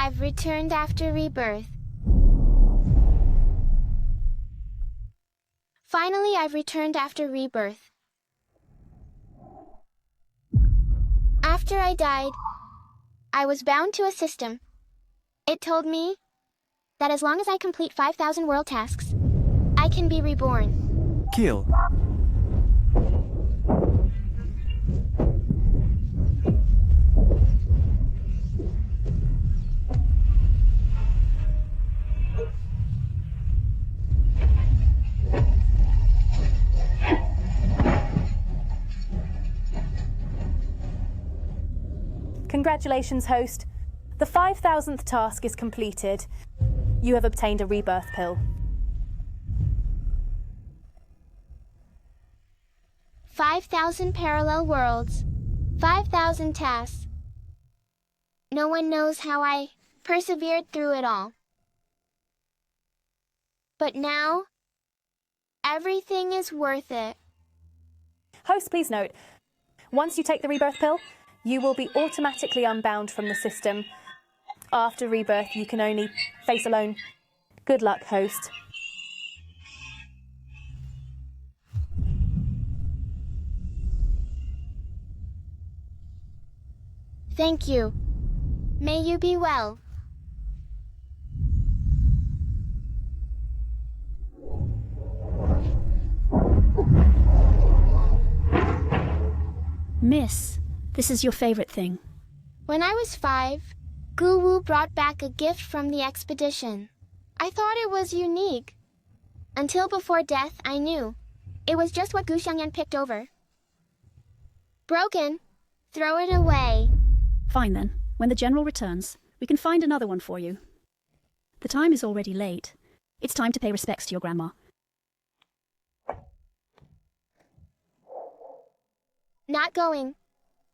I've returned after rebirth. Finally, I've returned after rebirth. After I died, I was bound to a system. It told me that as long as I complete 5,000 world tasks, I can be reborn. Kill. Congratulations, host. The 5,000th task is completed. You have obtained a rebirth pill. 5,000 parallel worlds, 5,000 tasks. No one knows how I persevered through it all. But now, everything is worth it. Host, please note, once you take the rebirth pill, you will be automatically unbound from the system. After rebirth, you can only face alone. Good luck, host. Thank you. May you be well. Miss, this is your favorite thing. When I was 5, Guwu brought back a gift from the expedition. I thought it was unique. Until before death, I knew. It was just what Gu Xiangyan picked over. Broken. Throw it away. Fine then. When the general returns, we can find another one for you. The time is already late. It's time to pay respects to your grandma. Not going.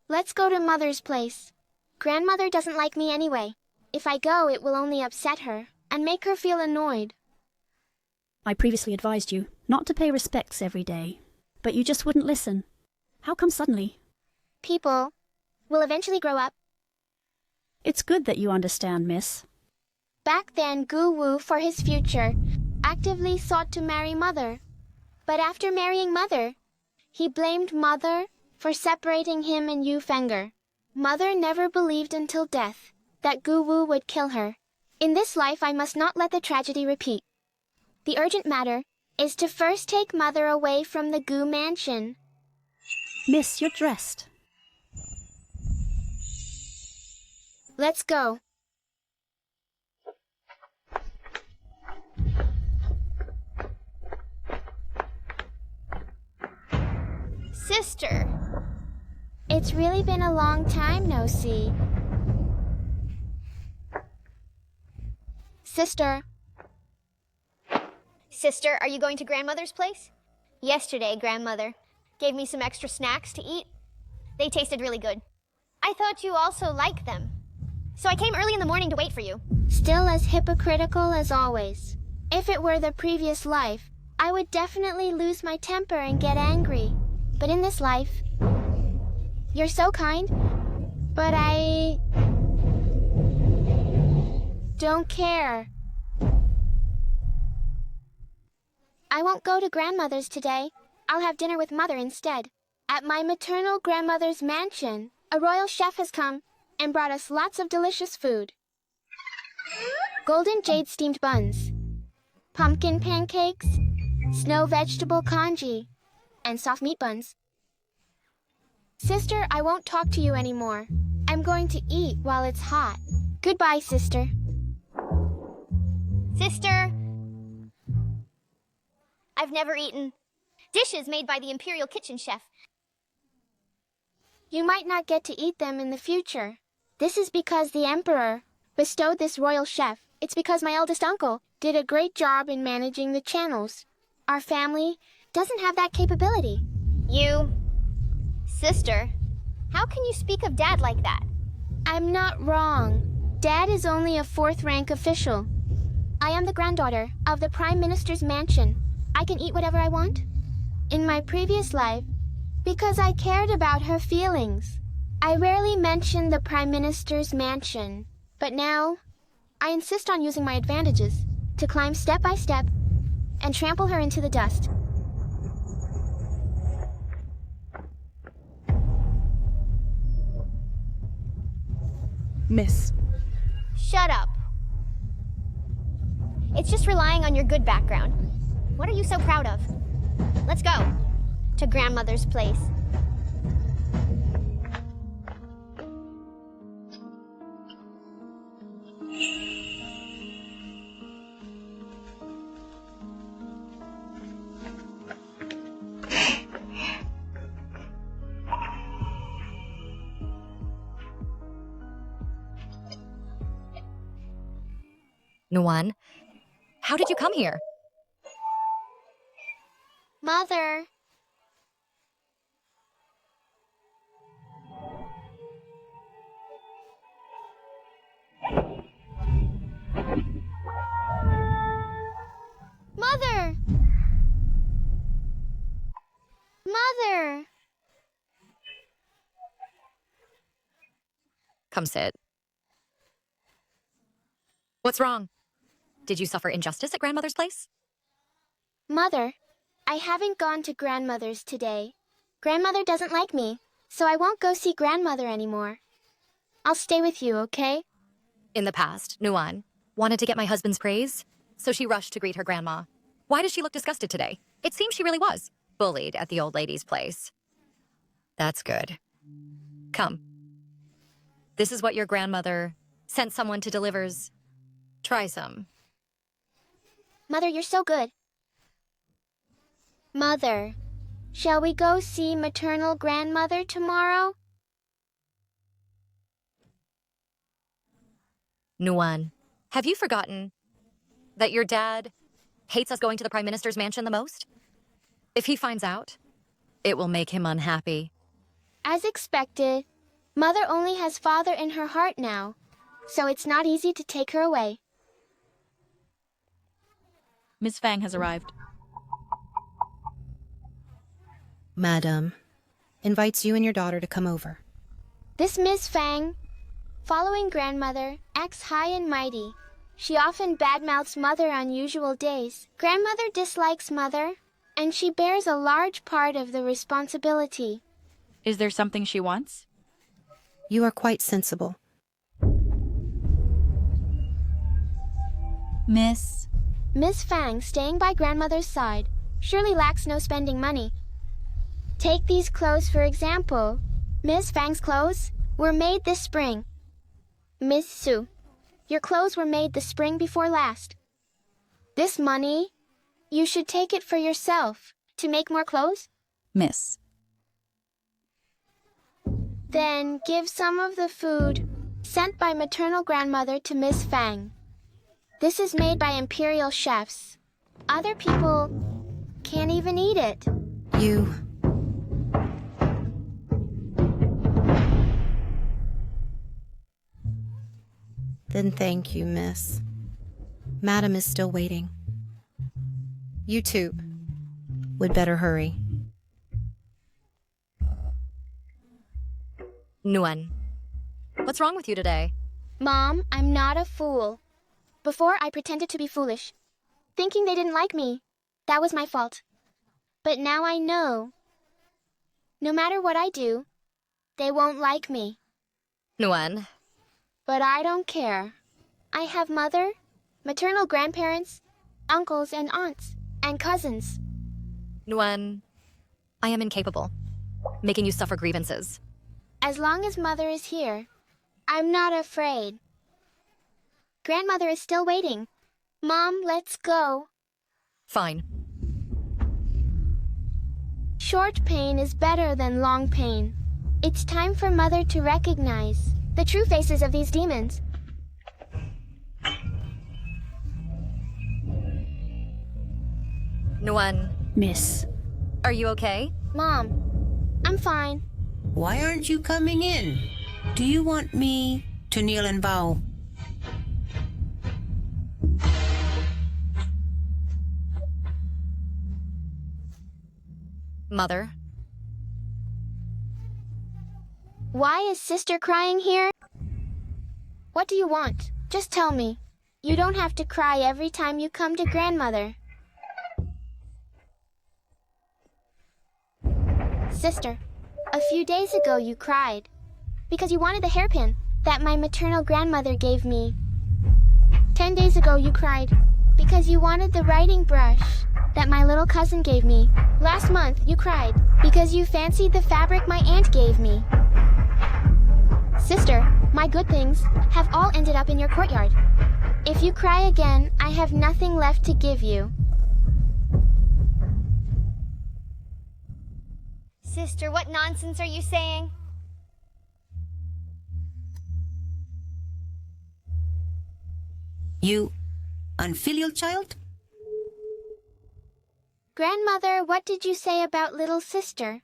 Let's go to Mother's place. Grandmother doesn't like me anyway. If I go, it will only upset her and make her feel annoyed. I previously advised you not to pay respects every day, but you just wouldn't listen. How come suddenly? People will eventually grow up. It's good that you understand, miss. Back then, Guwu, for his future, actively sought to marry Mother. But after marrying Mother, he blamed Mother for separating him and Yu Fenger. Mother never believed until death that Guwu would kill her. In this life, I must not let the tragedy repeat. The urgent matter is to first take Mother away from the Gu mansion. Miss, you're dressed. Let's go. Sister, it's really been a long time no see. Sister. Sister, are you going to grandmother's place? Yesterday, grandmother gave me some extra snacks to eat. They tasted really good. I thought you also liked them. So I came early in the morning to wait for you. Still as hypocritical as always. If it were the previous life, I would definitely lose my temper and get angry. But in this life, you're so kind, but I don't care. I won't go to grandmother's today. I'll have dinner with Mother instead. At my maternal grandmother's mansion, a royal chef has come and brought us lots of delicious food. Golden jade steamed buns, pumpkin pancakes, snow vegetable congee, and soft meat buns. Sister, I won't talk to you anymore. I'm going to eat while it's hot. Goodbye, sister. Sister! I've never eaten dishes made by the Imperial kitchen chef. You might not get to eat them in the future. This is because the Emperor bestowed this royal chef. It's because my eldest uncle did a great job in managing the channels. Our family doesn't have that capability. You... Sister, how can you speak of Dad like that? I'm not wrong. Dad is only a 4th rank official. I am the granddaughter of the Prime Minister's mansion. I can eat whatever I want. In my previous life, because I cared about her feelings, I rarely mentioned the Prime Minister's mansion. But now, I insist on using my advantages to climb step by step and trample her into the dust. Miss. Shut up. It's just relying on your good background. What are you so proud of? Let's go to grandmother's place. Nuwan, how did you come here? Mother. Mother! Mother! Come sit. What's wrong? Did you suffer injustice at grandmother's place? Mother, I haven't gone to grandmother's today. Grandmother doesn't like me, so I won't go see grandmother anymore. I'll stay with you, okay? In the past, Nuwan wanted to get my husband's praise, so she rushed to greet her grandma. Why does she look disgusted today? It seems she really was bullied at the old lady's place. That's good. Come. This is what your grandmother sent someone to delivers. Try some. Mother, you're so good. Mother, shall we go see maternal grandmother tomorrow? Nuwan, have you forgotten that your dad hates us going to the Prime Minister's mansion the most? If he finds out, it will make him unhappy. As expected, Mother only has father in her heart now, so it's not easy to take her away. Miss Fang has arrived. Madam, invites you and your daughter to come over. This Miss Fang, following grandmother, acts high and mighty. She often badmouths Mother on usual days. Grandmother dislikes Mother, and she bears a large part of the responsibility. Is there something she wants? You are quite sensible. Miss. Miss Fang, staying by grandmother's side, surely lacks no spending money. Take these clothes for example. Miss Fang's clothes were made this spring. Miss Su, your clothes were made the spring before last. This money, you should take it for yourself to make more clothes. Miss. Then give some of the food sent by maternal grandmother to Miss Fang. This is made by Imperial chefs. Other people can't even eat it. You... Then thank you, miss. Madam is still waiting. You two would better hurry. Nuwan, what's wrong with you today? Mom, I'm not a fool. Before, I pretended to be foolish, thinking they didn't like me. That was my fault. But now I know. No matter what I do, they won't like me. Nuwan. But I don't care. I have mother, maternal grandparents, uncles and aunts, and cousins. Nuwan, I am incapable, making you suffer grievances. As long as mother is here, I'm not afraid. Grandmother is still waiting. Mom, let's go. Fine. Short pain is better than long pain. It's time for Mother to recognize the true faces of these demons. Nuwan, Miss. are you okay? Mom, I'm fine. Why aren't you coming in? Do you want me to kneel and bow? Mother? Why is sister crying here? What do you want? Just tell me. You don't have to cry every time you come to grandmother. Sister, a few days ago you cried because you wanted the hairpin that my maternal grandmother gave me. 10 days ago you cried because you wanted the writing brush that my little cousin gave me. Last month you cried because you fancied the fabric my aunt gave me. Sister, my good things have all ended up in your courtyard. If you cry again, I have nothing left to give you. Sister, what nonsense are you saying? You unfilial child? Grandmother, what did you say about little sister?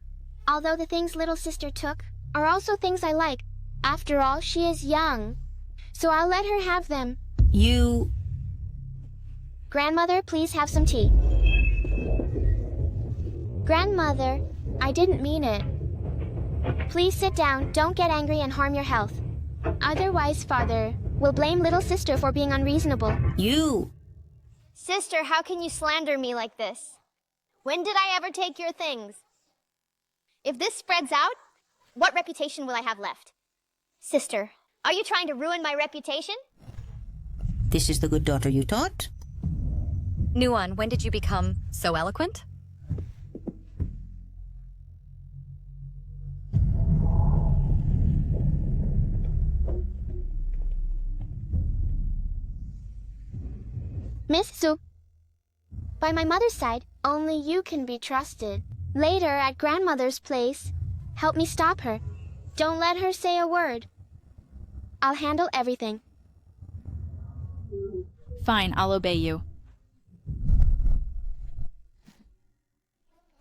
Although the things little sister took are also things I like. After all, she is young, so I'll let her have them. You... Grandmother, please have some tea. Grandmother, I didn't mean it. Please sit down, don't get angry and harm your health. Otherwise, Father will blame little sister for being unreasonable. You... Sister, how can you slander me like this? When did I ever take your things? If this spreads out, what reputation will I have left? Sister, are you trying to ruin my reputation? This is the good daughter you taught? Nuan, when did you become so eloquent? Miss Su, by my mother's side, only you can be trusted. Later, at grandmother's place, help me stop her. Don't let her say a word. I'll handle everything. Fine, I'll obey you.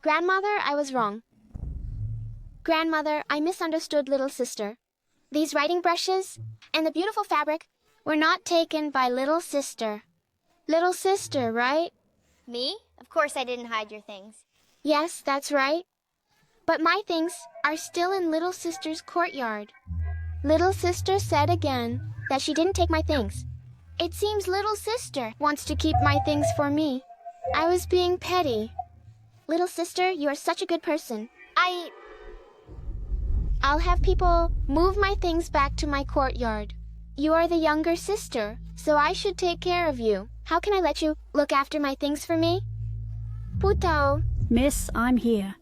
Grandmother, I was wrong. Grandmother, I misunderstood little sister. These writing brushes and the beautiful fabric were not taken by little sister. Little sister, right? Me? Of course I didn't hide your things. Yes, that's right. But my things are still in little sister's courtyard. Little sister said again that she didn't take my things. It seems little sister wants to keep my things for me. I was being petty. Little sister, you are such a good person. I'll have people move my things back to my courtyard. You are the younger sister, so I should take care of you. How can I let you look after my things for me? Putao, Miss, I'm here.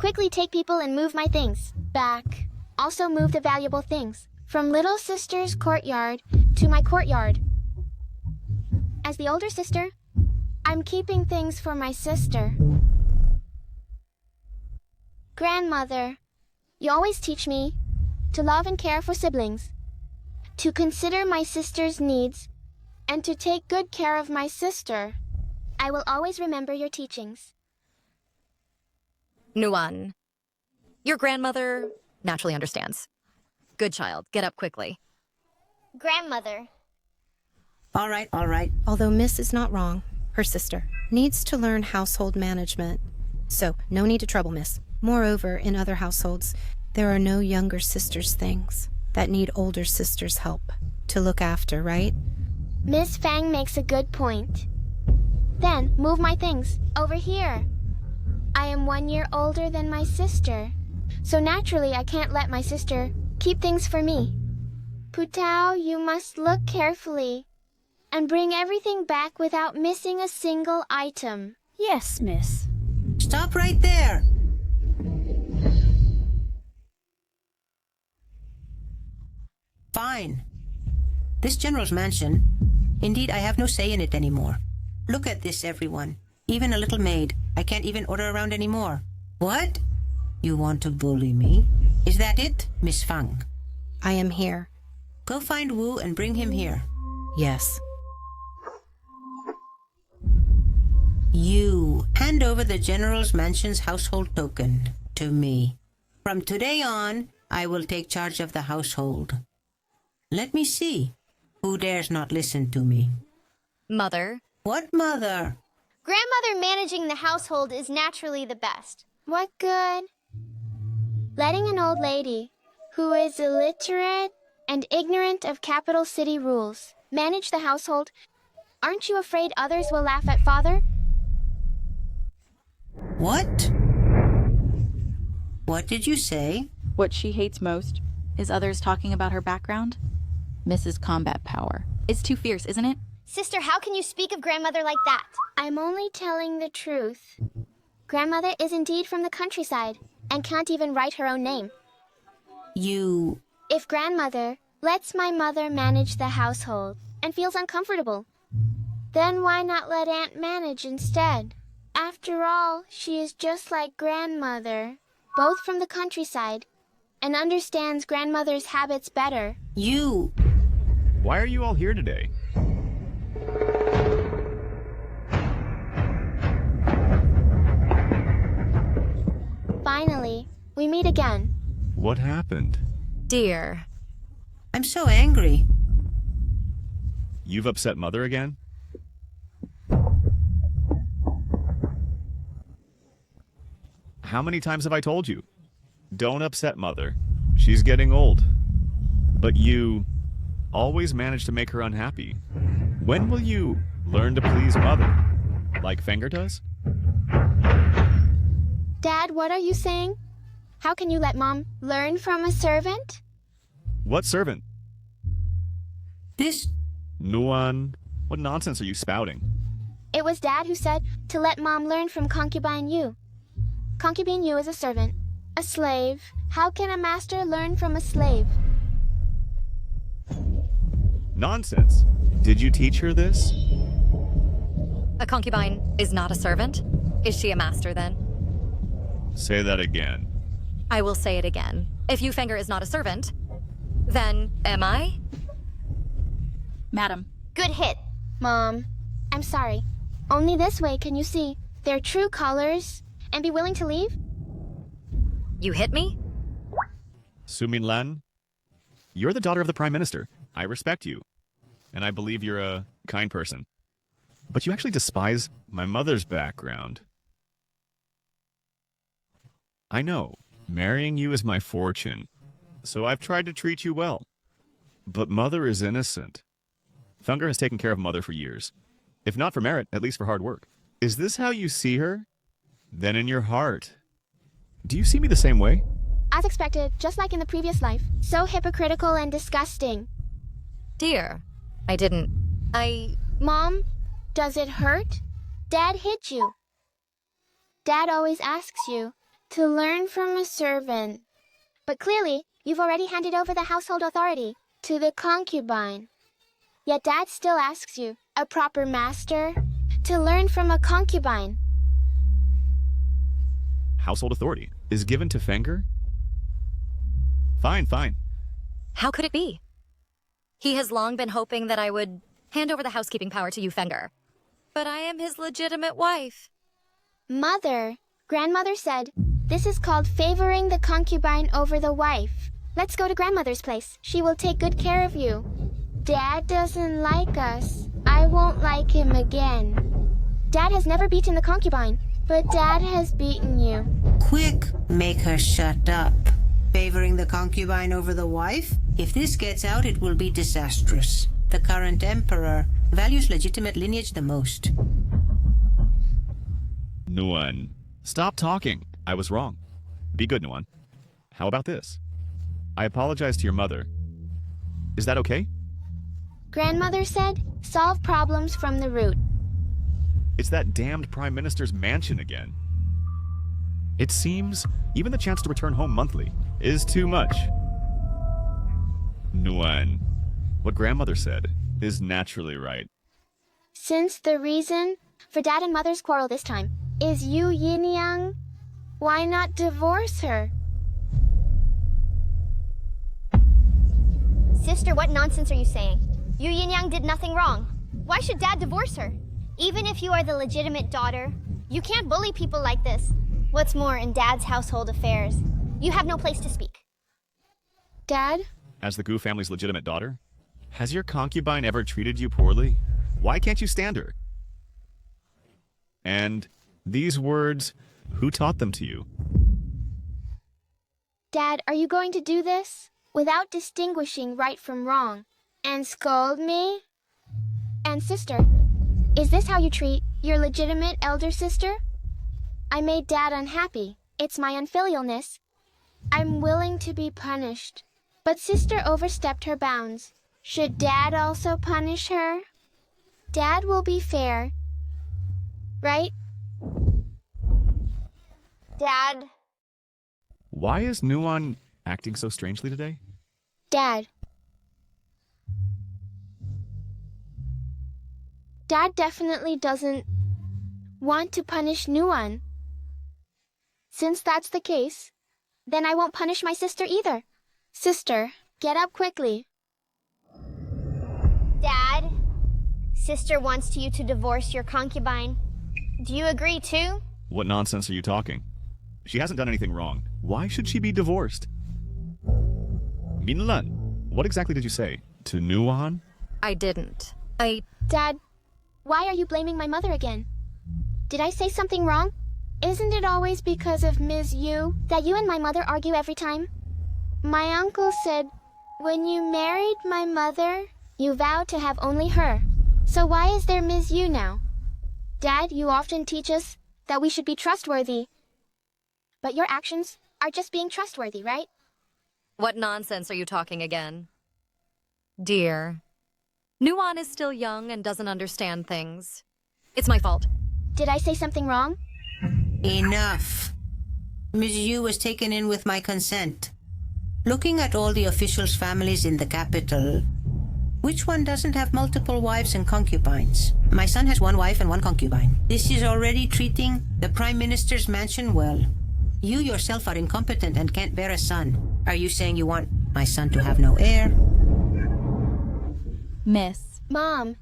quickly take people and move my things back. Also move the valuable things from little sister's courtyard to my courtyard. As the older sister, I'm keeping things for my sister. Grandmother, you always teach me to love and care for siblings, to consider my sister's needs, and to take good care of my sister. I will always remember your teachings. Nuan, your grandmother naturally understands. Good child, get up quickly. Grandmother. All right, all right. Although Miss is not wrong, her sister needs to learn household management. So, no need to trouble Miss. Moreover, in other households, there are no younger sister's things that need older sister's help to look after, right? Miss Fang makes a good point. Then, move my things over here. I am 1 year older than my sister, so naturally I can't let my sister keep things for me. Putao, you must look carefully and bring everything back without missing a single item. Yes, miss. Stop right there. Fine. This general's mansion, indeed I have no say in it anymore. Look at this, everyone. Even a little maid. I can't even order around anymore. What? You want to bully me? Is that it, Miss Fang? I am here. Go find Wu and bring him here. Yes. You hand over the general's mansion's household token to me. From today on, I will take charge of the household. Let me see. Who dares not listen to me? Mother, What mother? Grandmother managing the household is naturally the best. What good? Letting an old lady who is illiterate and ignorant of capital city rules manage the household Aren't you afraid others will laugh at father? What? What did you say? What she hates most is others talking about her background. Mrs. Combat Power. It's too fierce, isn't it? Sister, how can you speak of grandmother like that? I'm only telling the truth. Grandmother is indeed from the countryside and can't even write her own name. You... If grandmother lets my mother manage the household and feels uncomfortable, then why not let Aunt manage instead? After all, she is just like grandmother, both from the countryside, and understands grandmother's habits better. You... Why are you all here today? Finally, we meet again. What happened? Dear. I'm so angry. You've upset Mother again? How many times have I told you? Don't upset Mother. She's getting old. But you always manage to make her unhappy. When will you learn to please Mother? Like Fenger does? Dad, what are you saying? How can you let Mom learn from a servant? What servant? This... Nuan, what nonsense are you spouting? It was Dad who said to let Mom learn from concubine Yu. Concubine Yu is a servant, a slave. How can a master learn from a slave? Nonsense. Did you teach her this? A concubine is not a servant? Is she a master then? Say that again. I will say it again. If Fenger is not a servant, then am I? Madam. Good hit. Mom, I'm sorry. Only this way can you see their true colors and be willing to leave? You hit me? Sumin Lan, you're the daughter of the Prime Minister. I respect you. And I believe you're a kind person. But you actually despise my mother's background. I know. Marrying you is my fortune. So I've tried to treat you well. But Mother is innocent. Thunger has taken care of Mother for years. If not for merit, at least for hard work. Is this how you see her? Then in your heart. Do you see me the same way? As expected, just like in the previous life. So hypocritical and disgusting. Dear, I Mom, does it hurt? Dad hit you. Dad always asks you to learn from a servant. But clearly, you've already handed over the household authority to the concubine. Yet Dad still asks you, a proper master, to learn from a concubine. Household authority is given to Fenger? Fine, fine. How could it be? He has long been hoping that I would hand over the housekeeping power to Fenger. But I am his legitimate wife. Mother, grandmother said, this is called favoring the concubine over the wife. Let's go to grandmother's place. She will take good care of you. Dad doesn't like us. I won't like him again. Dad has never beaten the concubine, but Dad has beaten you. Quick, make her shut up. Favoring the concubine over the wife? If this gets out, it will be disastrous. The current emperor values legitimate lineage the most. Nuan, stop talking. I was wrong. Be good, Nuan. How about this? I apologize to your mother. Is that okay? Grandmother said, solve problems from the root. It's that damned Prime Minister's mansion again. It seems even the chance to return home monthly is too much. Nuan, what grandmother said is naturally right. Since the reason for Dad and Mother's quarrel this time is Yu Yin-yang, why not divorce her? Sister, what nonsense are you saying? Yu Yin-yang did nothing wrong. Why should Dad divorce her? Even if you are the legitimate daughter, you can't bully people like this. What's more, in Dad's household affairs, you have no place to speak. Dad? As the Gu family's legitimate daughter, has your concubine ever treated you poorly? Why can't you stand her? And these words, who taught them to you? Dad, are you going to do this? Without distinguishing right from wrong? And scold me? And sister, Is this how you treat your legitimate elder sister? I made Dad unhappy. It's my unfilialness. I'm willing to be punished. But sister overstepped her bounds. Should Dad also punish her? Dad will be fair. Right? Dad, Why is Nuan acting so strangely today? Dad. Dad definitely doesn't want to punish Nuan. Since that's the case, then I won't punish my sister either. Sister, get up quickly. Dad, sister wants you to divorce your concubine. Do you agree too? What nonsense are you talking? She hasn't done anything wrong. Why should she be divorced? Minlan, what exactly did you say? To Nuan? I didn't. Dad, why are you blaming my mother again? Did I say something wrong? Isn't it always because of Ms. Yu that you and my mother argue every time? My uncle said, when you married my mother, you vowed to have only her. So why is there Ms. Yu now? Dad, you often teach us that we should be trustworthy. But your actions are just being trustworthy, right? What nonsense are you talking again? Dear, Nuan is still young and doesn't understand things. It's my fault. Did I say something wrong? Enough. Ms. Yu was taken in with my consent. Looking at all the officials' families in the capital, which one doesn't have multiple wives and concubines? My son has one wife and one concubine. This is already treating the Prime Minister's mansion well. You yourself are incompetent and can't bear a son. Are you saying you want my son to have no heir? Miss. Mom.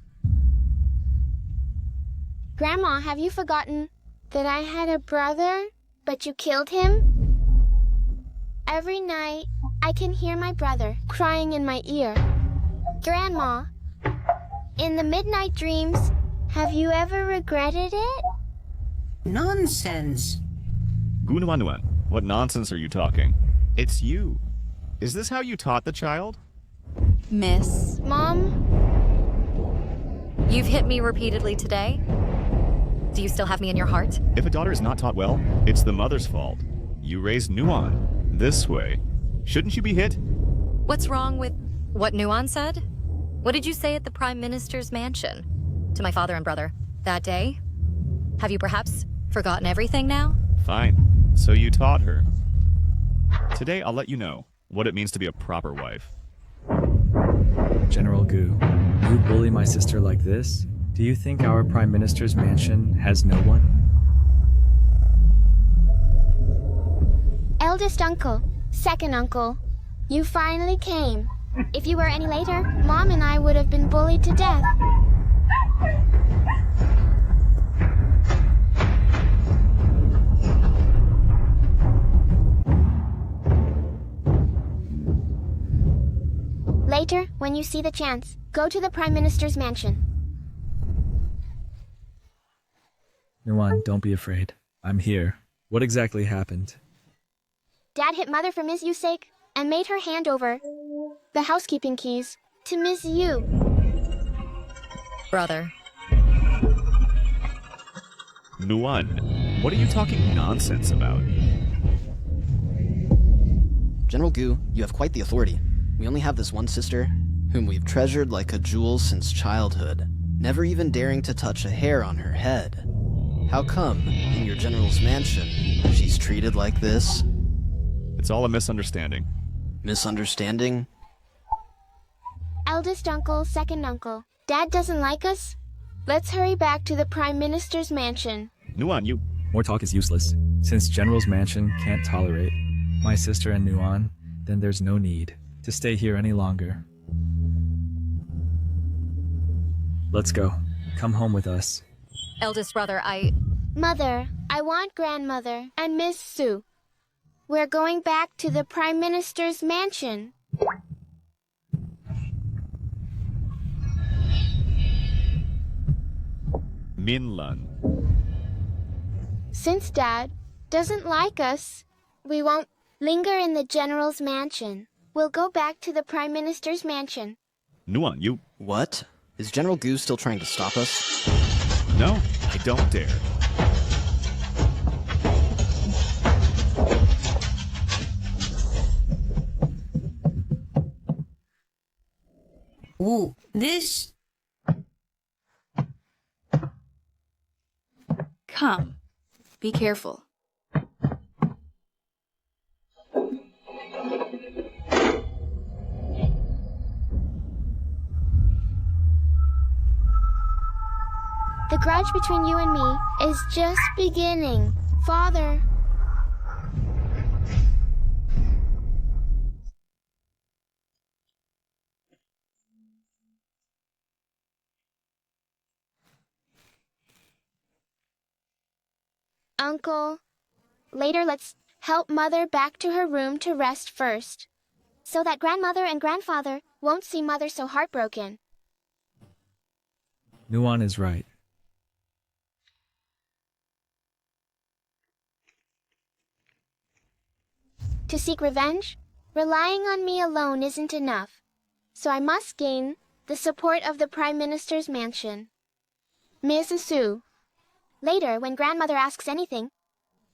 Grandma, have you forgotten that I had a brother, but you killed him? Every night, I can hear my brother crying in my ear. Grandma, in the midnight dreams, have you ever regretted it? Nonsense. Gunuanuan, what nonsense are you talking? It's you. Is this how you taught the child? Miss. Mom? You've hit me repeatedly today. Do you still have me in your heart? If a daughter is not taught well, it's the mother's fault. You raised Nuan this way. Shouldn't you be hit? What's wrong with what Nuan said? What did you say at the Prime Minister's mansion? To my father and brother that day? Have you perhaps forgotten everything now? Fine. So you taught her. Today I'll let you know what it means to be a proper wife. General Gu, you bully my sister like this? Do you think our Prime Minister's mansion has no one? Eldest uncle, second uncle, you finally came. If you were any later, Mom and I would have been bullied to death. Later, when you see the chance, go to the Prime Minister's mansion. Nuan, don't be afraid. I'm here. What exactly happened? Dad hit Mother for Ms. Yu's sake and made her hand over the housekeeping keys to Ms. Yu. Brother. Nuan, what are you talking nonsense about? General Gu, you have quite the authority. We only have this one sister, whom we've treasured like a jewel since childhood, never even daring to touch a hair on her head. How come, in your general's mansion, she's treated like this? It's all a misunderstanding. Misunderstanding? Eldest uncle, second uncle. Dad doesn't like us? Let's hurry back to the Prime Minister's mansion. Nuan, you... More talk is useless. Since General's mansion can't tolerate my sister and Nuan, then there's no need to stay here any longer. Let's go. Come home with us. Eldest brother, Mother, I want grandmother and Miss Sue. We're going back to the Prime Minister's mansion. Minlan. Since Dad doesn't like us, we won't linger in the General's mansion. We'll go back to the Prime Minister's mansion. Nuan, you... What? Is General Gu still trying to stop us? No, I don't dare. Ooh, this... Come. Be careful. The grudge between you and me is just beginning, Father. Uncle, later let's help Mother back to her room to rest first, so that Grandmother and Grandfather won't see Mother so heartbroken. Nuan is right. To seek revenge, relying on me alone isn't enough, so I must gain the support of the Prime Minister's mansion. Mrs. Sue, later when Grandmother asks anything,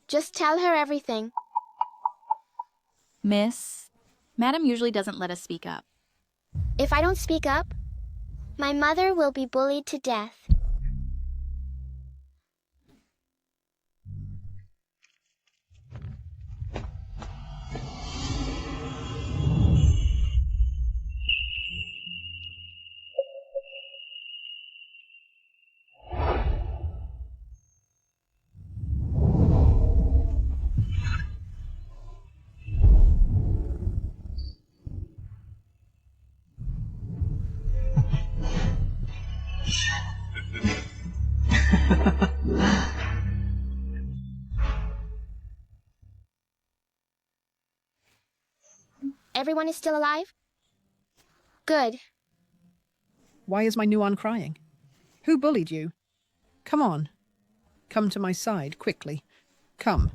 just tell her everything. Miss, Madam usually doesn't let us speak up. If I don't speak up, my mother will be bullied to death. Everyone is still alive? Good. Why is my Nuan crying? Who bullied you? Come on. Come to my side, quickly. Come.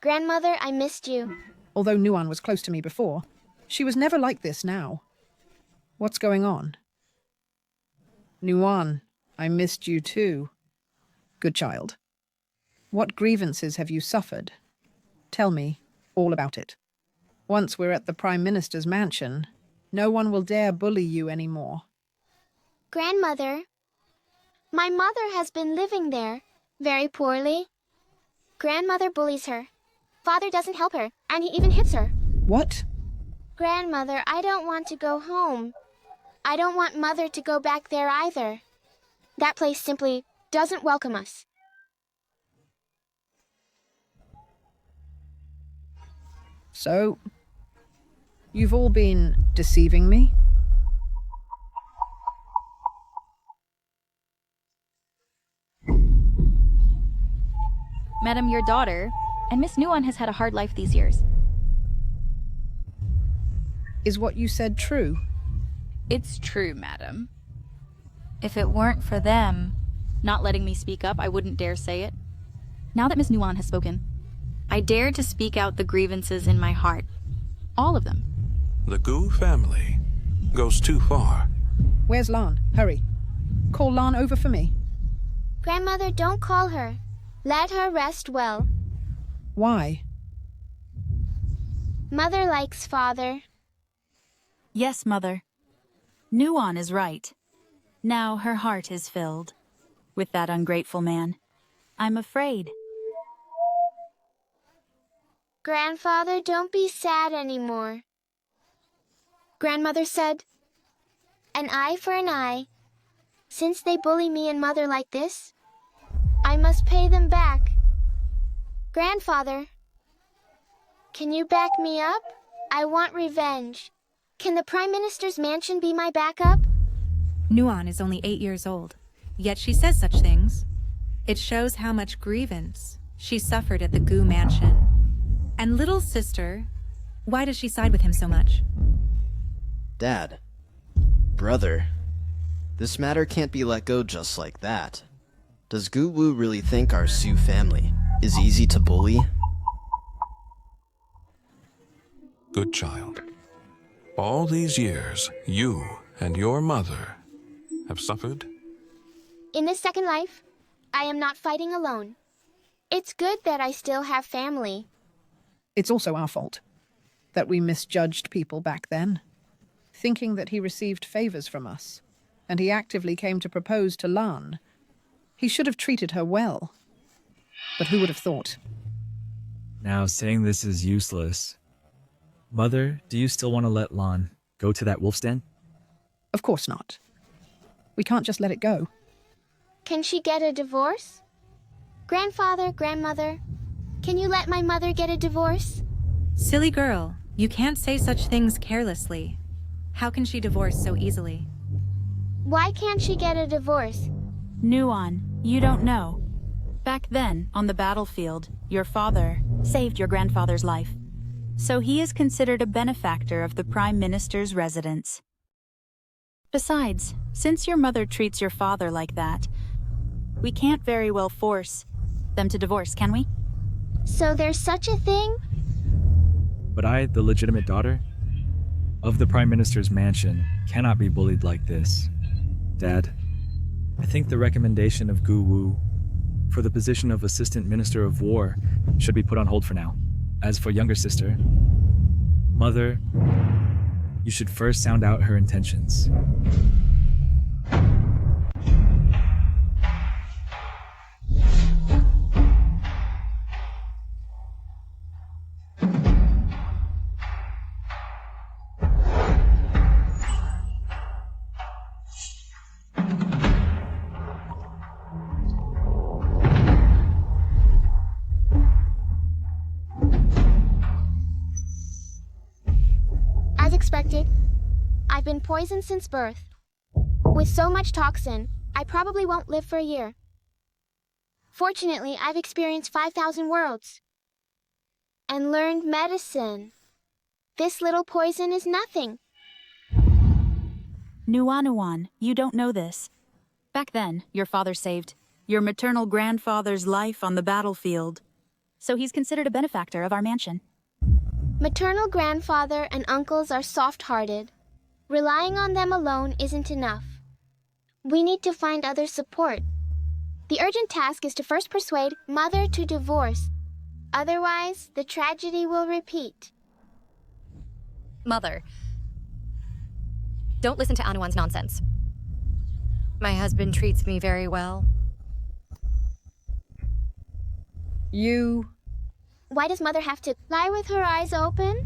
Grandmother, I missed you. Although Nuan was close to me before, she was never like this now. What's going on? Nuan, I missed you too. Good child. What grievances have you suffered? Tell me all about it. Once we're at the Prime Minister's mansion, no one will dare bully you anymore. Grandmother, my mother has been living there, very poorly. Grandmother bullies her. Father doesn't help her, and he even hits her. What? Grandmother, I don't want to go home. I don't want Mother to go back there either. That place simply doesn't welcome us. So, you've all been deceiving me? Madam, your daughter, and Miss Nuan has had a hard life these years. Is what you said true? It's true, madam. If it weren't for them not letting me speak up, I wouldn't dare say it. Now that Miss Nuan has spoken, I dare to speak out the grievances in my heart. All of them. The Gu family goes too far. Where's Lan? Hurry. Call Lan over for me. Grandmother, don't call her. Let her rest well. Why? Mother likes Father. Yes, Mother. Nuan is right. Now her heart is filled with that ungrateful man. I'm afraid. Grandfather, don't be sad anymore. Grandmother said, an eye for an eye. Since they bully me and Mother like this, I must pay them back. Grandfather, can you back me up? I want revenge. Can the Prime Minister's mansion be my backup? Nuan is only 8 years old, yet she says such things. It shows how much grievance she suffered at the Gu mansion. And little sister, why does she side with him so much? Dad. Brother. This matter can't be let go just like that. Does Gu Wu really think our Sioux family is easy to bully? Good child. All these years, you and your mother have suffered? In this second life, I am not fighting alone. It's good that I still have family. It's also our fault that we misjudged people back then, thinking that he received favors from us, and he actively came to propose to Lan. He should have treated her well. But who would have thought? Now, saying this is useless. Mother, do you still want to let Lan go to that wolf's den? Of course not. We can't just let it go. Can she get a divorce? Grandfather, grandmother, can you let my mother get a divorce? Silly girl, you can't say such things carelessly. How can she divorce so easily? Why can't she get a divorce? Nuon, you don't know. Back then, on the battlefield, your father saved your grandfather's life. So he is considered a benefactor of the Prime Minister's residence. Besides, since your mother treats your father like that, we can't very well force them to divorce, can we? So there's such a thing? But I, the legitimate daughter of the Prime Minister's mansion, cannot be bullied like this. Dad, I think the recommendation of Gu Wu for the position of Assistant Minister of War should be put on hold for now. As for younger sister, Mother, you should first sound out her intentions. As expected, I've been poisoned since birth. With so much toxin, I probably won't live for a year. Fortunately, I've experienced 5,000 worlds and learned medicine. This little poison is nothing. Nuan, you don't know this. Back then, your father saved your maternal grandfather's life on the battlefield. So he's considered a benefactor of our mansion. Maternal grandfather and uncles are soft-hearted. Relying on them alone isn't enough. We need to find other support. The urgent task is to first persuade mother to divorce. Otherwise, the tragedy will repeat. Mother, don't listen to Anuan's nonsense. My husband treats me very well. Why does mother have to lie with her eyes open?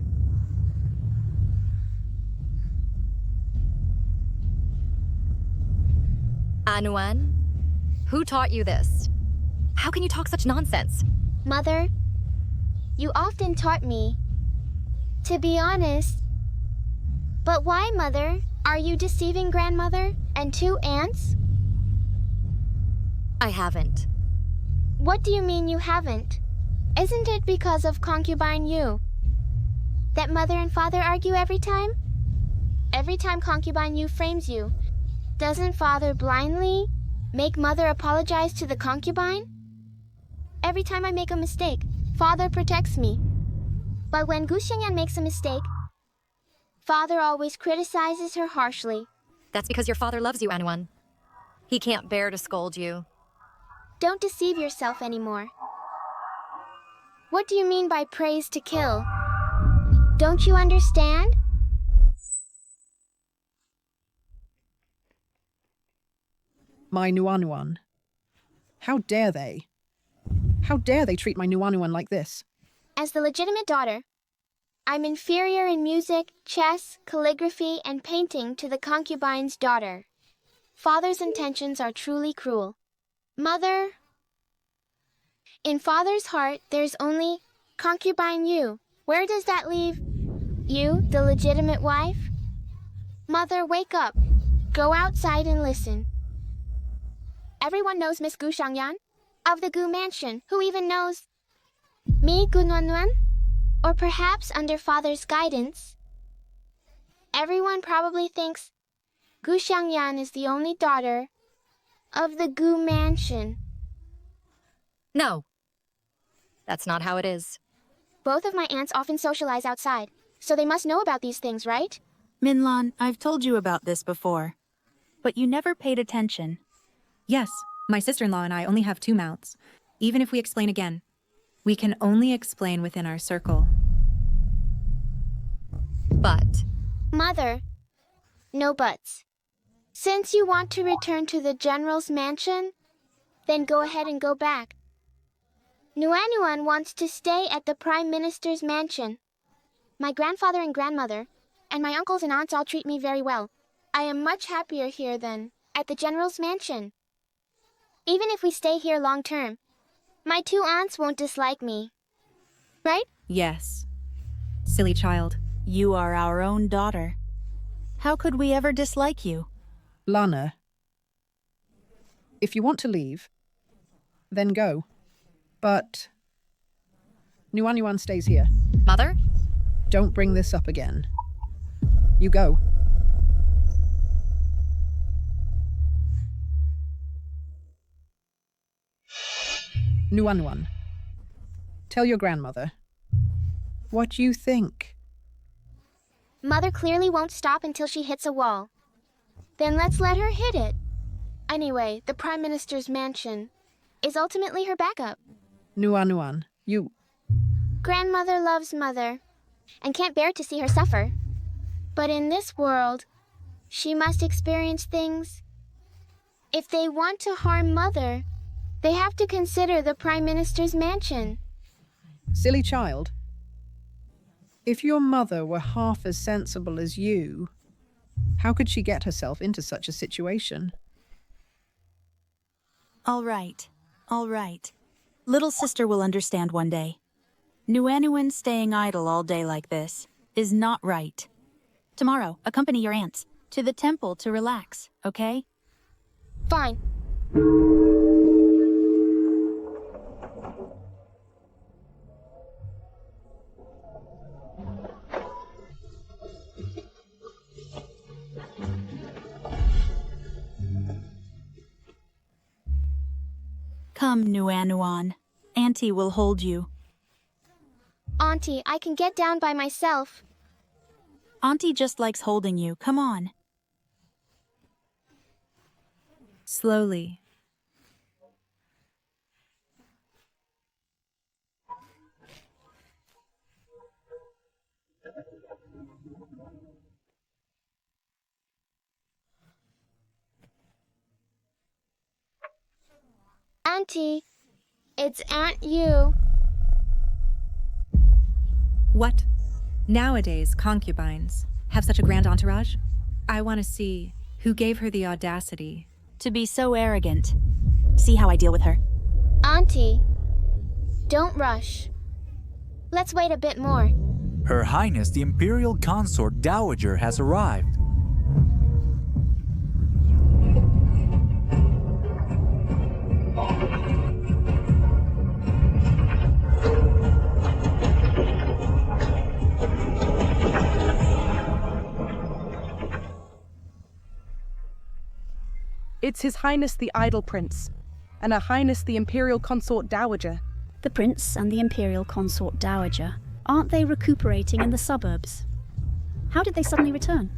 Anuan, who taught you this? How can you talk such nonsense? Mother, you often taught me to be honest. But why, Mother? Are you deceiving grandmother and 2 aunts? I haven't. What do you mean you haven't? Isn't it because of concubine you that mother and father argue every time? Every time concubine you frames you, doesn't father blindly make mother apologize to the concubine? Every time I make a mistake, father protects me. But when Gu Xiangyan makes a mistake, father always criticizes her harshly. That's because your father loves you, Anuan. He can't bear to scold you. Don't deceive yourself anymore. What do you mean by praise to kill? Don't you understand? My Nuanuan. How dare they? How dare they treat my Nuanuan like this? As the legitimate daughter, I'm inferior in music, chess, calligraphy, and painting to the concubine's daughter. Father's intentions are truly cruel. Mother, in father's heart, there's only concubine you. Where does that leave you, the legitimate wife? Mother, wake up. Go outside and listen. Everyone knows Miss Gu Xiangyan of the Gu Mansion. Who even knows me, Gu Nuan? Or perhaps under father's guidance, everyone probably thinks Gu Xiangyan is the only daughter of the Gu Mansion. No. That's not how it is. Both of my aunts often socialize outside, so they must know about these things, right? Minlan, I've told you about this before, but you never paid attention. Yes, my sister-in-law and I only have 2 mouths. Even if we explain again, we can only explain within our circle. But Mother, no buts. Since you want to return to the general's mansion, then go ahead and go back. Nuanuan wants to stay at the Prime Minister's mansion. My grandfather and grandmother, and my uncles and aunts all treat me very well. I am much happier here than at the general's mansion. Even if we stay here long term, my 2 aunts won't dislike me. Right? Yes. Silly child. You are our own daughter. How could we ever dislike you? Lana, if you want to leave, then go. But Nuanuan stays here. Mother? Don't bring this up again. You go. Nuanuan, tell your grandmother what you think. Mother clearly won't stop until she hits a wall. Then let's let her hit it. Anyway, the Prime Minister's mansion is ultimately her backup. Nuanuan, you... Grandmother loves Mother and can't bear to see her suffer. But in this world, she must experience things. If they want to harm Mother, they have to consider the Prime Minister's mansion. Silly child. If your mother were half as sensible as you, how could she get herself into such a situation? All right. Little sister will understand one day. Nuanuan staying idle all day like this is not right. Tomorrow, accompany your aunts to the temple to relax, okay? Fine. Come, Nuanuan. Auntie will hold you. Auntie, I can get down by myself. Auntie just likes holding you. Come on. Slowly. Auntie, it's Aunt Yu. What? Nowadays, concubines have such a grand entourage? I want to see who gave her the audacity to be so arrogant. See how I deal with her. Auntie, don't rush. Let's wait a bit more. Her Highness the Imperial Consort Dowager has arrived. It's His Highness the Idol Prince, and Her Highness the Imperial Consort Dowager. The Prince and the Imperial Consort Dowager, aren't they recuperating in the suburbs? How did they suddenly return?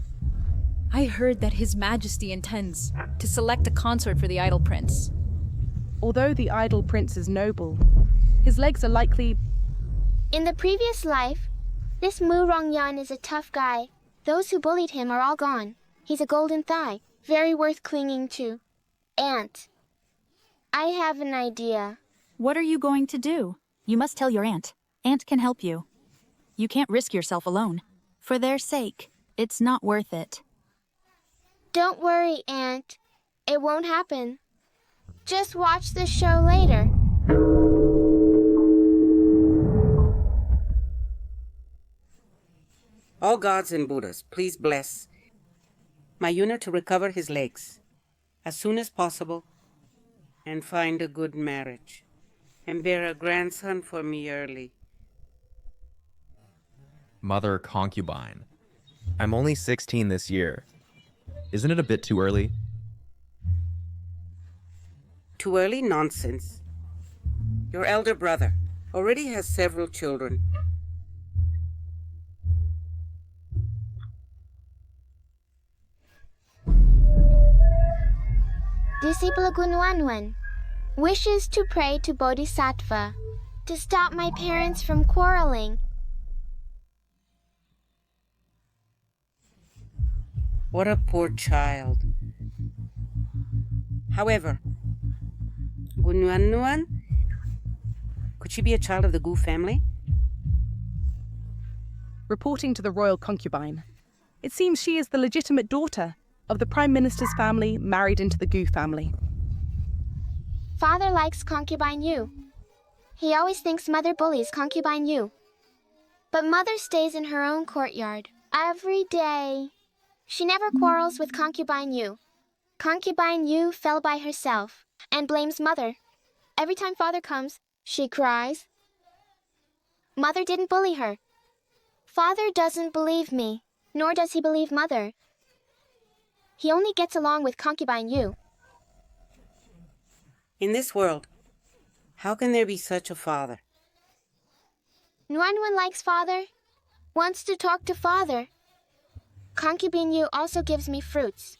I heard that His Majesty intends to select a consort for the Idol Prince. Although the Idol Prince is noble, his legs are likely... In the previous life, this Mu Rongyan is a tough guy. Those who bullied him are all gone. He's a golden thigh, very worth clinging to. Aunt, I have an idea. What are you going to do? You must tell your aunt. Aunt can help you. You can't risk yourself alone. For their sake, it's not worth it. Don't worry, Aunt. It won't happen. Just watch the show later. All gods and Buddhas, please bless my unit to recover his legs as soon as possible and find a good marriage and bear a grandson for me early. Mother concubine. I'm only 16 this year. Isn't it a bit too early? Too early nonsense. Your elder brother already has several children. disciple Gunuanuan, wishes to pray to Bodhisattva to stop my parents from quarreling. What a poor child. However, Gunuanuan, could she be a child of the Gu family? Reporting to the royal concubine, it seems she is the legitimate daughter of the Prime Minister's family married into the Gu family. Father likes concubine Yu. He always thinks mother bullies concubine Yu. But mother stays in her own courtyard every day. She never quarrels with concubine Yu. Concubine Yu fell by herself and blames mother. Every time father comes, she cries. Mother didn't bully her. Father doesn't believe me, nor does he believe mother. He only gets along with concubine Yu. In this world, how can there be such a father? Nuanuan likes father, wants to talk to father. Concubine Yu also gives me fruits.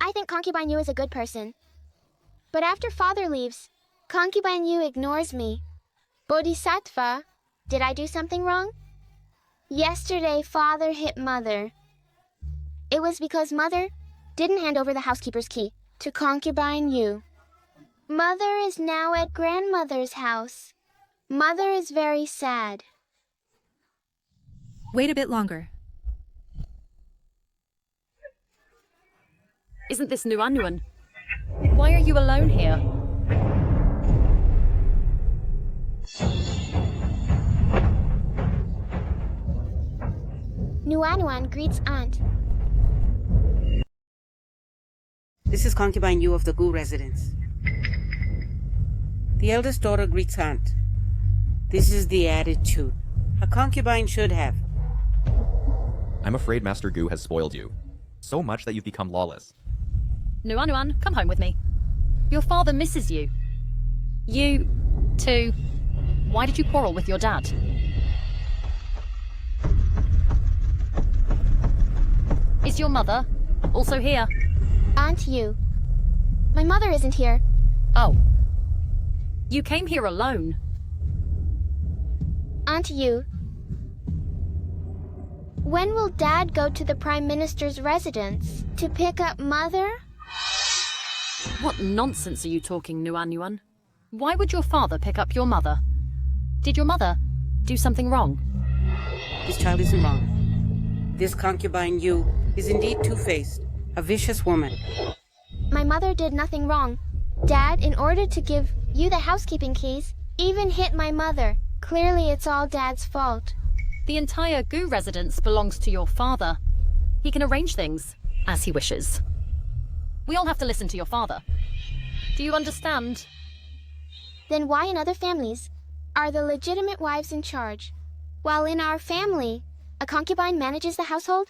I think concubine Yu is a good person. But after father leaves, concubine Yu ignores me. Bodhisattva, did I do something wrong? Yesterday, father hit mother. It was because mother didn't hand over the housekeeper's key to concubine Yu. Mother is now at grandmother's house. Mother is very sad. Wait a bit longer. Isn't this Nuanuan? Why are you alone here? Nuanuan greets aunt. This is concubine Yu of the Gu residence. The eldest daughter greets aunt. This is the attitude a concubine should have. I'm afraid Master Gu has spoiled you. So much that you've become lawless. Nuanuan, come home with me. Your father misses you. You, too. Why did you quarrel with your dad? Is your mother also here? Aunt Yu. My mother isn't here. Oh. You came here alone. Aunt Yu. When will Dad go to the Prime Minister's residence to pick up Mother? What nonsense are you talking, Nuanuan? Why would your father pick up your mother? Did your mother do something wrong? This child isn't wrong. This concubine Yu is indeed two-faced, a vicious woman. My mother did nothing wrong. Dad, in order to give you the housekeeping keys, even hit my mother. Clearly it's all Dad's fault. The entire Gu residence belongs to your father. He can arrange things as he wishes. We all have to listen to your father. Do you understand? Then why in other families are the legitimate wives in charge, while in our family, a concubine manages the household?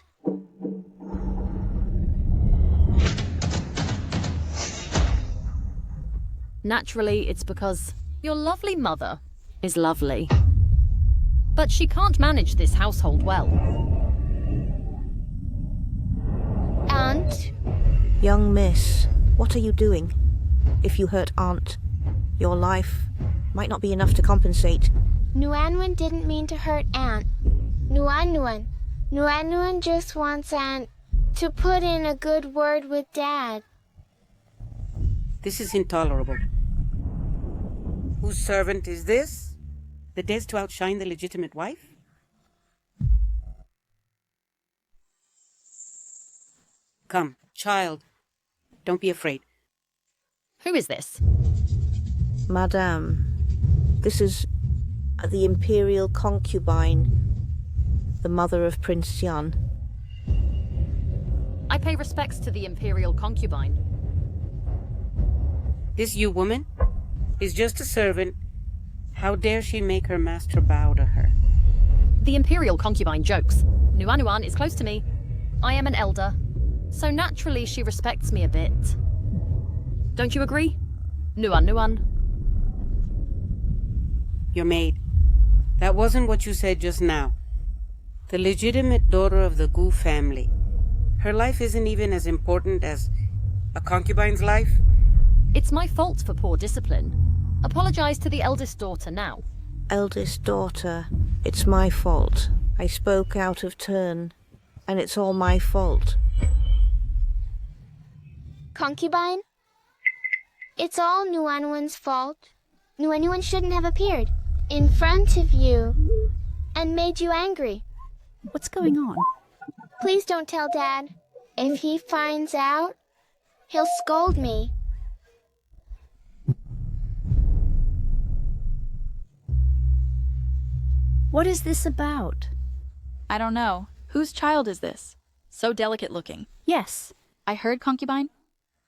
Naturally, it's because your lovely mother is lovely. But she can't manage this household well. Aunt? Young miss, what are you doing? If you hurt Aunt, your life might not be enough to compensate. Nuanuan didn't mean to hurt Aunt. Nuanuan just wants Aunt to put in a good word with Dad. This is intolerable. Whose servant is this? The dares to outshine the legitimate wife? Come, child. Don't be afraid. Who is this? Madame, this is the Imperial concubine, the mother of Prince Xian. I pay respects to the Imperial concubine. This Yu woman is just a servant. How dare she make her master bow to her? The Imperial concubine jokes. Nuanuan is close to me. I am an elder, so naturally she respects me a bit. Don't you agree? Nuanuan. Your maid. That wasn't what you said just now. The legitimate daughter of the Gu family. Her life isn't even as important as A concubine's life? It's my fault for poor discipline. Apologize to the eldest daughter now. Eldest daughter, it's my fault. I spoke out of turn, and it's all my fault. Concubine? It's all Nuanuan's fault. Nuanuan shouldn't have appeared in front of you and made you angry. What's going on? Please don't tell Dad. If he finds out, he'll scold me. What is this about? I don't know. Whose child is this? So delicate looking. Yes. I heard, concubine.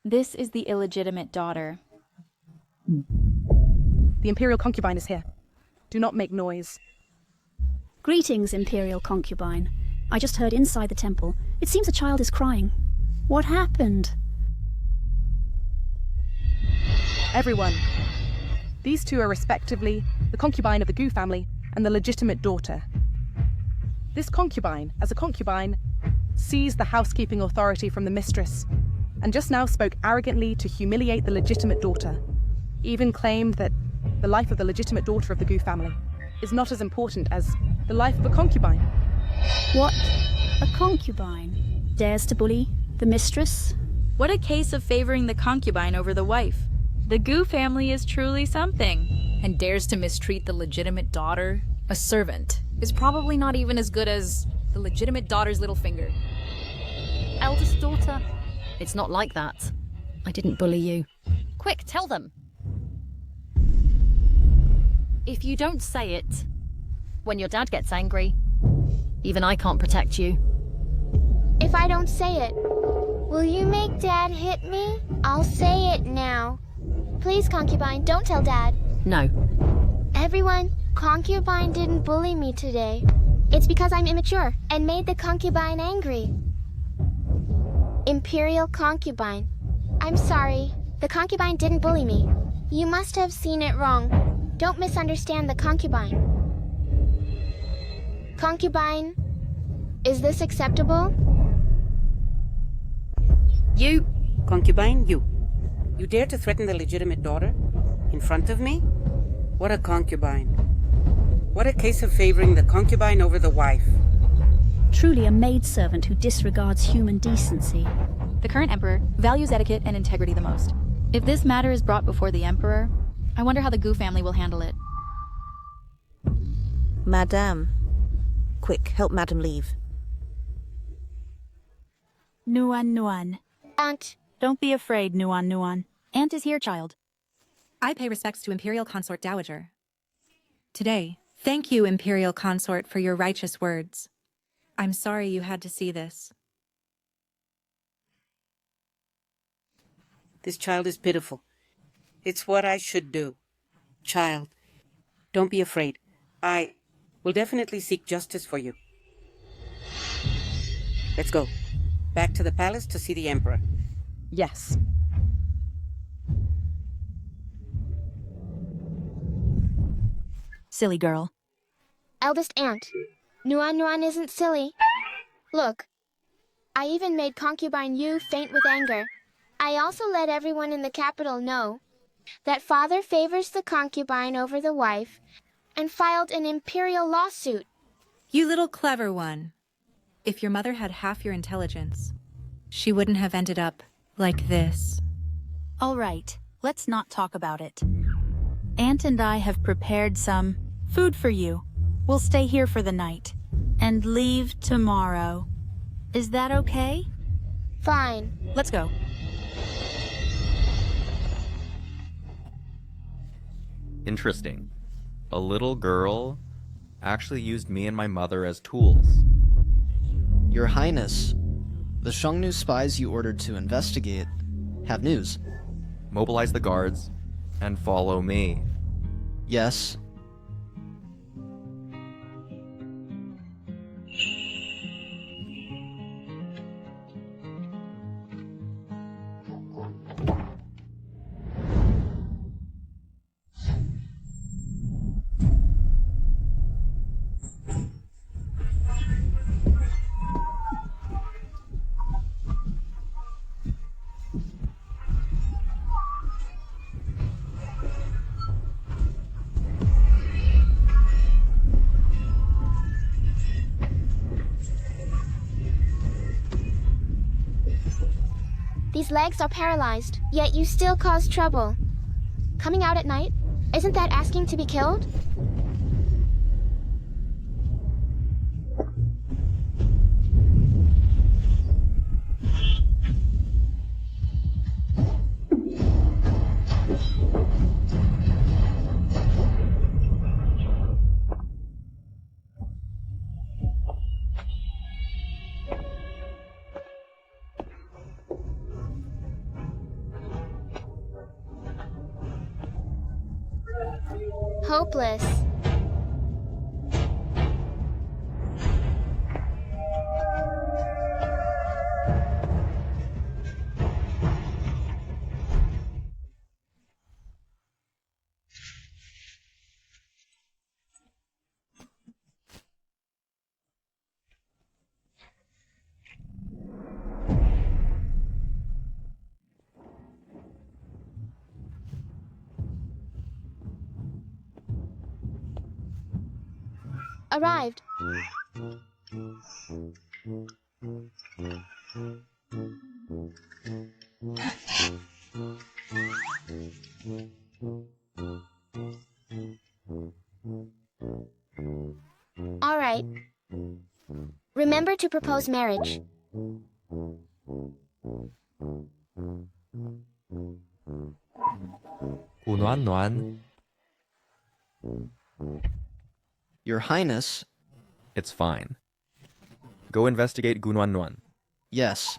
This is the illegitimate daughter. The Imperial concubine is here. Do not make noise. Greetings, Imperial concubine. I just heard inside the temple. It seems a child is crying. What happened? Everyone. These two are respectively the concubine of the Gu family and the legitimate daughter. This concubine, as a concubine, seized the housekeeping authority from the mistress, and just now spoke arrogantly to humiliate the legitimate daughter. Even claimed that the life of the legitimate daughter of the Gu family is not as important as the life of a concubine. What? A concubine? Dares to bully the mistress? What a case of favoring the concubine over the wife. The Gu family is truly something. And dares to mistreat the legitimate daughter, a servant, is probably not even as good as the legitimate daughter's little finger. Eldest daughter, it's not like that. I didn't bully you. Quick, tell them. If you don't say it, when your dad gets angry, even I can't protect you. If I don't say it, will you make Dad hit me? I'll say it now. Please, concubine, don't tell Dad. No. Everyone, concubine didn't bully me today. It's because I'm immature and made the concubine angry. Imperial concubine. I'm sorry. The concubine didn't bully me. You must have seen it wrong. Don't misunderstand the concubine. Concubine, is this acceptable? You, concubine, you. You dare to threaten the legitimate daughter? In front of me? What a concubine. What a case of favoring the concubine over the wife. Truly a maidservant who disregards human decency. The current emperor values etiquette and integrity the most. If this matter is brought before the emperor, I wonder how the Gu family will handle it. Madame. Quick, help Madame leave. Nuan. Aunt. Don't be afraid, Nuan. Aunt is here, child. I pay respects to Imperial Consort Dowager. Today, thank you, Imperial Consort, for your righteous words. I'm sorry you had to see this. This child is pitiful. It's what I should do. Child, don't be afraid. I will definitely seek justice for you. Let's go. Back to the palace to see the Emperor. Yes. Silly girl. Eldest aunt. Nuan isn't silly. Look, I even made concubine Yu faint with anger. I also let everyone in the capital know that father favors the concubine over the wife and filed an imperial lawsuit. You little clever one. If your mother had half your intelligence, she wouldn't have ended up like this. All right, let's not talk about it. Aunt and I have prepared some food for you. We'll stay here for the night and leave tomorrow. Is that okay? Fine. Let's go. Interesting. A little girl actually used me and my mother as tools. Your Highness, the Xiongnu spies you ordered to investigate have news. Mobilize the guards and follow me. Yes. His legs are paralyzed, yet you still cause trouble. Coming out at night? Isn't that asking to be killed? Hopeless. Arrived. All right. Remember to propose marriage. Your Highness. It's fine. Go investigate Gunwan. Yes.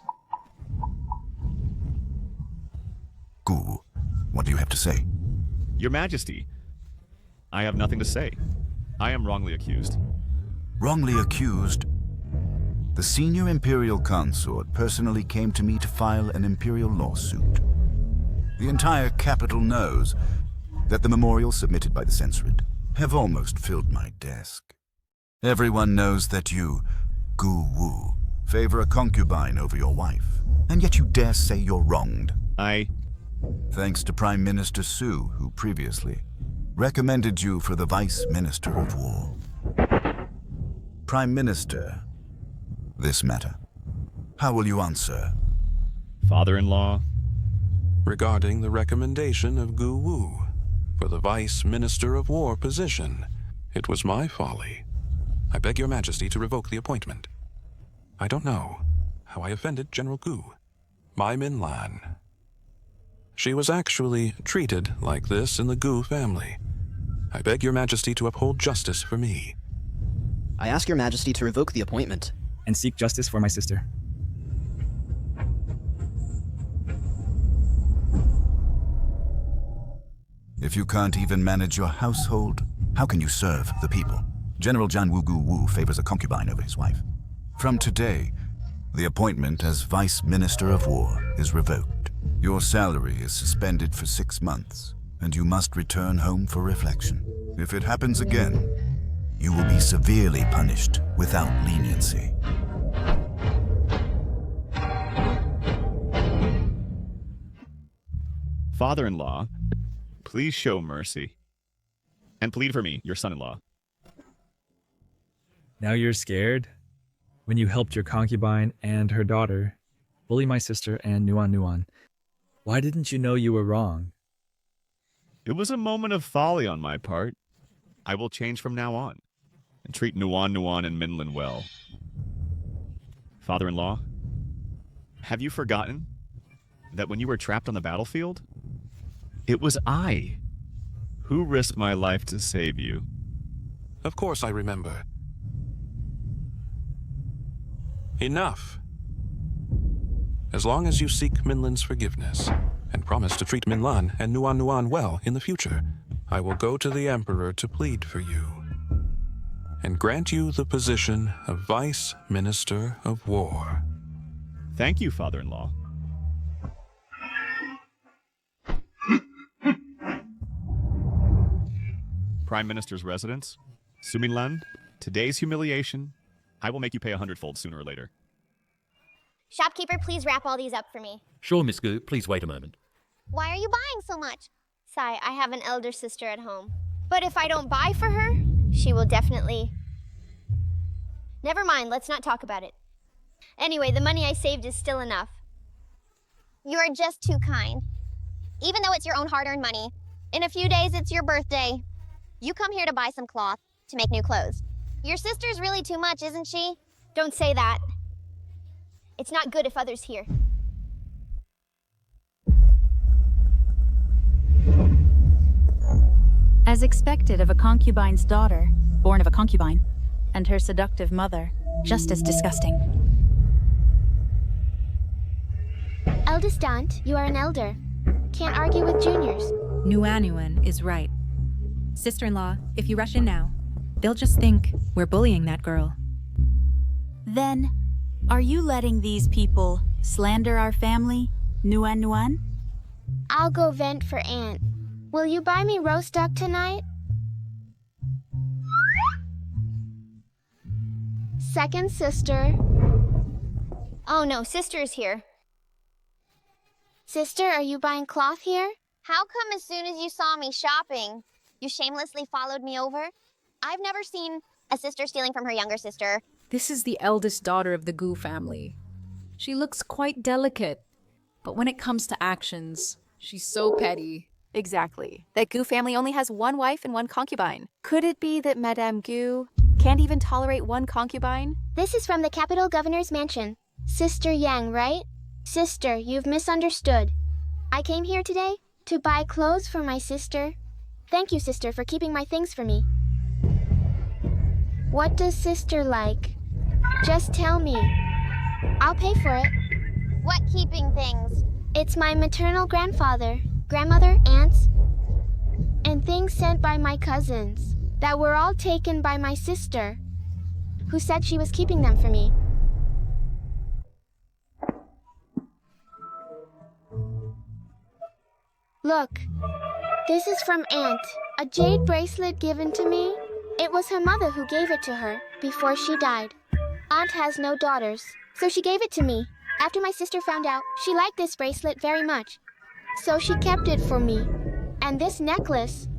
Gu, what do you have to say? Your Majesty, I have nothing to say. I am wrongly accused. Wrongly accused? The senior Imperial consort personally came to me to file an Imperial lawsuit. The entire capital knows that the memorials submitted by the censored have almost filled my desk. Everyone knows that you, Gu Wu, favor a concubine over your wife, and yet you dare say you're wronged. Thanks to Prime Minister Su, who previously recommended you for the Vice Minister of War. Prime Minister, this matter, how will you answer? Father-in-law? Regarding the recommendation of Gu Wu for the Vice Minister of War position, it was my folly. I beg your Majesty to revoke the appointment. I don't know how I offended General Gu, my Minlan. She was actually treated like this in the Gu family. I beg your Majesty to uphold justice for me. I ask your Majesty to revoke the appointment. And seek justice for my sister. If you can't even manage your household, how can you serve the people? General Janwu Gu Wu favors a concubine over his wife. From today, the appointment as Vice Minister of War is revoked. Your salary is suspended for 6 months, and you must return home for reflection. If it happens again, you will be severely punished without leniency. Father-in-law, please show mercy. And plead for me, your son-in-law. Now you're scared? When you helped your concubine and her daughter bully my sister and Nuan. Why didn't you know you were wrong? It was a moment of folly on my part. I will change from now on and treat Nuan and Minlin well. Father-in-law, have you forgotten that when you were trapped on the battlefield, it was I who risked my life to save you? Of course I remember. Enough. As long as you seek Minlin's forgiveness and promise to treat Minlan and Nuan well in the future, I will go to the Emperor to plead for you and grant you the position of Vice Minister of War. Thank you, Father-in-law. Prime Minister's residence, Suminlan, today's humiliation, I will make you pay 100-fold sooner or later. Shopkeeper, please wrap all these up for me. Sure, Miss Gu. Please wait a moment. Why are you buying so much? Sai, I have an elder sister at home. But if I don't buy for her, she will definitely... Never mind, let's not talk about it. Anyway, the money I saved is still enough. You are just too kind. Even though it's your own hard-earned money, in a few days it's your birthday. You come here to buy some cloth to make new clothes. Your sister's really too much, isn't she? Don't say that. It's not good if others hear. As expected of a concubine's daughter, born of a concubine, and her seductive mother, just as disgusting. Eldest aunt, you are an elder. Can't argue with juniors. Nuan is right. Sister-in-law, if you rush in now, they'll just think we're bullying that girl. Then, are you letting these people slander our family, Nuan? I'll go vent for Aunt. Will you buy me roast duck tonight? Second sister. Oh no, sister's here. Sister, are you buying cloth here? How come as soon as you saw me shopping, you shamelessly followed me over? I've never seen a sister stealing from her younger sister. This is the eldest daughter of the Gu family. She looks quite delicate, but when it comes to actions, she's so petty. Exactly. That Gu family only has one wife and one concubine. Could it be that Madame Gu can't even tolerate one concubine? This is from the capital governor's mansion. Sister Yang, right? Sister, you've misunderstood. I came here today to buy clothes for my sister. Thank you, sister, for keeping my things for me. What does sister like? Just tell me. I'll pay for it. What keeping things? It's my maternal grandfather, grandmother, aunts, and things sent by my cousins that were all taken by my sister, who said she was keeping them for me. Look, this is from Aunt, a jade bracelet given to me. It was her mother who gave it to her before she died. Aunt has no daughters, so she gave it to me. After my sister found out, she liked this bracelet very much, so she kept it for me. And this necklace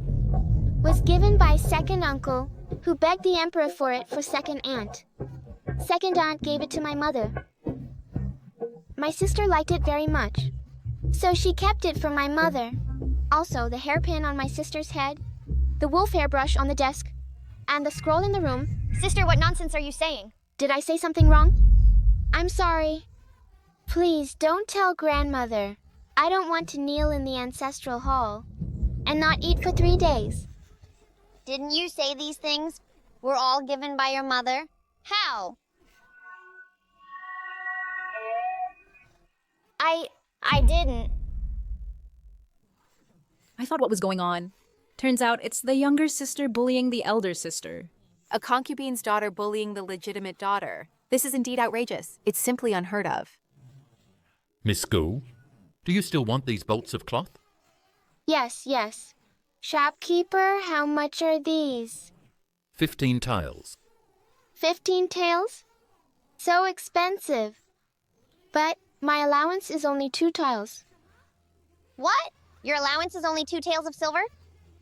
was given by second uncle, who begged the emperor for it for second aunt. Second aunt gave it to my mother. My sister liked it very much, so she kept it for my mother. Also, the hairpin on my sister's head, the wolf hairbrush on the desk, and the scroll in the room. Sister, what nonsense are you saying? Did I say something wrong? I'm sorry. Please, don't tell grandmother. I don't want to kneel in the ancestral hall and not eat for 3 days. Didn't you say these things were all given by your mother? How? I didn't. I thought what was going on. Turns out it's the younger sister bullying the elder sister. A concubine's daughter bullying the legitimate daughter. This is indeed outrageous. It's simply unheard of. Miss Gu, do you still want these bolts of cloth? Yes. Shopkeeper, how much are these? 15 tiles. 15 taels? So expensive. But my allowance is only 2 tiles. What? Your allowance is only 2 taels of silver?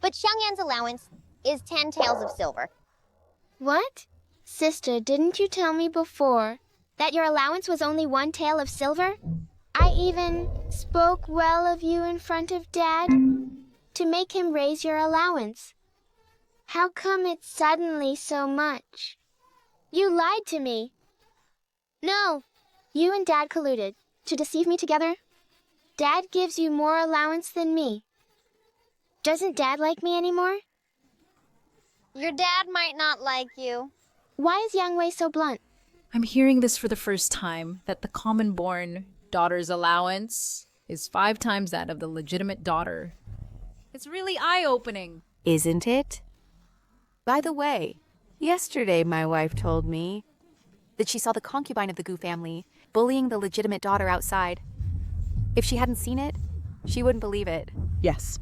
But Xiangyan's allowance is 10 taels of silver. What? Sister, didn't you tell me before that your allowance was only 1 tael of silver? I even spoke well of you in front of Dad to make him raise your allowance. How come it's suddenly so much? You lied to me. No, you and Dad colluded to deceive me together. Dad gives you more allowance than me. Doesn't Dad like me anymore? Your dad might not like you. Why is Yang Wei so blunt? I'm hearing this for the first time, that the common-born daughter's allowance is 5 times that of the legitimate daughter. It's really eye-opening. Isn't it? By the way, yesterday my wife told me that she saw the concubine of the Gu family bullying the legitimate daughter outside. If she hadn't seen it, she wouldn't believe it. Yes.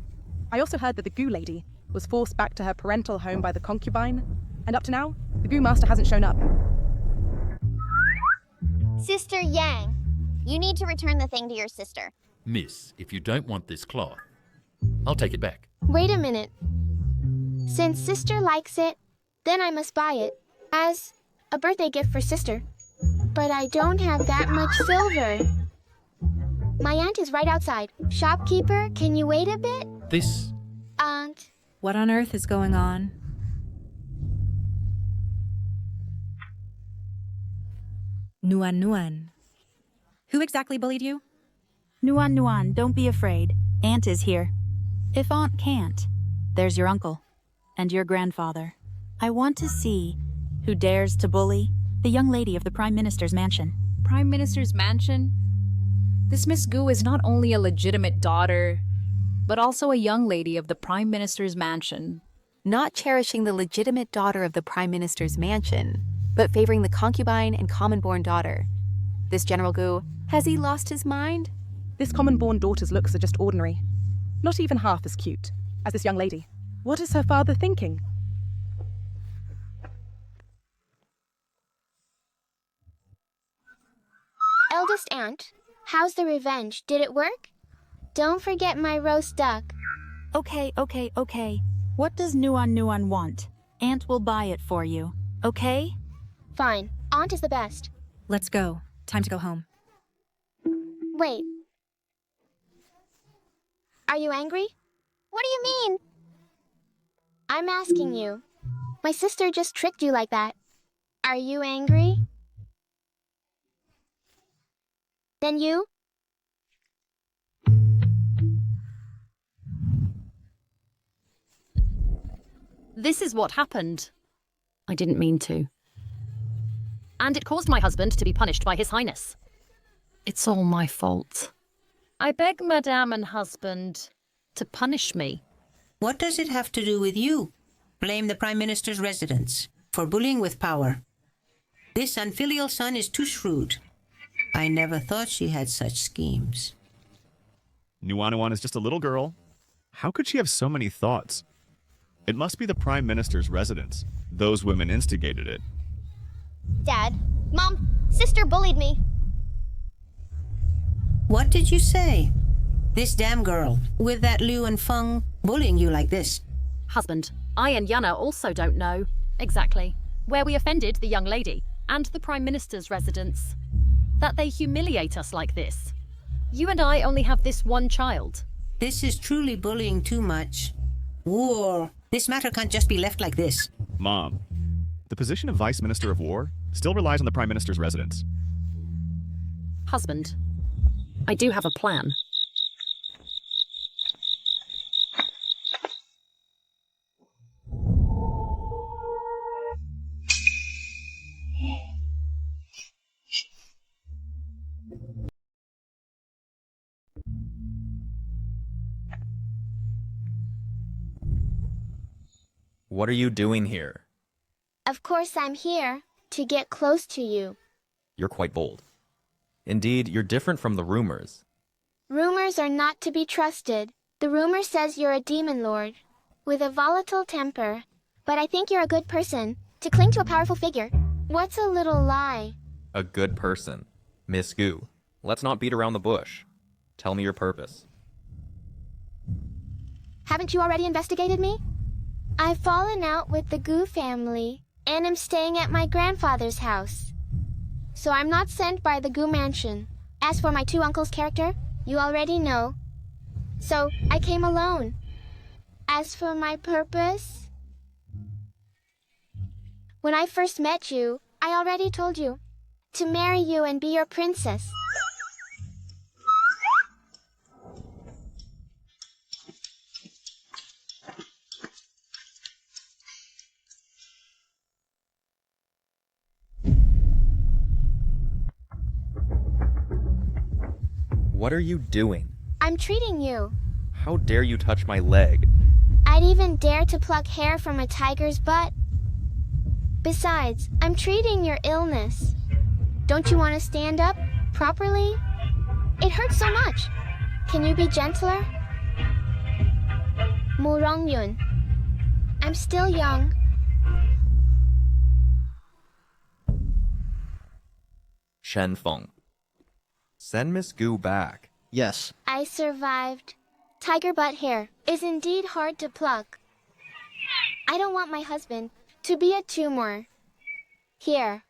I also heard that the Gu lady was forced back to her parental home by the concubine, and up to now, the Gu master hasn't shown up. Sister Yang, you need to return the thing to your sister. Miss, if you don't want this cloth, I'll take it back. Wait a minute. Since sister likes it, then I must buy it as a birthday gift for sister. But I don't have that much silver. My aunt is right outside. Shopkeeper, can you wait a bit? This... Aunt. What on earth is going on? Nuan Nuan. Who exactly bullied you? Nuan Nuan, don't be afraid. Aunt is here. If Aunt can't, there's your uncle and your grandfather. I want to see who dares to bully the young lady of the Prime Minister's mansion. Prime Minister's mansion? This Miss Gu is not only a legitimate daughter, but also a young lady of the Prime Minister's mansion. Not cherishing the legitimate daughter of the Prime Minister's mansion, but favoring the concubine and common-born daughter. This General Gu, has he lost his mind? This common-born daughter's looks are just ordinary. Not even half as cute as this young lady. What is her father thinking? Eldest aunt, how's the revenge? Did it work? Don't forget my roast duck. Okay. What does Nuan Nuan want? Aunt will buy it for you, okay? Fine. Aunt is the best. Let's go. Time to go home. Wait. Are you angry? What do you mean? I'm asking you. My sister just tricked you like that. Are you angry? Then you? This is what happened. I didn't mean to. And it caused my husband to be punished by His Highness. It's all my fault. I beg Madame and husband to punish me. What does it have to do with you? Blame the Prime Minister's residence for bullying with power. This unfilial son is too shrewd. I never thought she had such schemes. Nuanuan is just a little girl. How could she have so many thoughts? It must be the Prime Minister's residence. Those women instigated it. Dad, Mom, sister bullied me. What did you say? This damn girl, with that Liu and Feng bullying you like this. Husband, I and Yana also don't know exactly where we offended the young lady and the Prime Minister's residence. That they humiliate us like this. You and I only have this one child. This is truly bullying too much. War. This matter can't just be left like this. Mom, the position of Vice Minister of War still relies on the Prime Minister's residence. Husband, I do have a plan. What are you doing here? Of course I'm here to get close to you. You're quite bold. Indeed, you're different from the rumors. Rumors are not to be trusted. The rumor says you're a demon lord with a volatile temper, but I think you're a good person to cling to a powerful figure. What's a little lie? A good person. Miss Gu, let's not beat around the bush. Tell me your purpose. Haven't you already investigated me? I've fallen out with the Gu family and am staying at my grandfather's house. So I'm not sent by the Gu mansion. As for my two uncles' character, you already know. So I came alone. As for my purpose, when I first met you, I already told you to marry you and be your princess. What are you doing? I'm treating you. How dare you touch my leg? I'd even dare to pluck hair from a tiger's butt. Besides, I'm treating your illness. Don't you want to stand up properly? It hurts so much. Can you be gentler? Murong Yun. I'm still young. Shen Feng. Send Miss Gu back. Yes. I survived. Tiger butt hair is indeed hard to pluck. I don't want my husband to be a tumor. Here.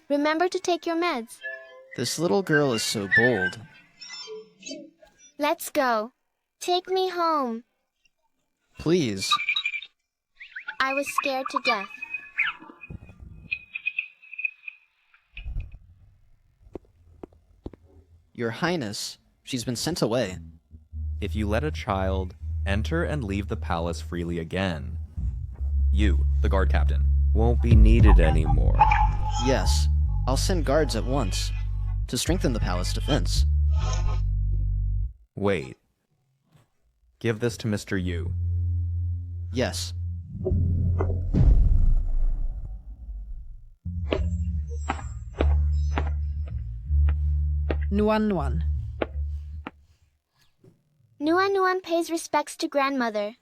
Remember to take your meds. This little girl is so bold. Let's go. Take me home. Please. I was scared to death. Your Highness, she's been sent away. If you let a child enter and leave the palace freely again, you, the guard captain, won't be needed anymore. Yes, I'll send guards at once to strengthen the palace defense. Wait. Give this to Mr. Yu. Yes. Nuan Nuan. Nuan Nuan pays respects to grandmother.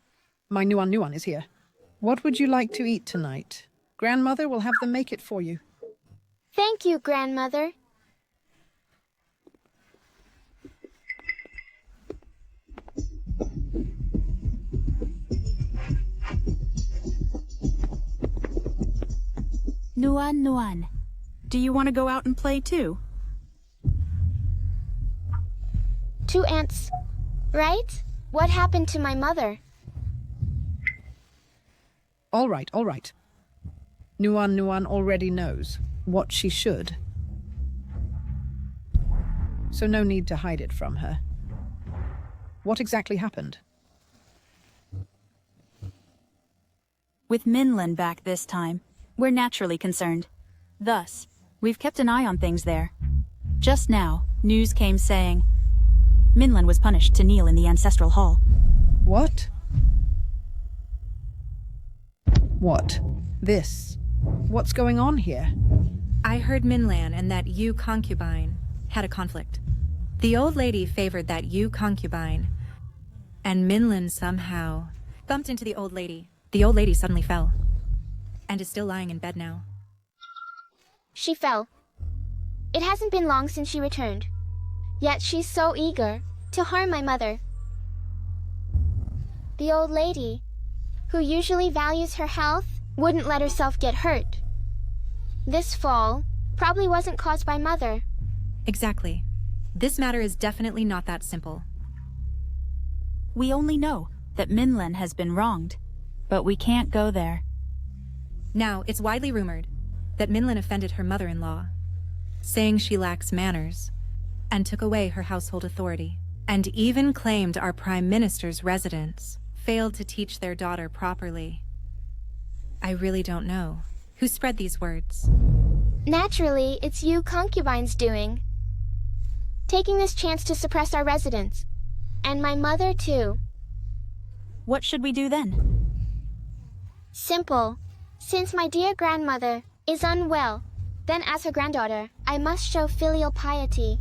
My Nuan Nuan is here. What would you like to eat tonight? Grandmother will have them make it for you. Thank you, grandmother. Nuan Nuan, do you want to go out and play too? 2 aunts, right? What happened to my mother? All right, all right. Nuan Nuan already knows what she should. So no need to hide it from her. What exactly happened? With Minlin back this time, we're naturally concerned. Thus, we've kept an eye on things there. Just now, news came saying Minlin was punished to kneel in the ancestral hall. What? What? This? What's going on here? I heard Minlan and that Yu concubine had a conflict. The old lady favored that Yu concubine, and Minlan somehow bumped into the old lady. The old lady suddenly fell, and is still lying in bed now. She fell. It hasn't been long since she returned. Yet she's so eager to harm my mother. The old lady, who usually values her health, wouldn't let herself get hurt. This fall probably wasn't caused by mother. Exactly. This matter is definitely not that simple. We only know that Minlin has been wronged, but we can't go there. Now, it's widely rumored that Minlin offended her mother-in-law, saying she lacks manners, and took away her household authority, and even claimed our Prime Minister's residents failed to teach their daughter properly. I really don't know who spread these words. Naturally, it's you concubine's doing. Taking this chance to suppress our residents. And my mother, too. What should we do then? Simple. Since my dear grandmother is unwell, then as her granddaughter, I must show filial piety.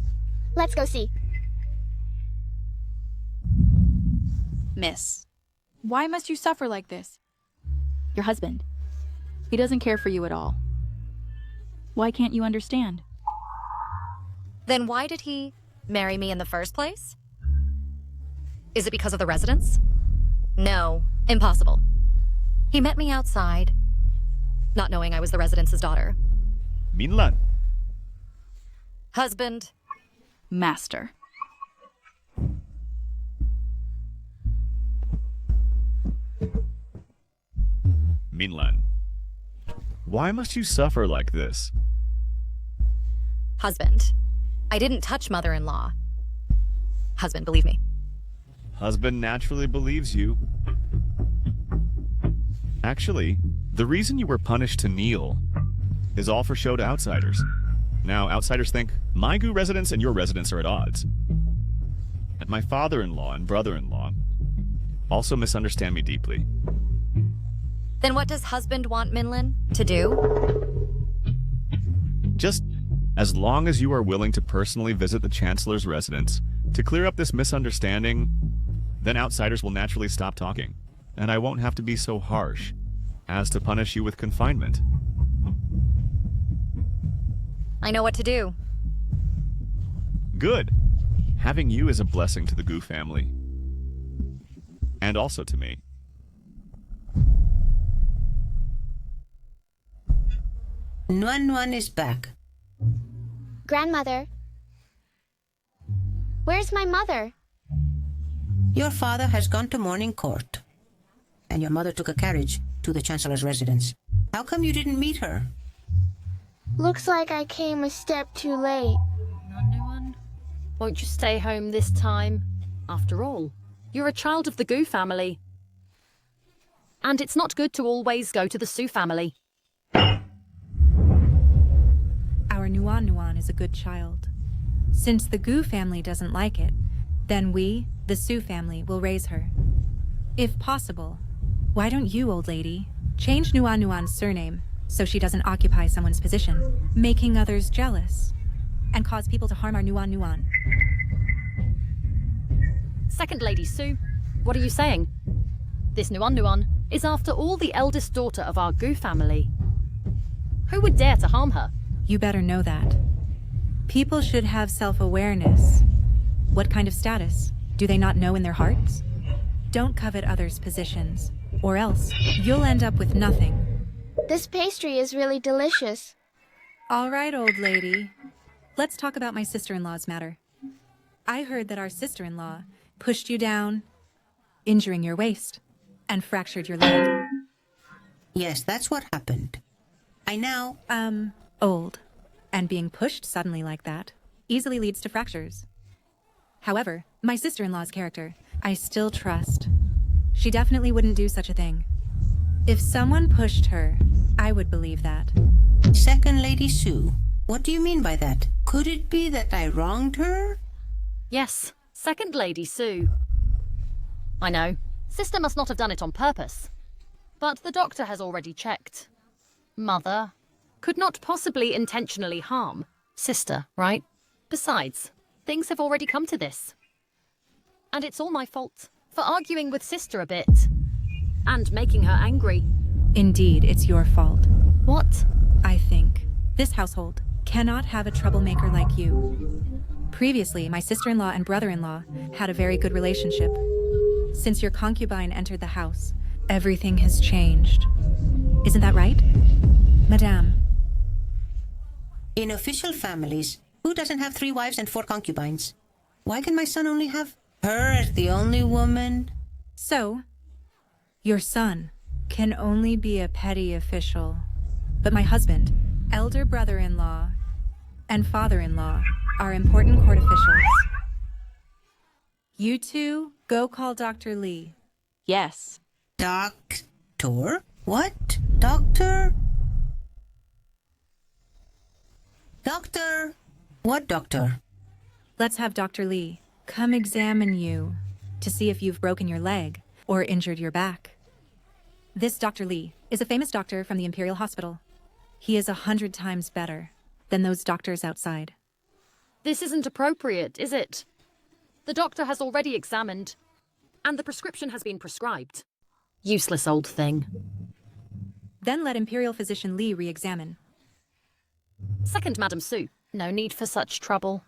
Let's go see. Miss, why must you suffer like this? Your husband. He doesn't care for you at all. Why can't you understand? Then why did he marry me in the first place? Is it because of the residence? No, impossible. He met me outside, not knowing I was the residence's daughter. Minlan. Husband. Master. Minlan. Why must you suffer like this? Husband. I didn't touch mother-in-law. Husband, believe me. Husband naturally believes you. Actually, the reason you were punished to kneel is all for show to outsiders. Now, outsiders think my Gu residence and your residence are at odds. And my father-in-law and brother-in-law also misunderstand me deeply. Then what does husband want Minlin to do? Just as long as you are willing to personally visit the Chancellor's residence to clear up this misunderstanding, then outsiders will naturally stop talking, and I won't have to be so harsh as to punish you with confinement. I know what to do. Good. Having you is a blessing to the Gu family. And also to me. Nuan Nuan is back. Grandmother, Where's my mother? Your father has gone to morning court, and your mother took a carriage to the Chancellor's residence. How come you didn't meet her? Looks like I came a step too late. Won't you stay home this time? After all, you're a child of the Gu family. And it's not good to always go to the Su family. Our Nuan Nuan is a good child. Since the Gu family doesn't like it, then we, the Su family, will raise her. If possible, why don't you, old lady, change Nuan Nuan's surname so she doesn't occupy someone's position, making others jealous, and cause people to harm our Nuan Nuan? Second Lady Su, what are you saying? This Nuan Nuan is after all the eldest daughter of our Gu family. Who would dare to harm her? You better know that. People should have self-awareness. What kind of status? Do they not know in their hearts? Don't covet others' positions, or else you'll end up with nothing. This pastry is really delicious. All right, old lady. Let's talk about my sister-in-law's matter. I heard that our sister-in-law pushed you down, injuring your waist, and fractured your leg. Yes, that's what happened. I now... old. And being pushed suddenly like that easily leads to fractures. However, my sister-in-law's character, I still trust. She definitely wouldn't do such a thing. If someone pushed her, I would believe that. Second Lady Su, what do you mean by that? Could it be that I wronged her? Yes, Second Lady Su. I know, Sister must not have done it on purpose. But the doctor has already checked. Mother could not possibly intentionally harm Sister, right? Besides, things have already come to this. And it's all my fault for arguing with Sister a bit. And making her angry. Indeed, it's your fault. What? I think this household cannot have a troublemaker like you. Previously, my sister-in-law and brother-in-law had a very good relationship. Since your concubine entered the house, everything has changed. Isn't that right, Madame? In official families, who doesn't have 3 wives and 4 concubines? Why can my son only have her as the only woman? So, your son can only be a petty official. But my husband, elder brother-in-law, and father-in-law are important court officials. You two, go call Dr. Lee. Yes. Doctor? What? Doctor? Doctor? What doctor? Let's have Dr. Lee come examine you to see if you've broken your leg or injured your back. This Dr. Lee is a famous doctor from the Imperial Hospital. He is 100 times better than those doctors outside. This isn't appropriate, is it? The doctor has already examined, and the prescription has been prescribed. Useless old thing. Then let Imperial Physician Lee re-examine. Second, Madam Su, no need for such trouble.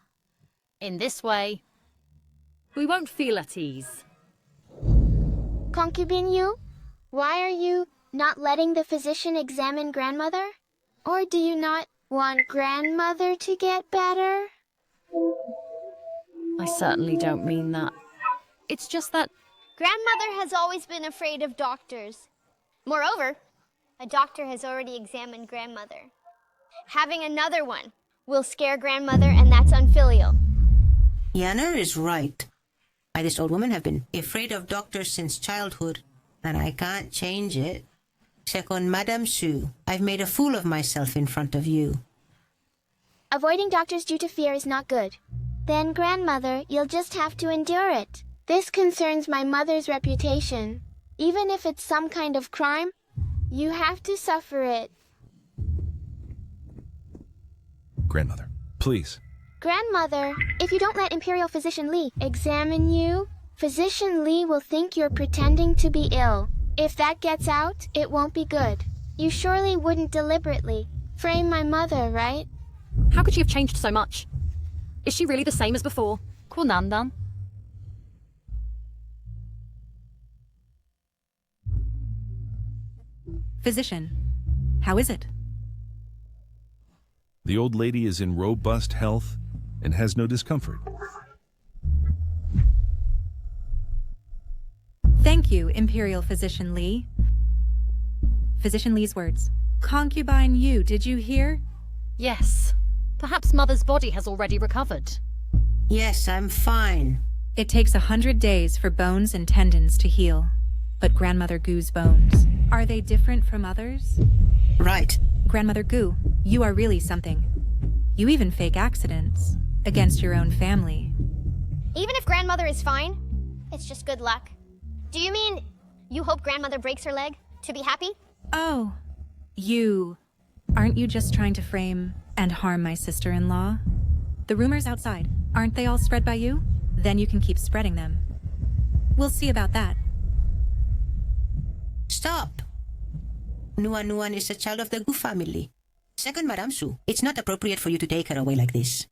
In this way, we won't feel at ease. Concubine Yu, why are you not letting the physician examine grandmother? Or do you not want grandmother to get better? I certainly don't mean that. It's just that... Grandmother has always been afraid of doctors. Moreover, a doctor has already examined grandmother. Having another one will scare grandmother, and that's unfilial. Yanner is right. I, this old woman, have been afraid of doctors since childhood, and I can't change it. Second, Madame Su, I've made a fool of myself in front of you. Avoiding doctors due to fear is not good. Then, grandmother, you'll just have to endure it. This concerns my mother's reputation. Even if it's some kind of crime, you have to suffer it. Grandmother, please. Grandmother, if you don't let Imperial Physician Lee examine you, Physician Lee will think you're pretending to be ill. If that gets out, it won't be good. You surely wouldn't deliberately frame my mother, right? How could she have changed so much? Is she really the same as before? Kunandan? Physician, how is it? The old lady is in robust health and has no discomfort. Thank you, Imperial Physician Lee. Physician Lee's words. Concubine Yu, did you hear? Yes. Perhaps Mother's body has already recovered. Yes, I'm fine. It takes 100 days for bones and tendons to heal. But Grandmother Gu's bones, are they different from others? Right. Grandmother Gu, you are really something. You even fake accidents against your own family. Even if Grandmother is fine, it's just good luck. Do you mean you hope Grandmother breaks her leg to be happy? Oh, you. Aren't you just trying to frame and harm my sister-in-law? The rumors outside, aren't they all spread by you? Then you can keep spreading them. We'll see about that. Stop. Nuan Nuan is a child of the Gu family. Second, Madame Su, it's not appropriate for you to take her away like this.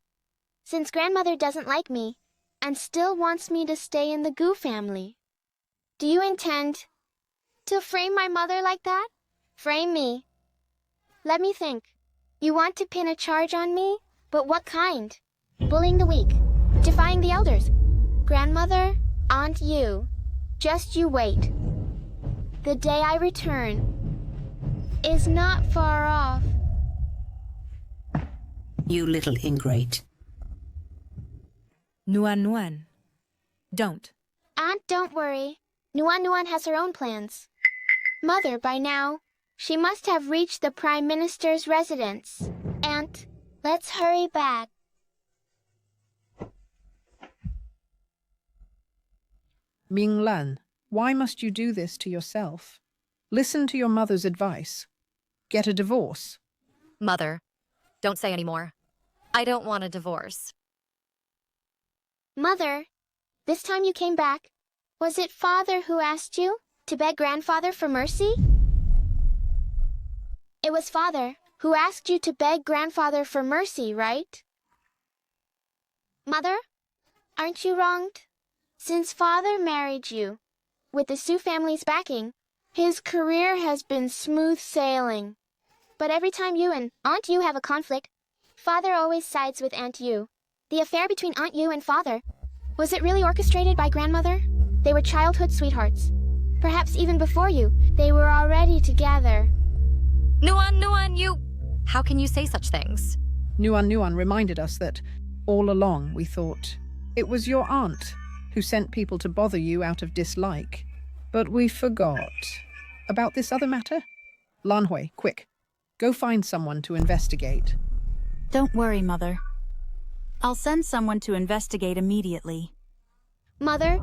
Since Grandmother doesn't like me and still wants me to stay in the Gu family, do you intend to frame my mother like that? Frame me. Let me think. You want to pin a charge on me? But what kind? Bullying the weak. Defying the elders. Grandmother, Aunt Yu. Just you wait. The day I return is not far off. You little ingrate. Nuan Nuan. Don't. Aunt, don't worry. Nuan Nuan has her own plans. Mother, by now, she must have reached the Prime Minister's residence. Aunt, let's hurry back. Ming Lan, why must you do this to yourself? Listen to your mother's advice. Get a divorce. Mother, don't say any more. I don't want a divorce. Mother, this time you came back, was it Father who asked you to beg Grandfather for mercy? It was Father who asked you to beg Grandfather for mercy, right? Mother, aren't you wronged? Since Father married you, with the Su family's backing, his career has been smooth sailing. But every time you and Aunt Yu have a conflict, Father always sides with Aunt Yu. The affair between Aunt Yu and Father, was it really orchestrated by Grandmother? They were childhood sweethearts. Perhaps even before you, they were already together. Nuan, Nuan, you... How can you say such things? Nuan Nuan reminded us that all along we thought it was your aunt who sent people to bother you out of dislike. But we forgot. About this other matter? Lan Hui, quick. Go find someone to investigate. Don't worry, Mother. I'll send someone to investigate immediately. Mother,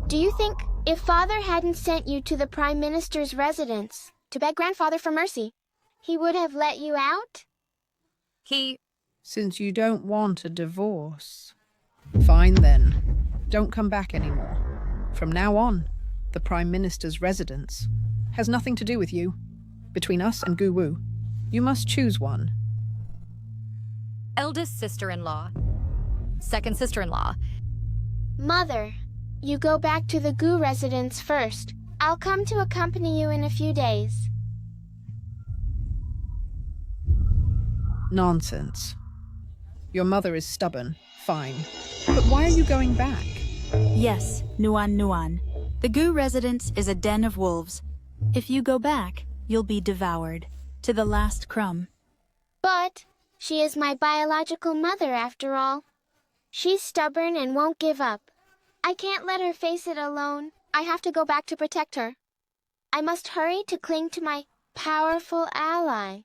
do you think if Father hadn't sent you to the Prime Minister's residence to beg Grandfather for mercy, he would have let you out? Since you don't want a divorce. Fine then. Don't come back anymore. From now on, the Prime Minister's residence has nothing to do with you. Between us and Gu Wu, you must choose one. Eldest sister-in-law. Second sister-in-law. Mother, you go back to the Gu residence first. I'll come to accompany you in a few days. Nonsense. Your mother is stubborn, fine. But why are you going back? Yes, Nuan Nuan. The Gu residence is a den of wolves. If you go back, you'll be devoured, to the last crumb. But she is my biological mother, after all. She's stubborn and won't give up. I can't let her face it alone. I have to go back to protect her. I must hurry to cling to my powerful ally.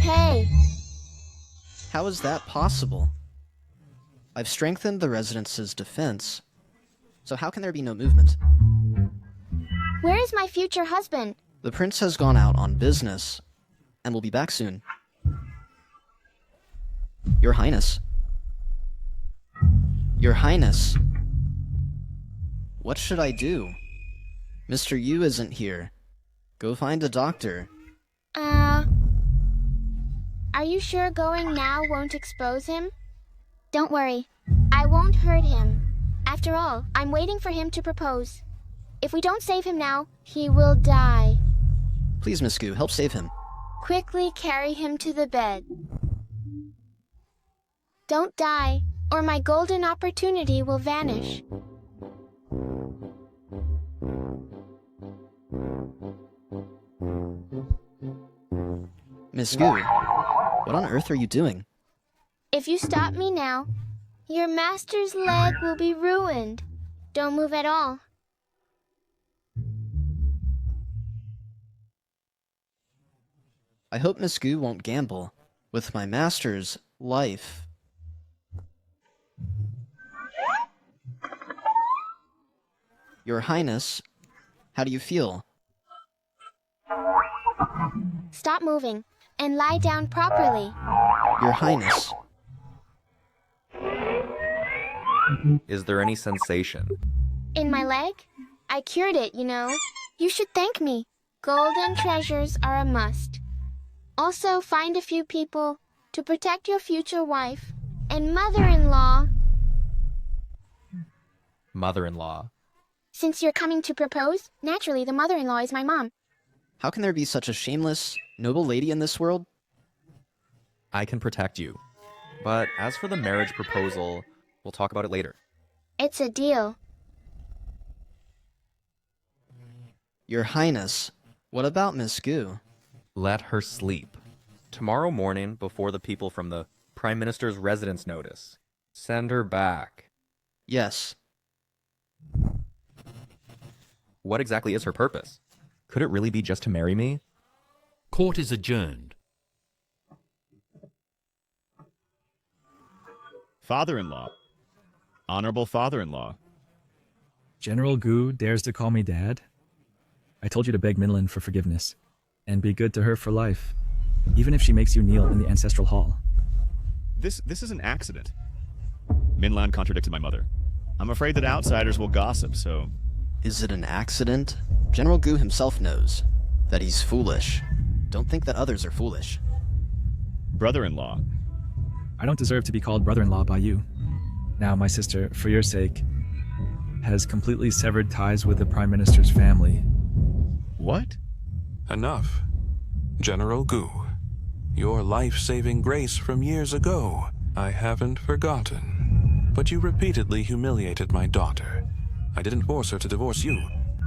Hey! How is that possible? I've strengthened the residence's defense, so how can there be no movement? Where is my future husband? The prince has gone out on business, and will be back soon. Your Highness. Your Highness. What should I do? Mr. Yu isn't here. Go find a doctor. Are you sure going now won't expose him? Don't worry, I won't hurt him. After all, I'm waiting for him to propose. If we don't save him now, he will die. Please, Miss Gu, help save him. Quickly carry him to the bed. Don't die, or my golden opportunity will vanish. Miss Gu, what on earth are you doing? If you stop me now, your master's leg will be ruined. Don't move at all. I hope Miss Gu won't gamble with my master's life. Your Highness, how do you feel? Stop moving and lie down properly. Your Highness. Is there any sensation? In my leg? I cured it, you know. You should thank me. Golden treasures are a must. Also, find a few people to protect your future wife and mother-in-law. Mother-in-law. Since you're coming to propose, naturally the mother-in-law is my mom. How can there be such a shameless, noble lady in this world? I can protect you. But as for the marriage proposal, we'll talk about it later. It's a deal. Your Highness, what about Miss Gu? Let her sleep. Tomorrow morning, before the people from the Prime Minister's residence notice, send her back. Yes. What exactly is her purpose? Could it really be just to marry me? Court is adjourned. Father-in-law. Honorable father-in-law. General Gu dares to call me dad? I told you to beg Minlan for forgiveness, and be good to her for life, even if she makes you kneel in the ancestral hall. This is an accident. Minlan contradicted my mother. I'm afraid that outsiders will gossip, so... Is it an accident? General Gu himself knows that he's foolish. Don't think that others are foolish. Brother-in-law. I don't deserve to be called brother-in-law by you. Now, my sister, for your sake, has completely severed ties with the Prime Minister's family. What? Enough. General Gu, your life-saving grace from years ago, I haven't forgotten. But you repeatedly humiliated my daughter. I didn't force her to divorce you.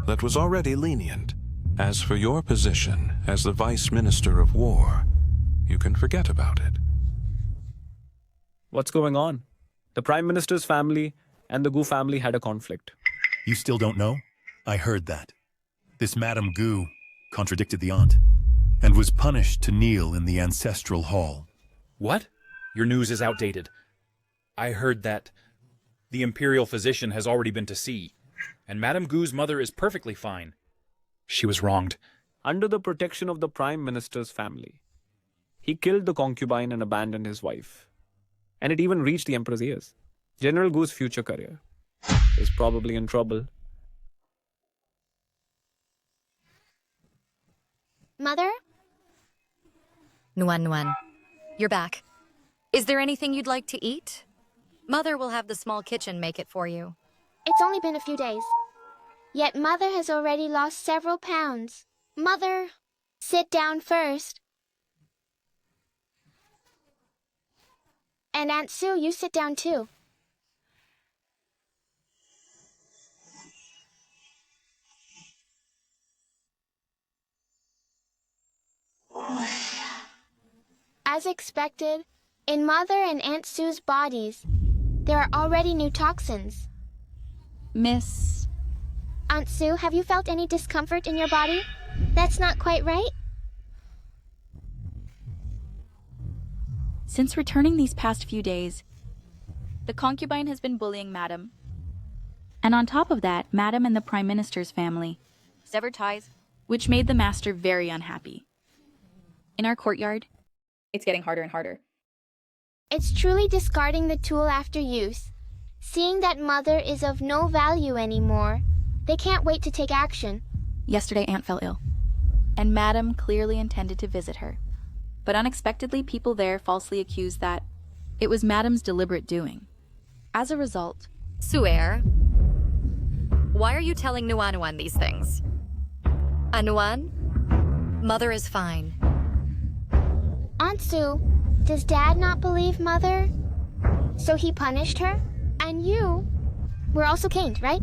That was already lenient. As for your position as the Vice Minister of War, you can forget about it. What's going on? The Prime Minister's family and the Gu family had a conflict. You still don't know? I heard that. This Madame Gu contradicted the aunt and was punished to kneel in the ancestral hall. What? Your news is outdated. I heard that the Imperial physician has already been to see, and Madame Gu's mother is perfectly fine. She was wronged. Under the protection of the Prime Minister's family, he killed the concubine and abandoned his wife. And it even reached the Emperor's ears. General Gu's future career is probably in trouble. Mother? Nuan, you're back. Is there anything you'd like to eat? Mother will have the small kitchen make it for you. It's only been a few days. Yet Mother has already lost several pounds. Mother, sit down first. And Aunt Sue, you sit down too. As expected, in Mother and Aunt Sue's bodies, there are already new toxins. Miss... Aunt Sue, have you felt any discomfort in your body? That's not quite right? Since returning these past few days, the concubine has been bullying Madam. And on top of that, Madam and the Prime Minister's family severed ties, which made the master very unhappy. In our courtyard, it's getting harder and harder. It's truly discarding the tool after use. Seeing that Mother is of no value anymore, they can't wait to take action. Yesterday, Aunt fell ill, and Madam clearly intended to visit her. But unexpectedly, people there falsely accused that it was Madam's deliberate doing. As a result... Suer, why are you telling Nuan these things? Nuan, Mother is fine. Aunt Sue, does Dad not believe Mother? So he punished her? And you were also caned, right?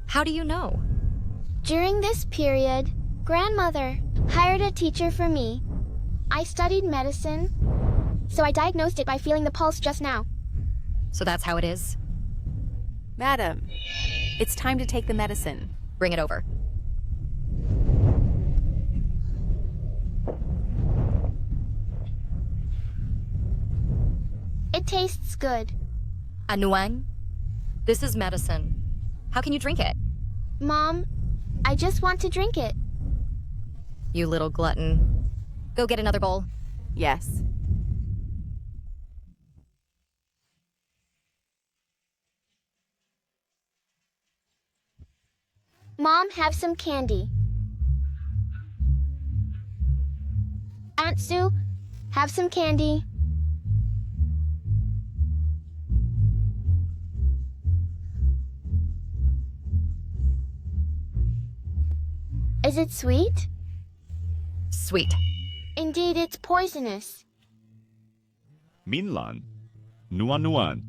How do you know? During this period, Grandmother hired a teacher for me. I studied medicine, so I diagnosed it by feeling the pulse just now. So that's how it is? Madam, it's time to take the medicine. Bring it over. It tastes good. Anuang, this is medicine. How can you drink it? Mom, I just want to drink it. You little glutton. Go get another bowl. Yes. Mom, have some candy. Aunt Sue, have some candy. Is it sweet? Sweet. Indeed, it's poisonous. Minlan. Nuan Nuan.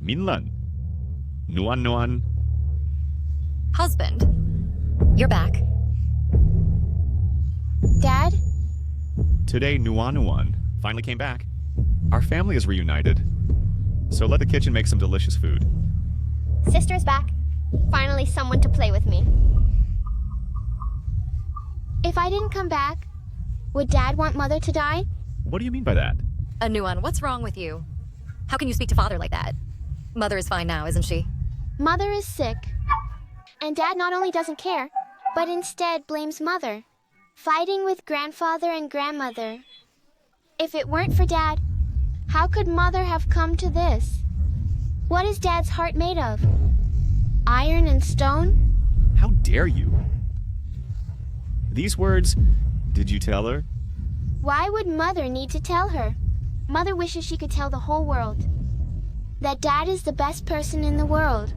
Minlan. Nuan Nuan. Husband, you're back. Dad? Today, Nuan Nuan finally came back. Our family is reunited. So let the kitchen make some delicious food. Sister's back. Finally someone to play with me. If I didn't come back, would Dad want Mother to die? What do you mean by that? Anuan, what's wrong with you? How can you speak to Father like that? Mother is fine now, isn't she? Mother is sick. And Dad not only doesn't care, but instead blames Mother, fighting with Grandfather and Grandmother. If it weren't for Dad, how could Mother have come to this? What is Dad's heart made of? Iron and stone? How dare you? These words, did you tell her? Why would Mother need to tell her? Mother wishes she could tell the whole world that Dad is the best person in the world.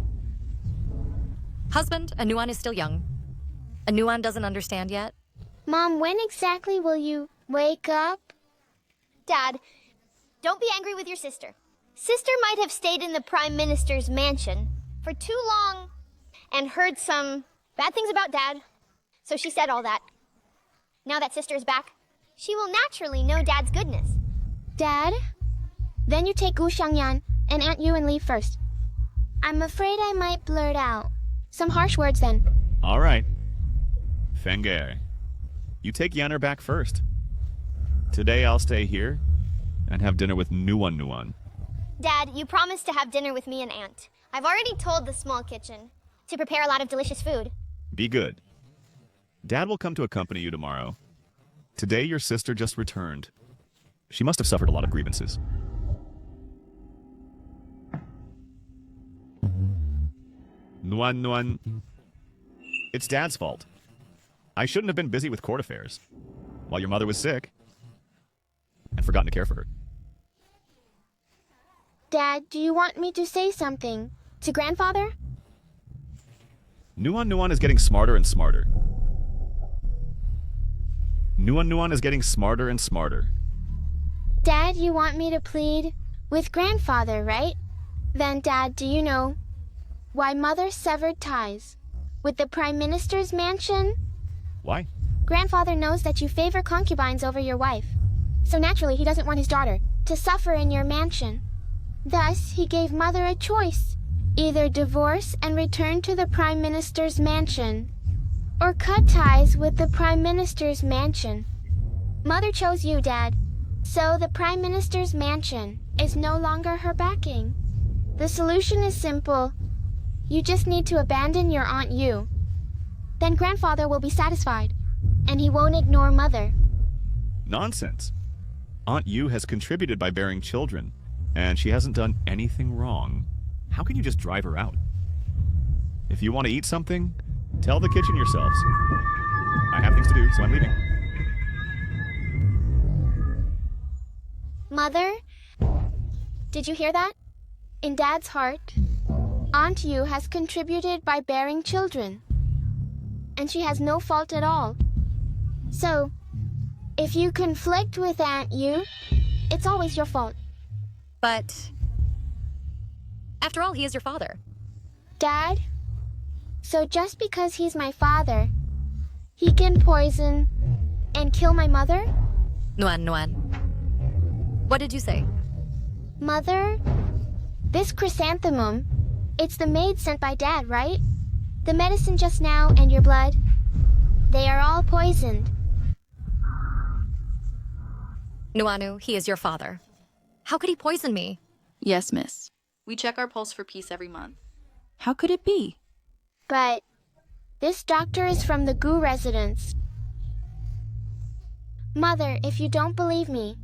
Husband, Anuan is still young. Anuan doesn't understand yet. Mom, when exactly will you wake up? Dad, don't be angry with your sister. Sister might have stayed in the Prime Minister's mansion for too long and heard some bad things about Dad. So she said all that. Now that sister's back, she will naturally know Dad's goodness. Dad? Then you take Gu Xiangyan and Aunt Yu and leave first. I'm afraid I might blurt out some harsh words then. All right. Fenge, you take Yanner back first. Today I'll stay here and have dinner with Nuan Nuan. Dad, you promised to have dinner with me and Aunt. I've already told the small kitchen to prepare a lot of delicious food. Be good. Dad will come to accompany you tomorrow. Today your sister just returned. She must have suffered a lot of grievances. Nuan Nuan. It's Dad's fault. I shouldn't have been busy with court affairs while your mother was sick and forgotten to care for her. Dad, do you want me to say something to Grandfather? Nuan Nuan is getting smarter and smarter. Nuan Nuan is getting smarter and smarter. Dad, you want me to plead with Grandfather, right? Then, Dad, do you know why Mother severed ties with the Prime Minister's mansion? Why? Grandfather knows that you favor concubines over your wife. So naturally, he doesn't want his daughter to suffer in your mansion. Thus, he gave Mother a choice. Either divorce and return to the Prime Minister's mansion, or cut ties with the Prime Minister's mansion. Mother chose you, Dad. So the Prime Minister's mansion is no longer her backing. The solution is simple. You just need to abandon your Aunt Yu. Then Grandfather will be satisfied, and he won't ignore Mother. Nonsense. Aunt Yu has contributed by bearing children, and she hasn't done anything wrong. How can you just drive her out? If you want to eat something, tell the kitchen yourselves. I have things to do, so I'm leaving. Mother, did you hear that? In Dad's heart, Aunt Yu has contributed by bearing children. and she has no fault at all. So, if you conflict with Aunt Yu, it's always your fault. But after all, he is your father. Dad? So just because he's my father, he can poison and kill my mother? Nuan. What did you say? Mother? This chrysanthemum, it's the maid sent by Dad, right? The medicine just now and your blood, they are all poisoned. Nuanu, he is your father. How could he poison me? Yes, miss. We check our pulse for peace every month. How could it be? But this doctor is from the Gu residence. Mother, if you don't believe me,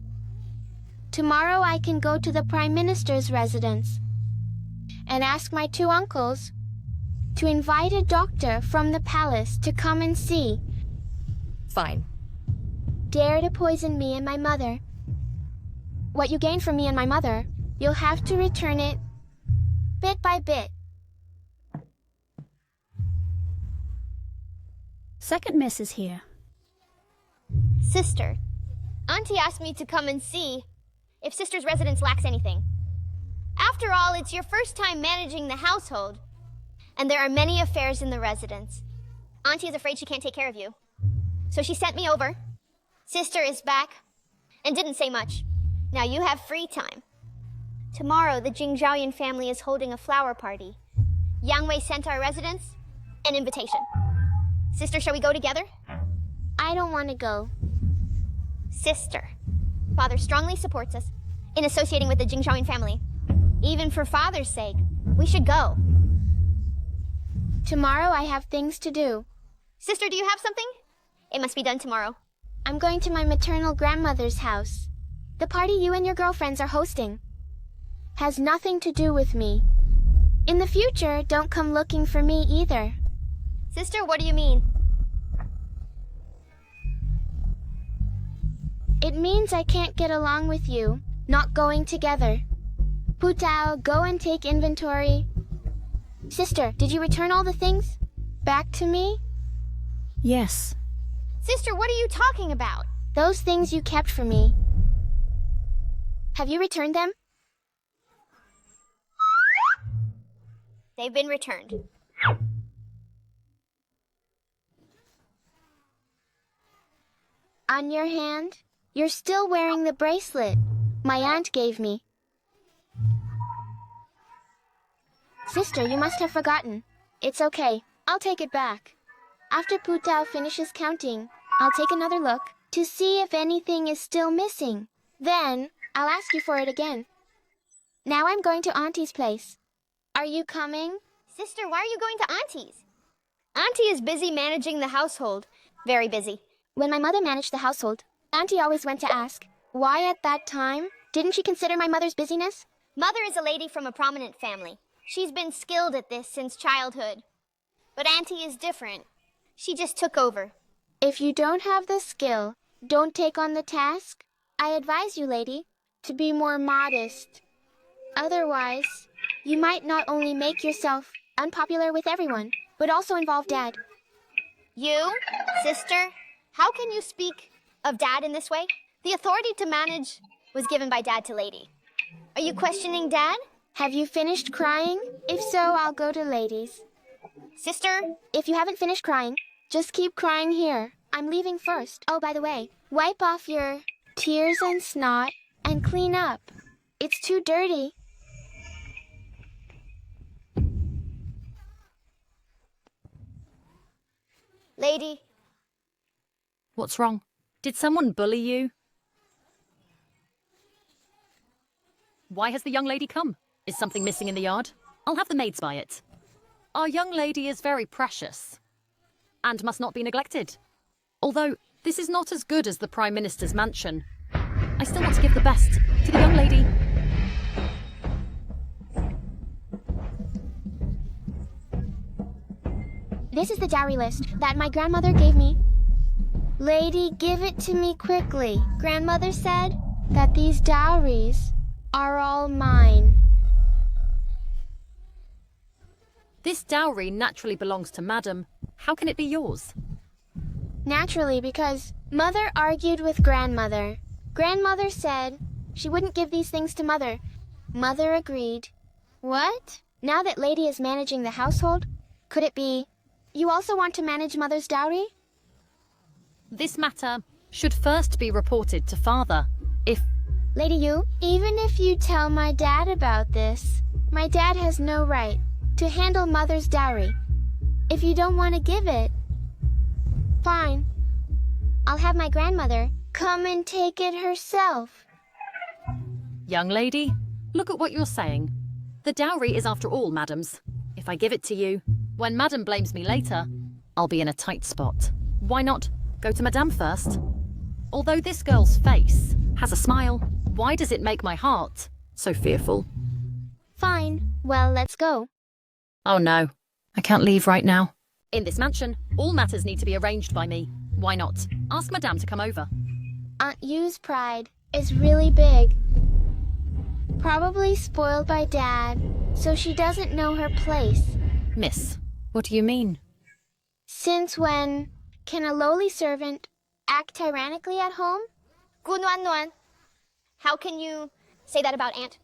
tomorrow I can go to the Prime Minister's residence and ask my 2 uncles to invite a doctor from the palace to come and see. Fine. Dare to poison me and my mother. What you gain from me and my mother, you'll have to return it bit by bit. Second miss is here. Sister, Auntie asked me to come and see if Sister's residence lacks anything. After all, it's your first time managing the household, and there are many affairs in the residence. Auntie is afraid she can't take care of you, so she sent me over. Sister is back, and didn't say much. Now you have free time. Tomorrow, the Jingzhaoyan family is holding a flower party. Yang Wei sent our residence an invitation. Sister, shall we go together? I don't want to go. Sister, Father strongly supports us in associating with the Jingzhaoyan family. Even for Father's sake, we should go. Tomorrow I have things to do. Sister, do you have something? It must be done tomorrow. I'm going to my maternal grandmother's house. The party you and your girlfriends are hosting has nothing to do with me. In the future, don't come looking for me either. Sister, what do you mean? It means I can't get along with you, not going together. Putao, go and take inventory. Sister, did you return all the things back to me? Yes. Sister, what are you talking about? Those things you kept for me. Have you returned them? They've been returned. On your hand, you're still wearing the bracelet my aunt gave me. Sister, you must have forgotten. It's okay. I'll take it back. After Putao finishes counting, I'll take another look to see if anything is still missing. Then, I'll ask you for it again. Now I'm going to Auntie's place. Are you coming? Sister, why are you going to Auntie's? Auntie is busy managing the household. Very busy. When my mother managed the household, Auntie always went to ask, why at that time? Didn't she consider my mother's busyness? Mother is a lady from a prominent family. She's been skilled at this since childhood. But Auntie is different. She just took over. If you don't have the skill, don't take on the task. I advise you, lady, to be more modest. Otherwise, you might not only make yourself unpopular with everyone, but also involve Dad. You, sister, how can you speak of Dad in this way? The authority to manage was given by Dad to Lady. Are you questioning Dad? Have you finished crying? If so, I'll go to Ladies. Sister? If you haven't finished crying, just keep crying here. I'm leaving first. Oh, by the way, wipe off your tears and snot and clean up. It's too dirty. Lady. What's wrong? Did someone bully you? Why has the young lady come? Is something missing in the yard? I'll have the maids buy it. Our young lady is very precious and must not be neglected. Although this is not as good as the Prime Minister's mansion, I still want to give the best to the young lady. This is the dowry list that my grandmother gave me. Lady, give it to me quickly. Grandmother said that these dowries are all mine. This dowry naturally belongs to Madam. How can it be yours? Naturally, because Mother argued with Grandmother. Grandmother said she wouldn't give these things to Mother. Mother agreed. What? Now that Lady is managing the household, could it be you also want to manage Mother's dowry? This matter should first be reported to Father. If... Lady Yu, even if you tell my dad about this, my dad has no right to handle Mother's dowry. If you don't want to give it, fine. I'll have my grandmother come and take it herself. Young lady, look at what you're saying. The dowry is after all Madam's. If I give it to you, when Madam blames me later, I'll be in a tight spot. Why not go to Madame first? Although this girl's face has a smile, why does it make my heart so fearful? Fine. Well, let's go. Oh no, I can't leave right now. In this mansion, all matters need to be arranged by me. Why not? Ask Madame to come over. Aunt Yu's pride is really big. Probably spoiled by Dad, so she doesn't know her place. Miss, what do you mean? Since when can a lowly servant act tyrannically at home? Nuan. How can you say that about Aunt?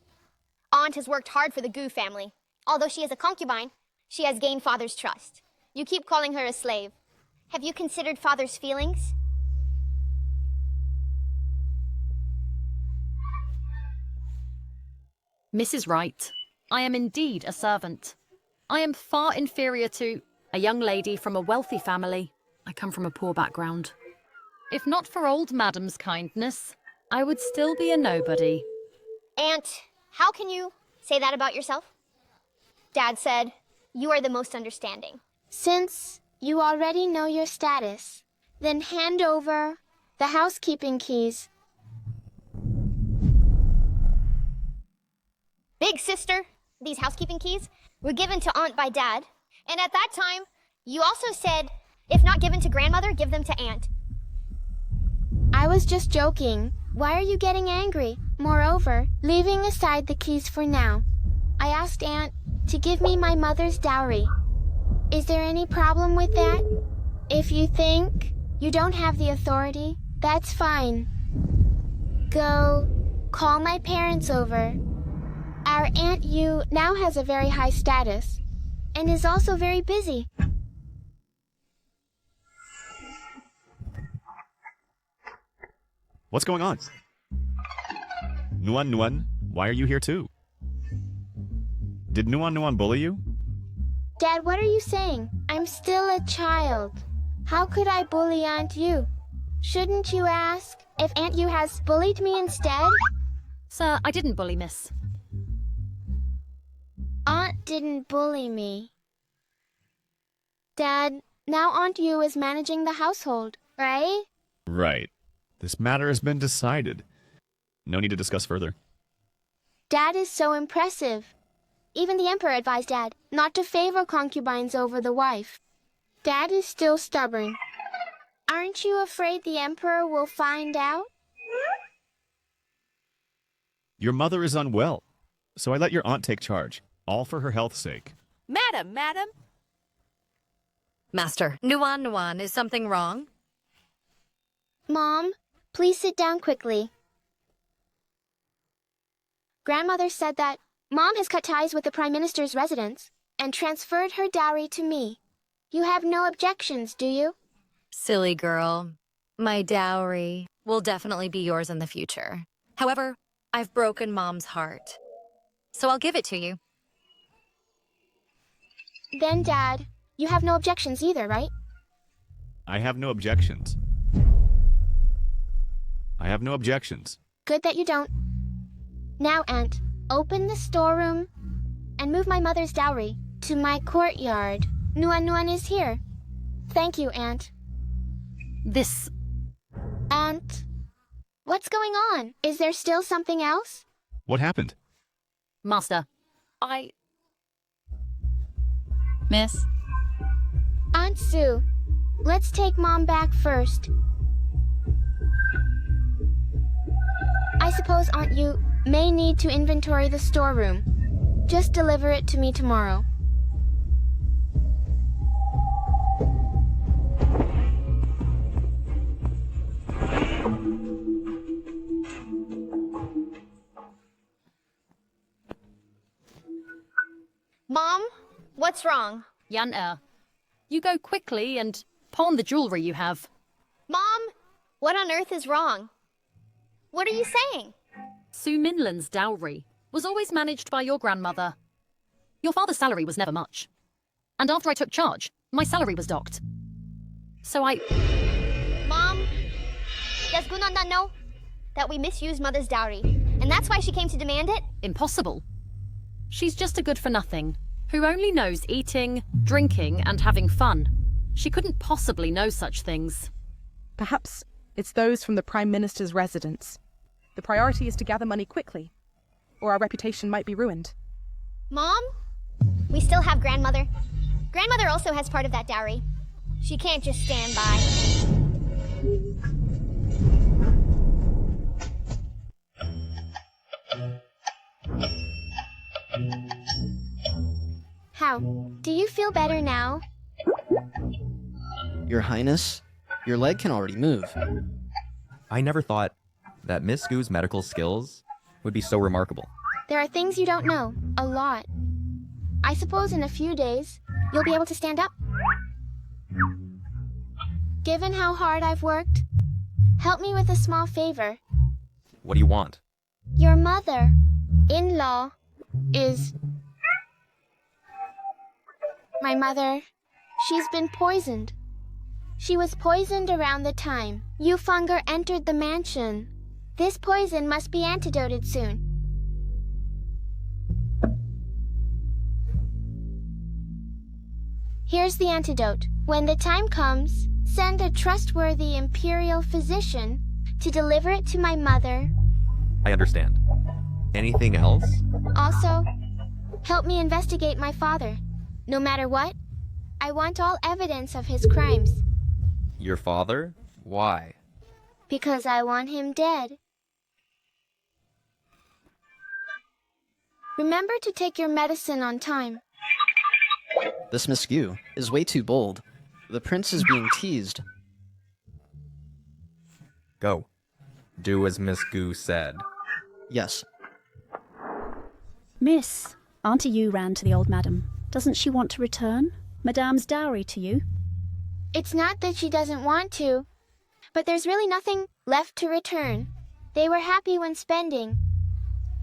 Aunt has worked hard for the Gu family. Although she is a concubine, she has gained Father's trust. You keep calling her a slave. Have you considered Father's feelings? Mrs. Wright, I am indeed a servant. I am far inferior to a young lady from a wealthy family. I come from a poor background. If not for old Madam's kindness, I would still be a nobody. Aunt, how can you say that about yourself? Dad said, you are the most understanding. Since you already know your status, then hand over the housekeeping keys. Big sister, these housekeeping keys were given to Aunt by Dad. And at that time, you also said, if not given to Grandmother, give them to Aunt. I was just joking. Why are you getting angry? Moreover, leaving aside the keys for now, I asked Aunt to give me my mother's dowry. Is there any problem with that? If you think you don't have the authority, that's fine. Go call my parents over. Our Aunt Yu now has a very high status and is also very busy. What's going on? Nuan, why are you here too? Did Nuan bully you? Dad, what are you saying? I'm still a child. How could I bully Aunt Yu? Shouldn't you ask if Aunt Yu has bullied me instead? Sir, I didn't bully Miss. Aunt didn't bully me. Dad, now Aunt Yu is managing the household, right? Right. This matter has been decided. No need to discuss further. Dad is so impressive. Even the Emperor advised Dad not to favor concubines over the wife. Dad is still stubborn. Aren't you afraid the Emperor will find out? Your mother is unwell, so I let your aunt take charge, all for her health's sake. Madam! Master, Nuan, is something wrong? Mom, please sit down quickly. Grandmother said that Mom has cut ties with the Prime Minister's residence and transferred her dowry to me. You have no objections, do you? Silly girl. My dowry will definitely be yours in the future. However, I've broken Mom's heart, so I'll give it to you. Then, Dad, you have no objections either, right? I have no objections. Good that you don't. Now, Aunt, open the storeroom and move my mother's dowry to my courtyard. Nuan is here. Thank you, Aunt. This... Aunt, what's going on? Is there still something else? What happened? Master, Miss? Aunt Sue, let's take Mom back first. I suppose Aunt Yu may need to inventory the storeroom. Just deliver it to me tomorrow. What's wrong? Yan you go quickly and pawn the jewelry you have. Mom, what on earth is wrong? What are you saying? Su Minlan's dowry was always managed by your grandmother. Your father's salary was never much. And after I took charge, my salary was docked. So Mom, does Gunan not know that we misused Mother's dowry, and that's why she came to demand it? Impossible. She's just a good-for-nothing, who only knows eating, drinking, and having fun. She couldn't possibly know such things. Perhaps it's those from the Prime Minister's residence. The priority is to gather money quickly, or our reputation might be ruined. Mom, we still have Grandmother. Grandmother also has part of that dowry. She can't just stand by. How? Do you feel better now? Your Highness, your leg can already move. I never thought that Miss Gu's medical skills would be so remarkable. There are things you don't know. A lot. I suppose in a few days, you'll be able to stand up. Given how hard I've worked, help me with a small favor. What do you want? Your mother-in-law is... My mother, she's been poisoned. She was poisoned around the time Youfunger entered the mansion. This poison must be antidoted soon. Here's the antidote. When the time comes, send a trustworthy Imperial physician to deliver it to my mother. I understand. Anything else? Also, help me investigate my father. No matter what, I want all evidence of his crimes. Your father? Why? Because I want him dead. Remember to take your medicine on time. This Miss Gu is way too bold. The prince is being teased. Go. Do as Miss Gu said. Yes. Miss, Auntie Yu ran to the old madam. Doesn't she want to return Madame's dowry to you? It's not that she doesn't want to, but there's really nothing left to return. They were happy when spending,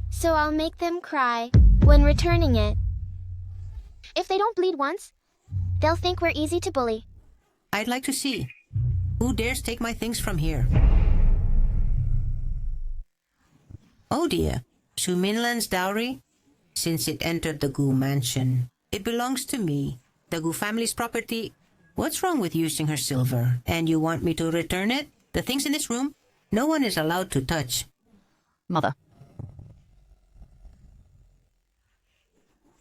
so I'll make them cry when returning it. If they don't bleed once, they'll think we're easy to bully. I'd like to see. Who dares take my things from here? Oh dear, Su Minlan's dowry? Since it entered the Gu mansion, it belongs to me. The Gu family's property. What's wrong with using her silver? And you want me to return it? The things in this room, no one is allowed to touch. Mother.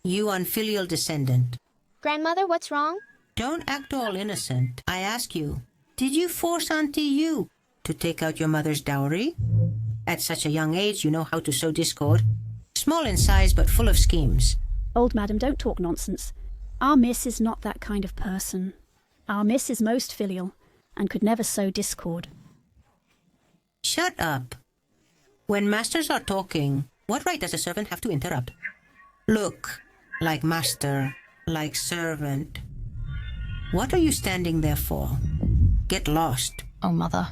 You unfilial descendant. Grandmother, what's wrong? Don't act all innocent. I ask you, did you force Auntie Yu to take out your mother's dowry? At such a young age, you know how to sow discord. Small in size, but full of schemes. Old madam, don't talk nonsense. Our miss is not that kind of person. Our miss is most filial, and could never sow discord. Shut up. When masters are talking, what right does a servant have to interrupt? Look, like master, like servant. What are you standing there for? Get lost. Oh, Mother.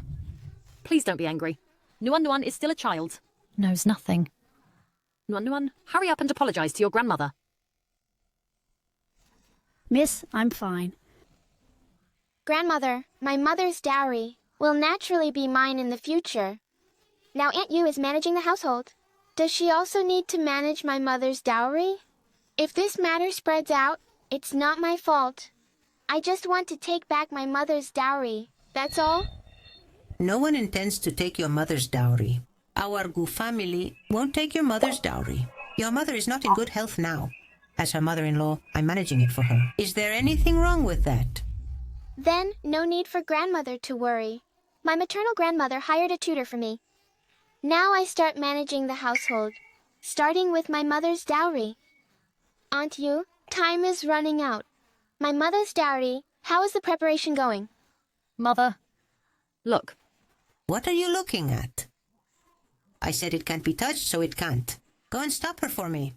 Please don't be angry. Nuan Nuan is still a child. Knows nothing. Nuan Nuan, hurry up and apologize to your grandmother. Miss, I'm fine. Grandmother, my mother's dowry will naturally be mine in the future. Now Aunt Yu is managing the household. Does she also need to manage my mother's dowry? If this matter spreads out, it's not my fault. I just want to take back my mother's dowry. That's all? No one intends to take your mother's dowry. Our Gu family won't take your mother's dowry. Your mother is not in good health now. As her mother-in-law, I'm managing it for her. Is there anything wrong with that? Then, no need for grandmother to worry. My maternal grandmother hired a tutor for me. Now I start managing the household, starting with my mother's dowry. Aunt Yu, time is running out. My mother's dowry, how is the preparation going? Mother, look. What are you looking at? I said it can't be touched, so it can't. Go and stop her for me.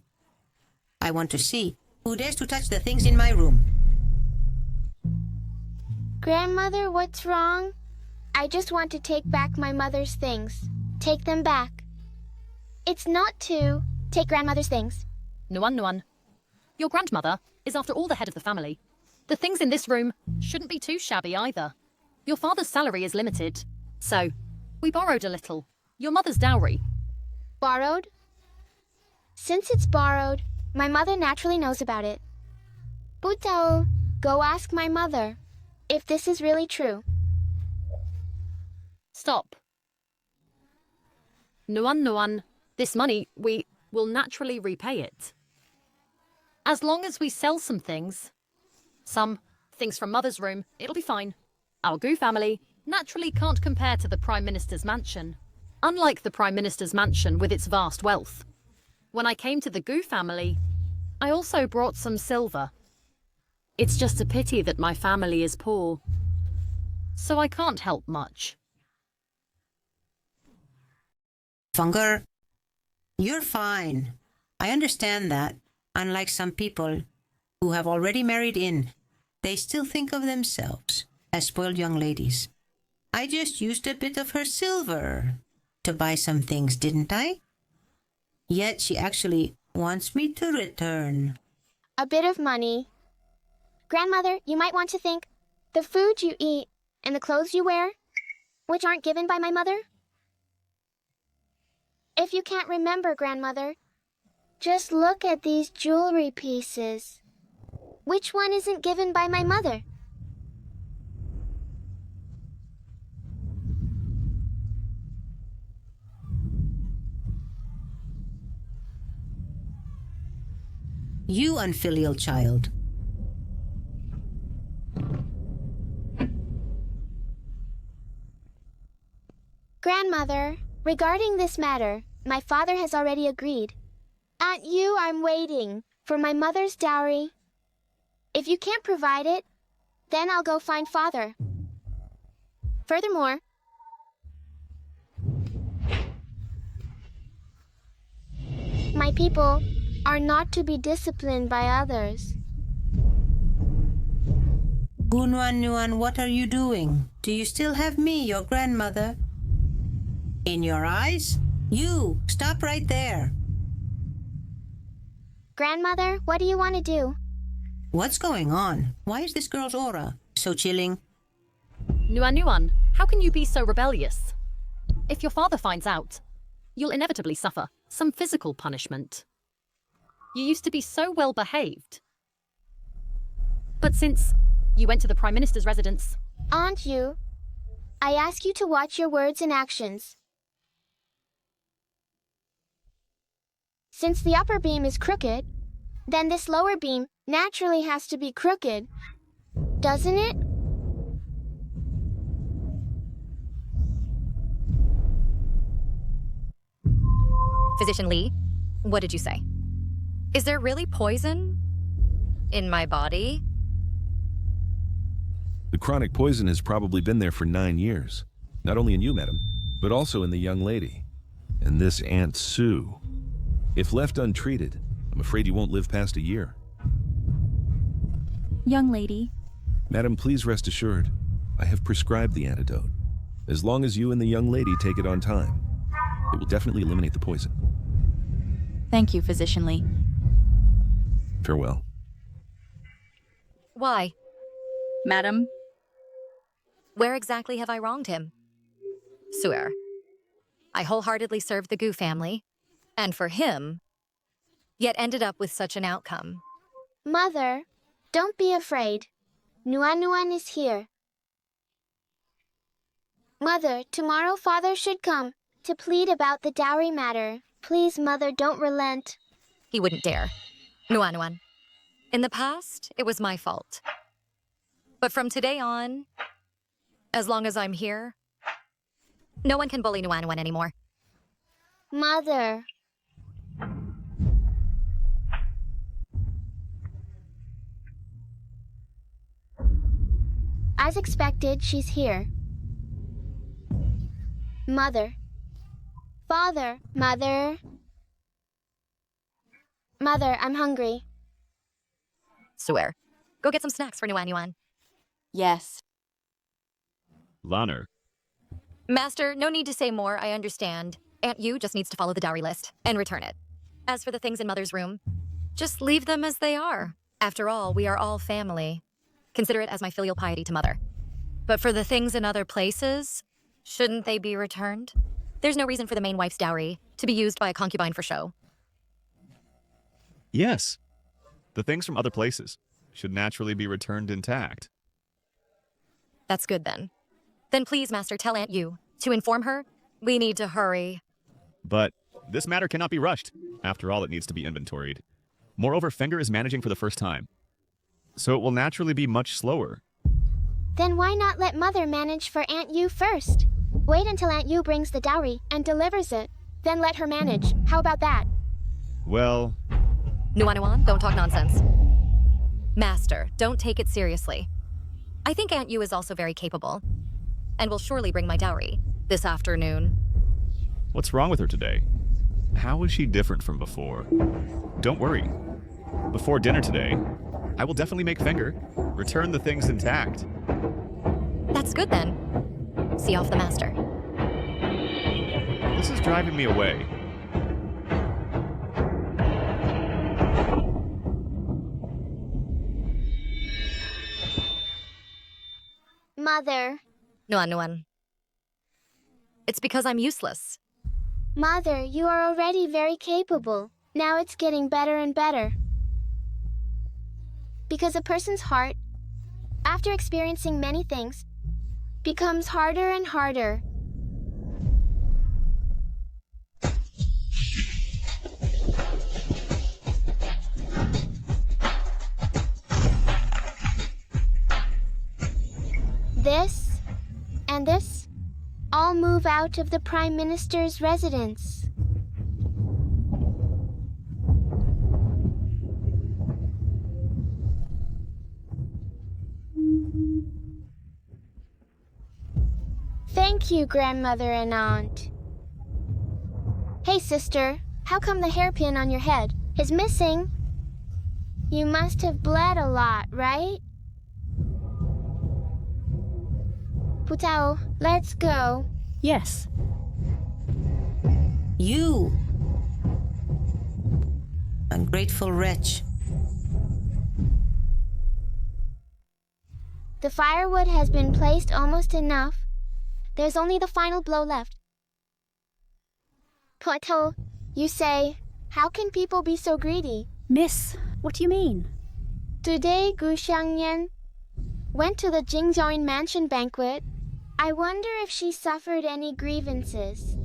I want to see Who dares to touch the things in my room? Grandmother, what's wrong? I just want to take back my mother's things. Take them back. It's not to take grandmother's things. Nuan. Your grandmother is after all the head of the family. The things in this room shouldn't be too shabby either. Your father's salary is limited, so we borrowed a little. Your mother's dowry. Borrowed? Since it's borrowed, my mother naturally knows about it. Butao, go ask my mother if this is really true. Stop. Nuan, this money, we will naturally repay it. As long as we sell some things from Mother's room, it'll be fine. Our Gu family naturally can't compare to the Prime Minister's mansion. Unlike the Prime Minister's mansion with its vast wealth, when I came to the Gu family, I also brought some silver. It's just a pity that my family is poor, so I can't help much. Funger, you're fine. I understand that, unlike some people who have already married in, they still think of themselves as spoiled young ladies. I just used a bit of her silver to buy some things, didn't I? Yet she actually wants me to return. A bit of money. Grandmother, you might want to think the food you eat and the clothes you wear, which aren't given by my mother. If you can't remember, Grandmother, just look at these jewelry pieces. Which one isn't given by my mother? You unfilial child. Grandmother, regarding this matter, my father has already agreed. Aunt Yu, I'm waiting for my mother's dowry. If you can't provide it, then I'll go find father. Furthermore, my people are not to be disciplined by others. Nuan, what are you doing? Do you still have me, your grandmother, in your eyes? You, stop right there. Grandmother, what do you want to do? What's going on? Why is this girl's aura so chilling? Nuan, how can you be so rebellious? If your father finds out, you'll inevitably suffer some physical punishment. You used to be so well behaved. But since you went to the Prime Minister's residence... Aunt Yu, I ask you to watch your words and actions. Since the upper beam is crooked, then this lower beam naturally has to be crooked, doesn't it? Physician Lee, what did you say? Is there really poison in my body? The chronic poison has probably been there for 9 years. Not only in you, madam, but also in the young lady. And this Aunt Sue. If left untreated, I'm afraid you won't live past a year. Young lady. Madam, please rest assured, I have prescribed the antidote. As long as you and the young lady take it on time, it will definitely eliminate the poison. Thank you, Physician Lee. Farewell. Why? Madam? Where exactly have I wronged him? Swear. I wholeheartedly served the Gu family, and for him, yet ended up with such an outcome. Mother, don't be afraid. Nuan is here. Mother, tomorrow father should come to plead about the dowry matter. Please, Mother, don't relent. He wouldn't dare. Nuan. In the past, it was my fault. But from today on, as long as I'm here, no one can bully Nuan anymore. Mother. As expected, she's here. Mother. Father. Mother. Mother, I'm hungry. Swear. Go get some snacks for Nuan. Yes. Lanner. Master, no need to say more, I understand. Aunt Yu just needs to follow the dowry list and return it. As for the things in Mother's room, just leave them as they are. After all, we are all family. Consider it as my filial piety to Mother. But for the things in other places, shouldn't they be returned? There's no reason for the main wife's dowry to be used by a concubine for show. Yes. The things from other places should naturally be returned intact. That's good then. Then please, Master, tell Aunt Yu to inform her we need to hurry. But this matter cannot be rushed. After all, it needs to be inventoried. Moreover, Fenger is managing for the first time, so it will naturally be much slower. Then why not let Mother manage for Aunt Yu first? Wait until Aunt Yu brings the dowry and delivers it. Then let her manage. How about that? Well... Nuan, don't talk nonsense. Master, don't take it seriously. I think Aunt Yu is also very capable, and will surely bring my dowry this afternoon. What's wrong with her today? How is she different from before? Don't worry. Before dinner today, I will definitely make Fenger return the things intact. That's good then. See off the master. This is driving me away. Mother. Nuan. It's because I'm useless. Mother, you are already very capable. Now it's getting better and better. Because a person's heart, after experiencing many things, becomes harder and harder. This and this all move out of the Prime Minister's residence. Thank you, Grandmother and Aunt. Hey, sister, how come the hairpin on your head is missing? You must have bled a lot, right? Putao, let's go. Yes. You! Ungrateful wretch. The firewood has been placed almost enough. There's only the final blow left. Puto, you say, how can people be so greedy? Miss, what do you mean? Today, Gu Xiangyan went to the Jingzhouyin mansion banquet. I wonder if she suffered any grievances.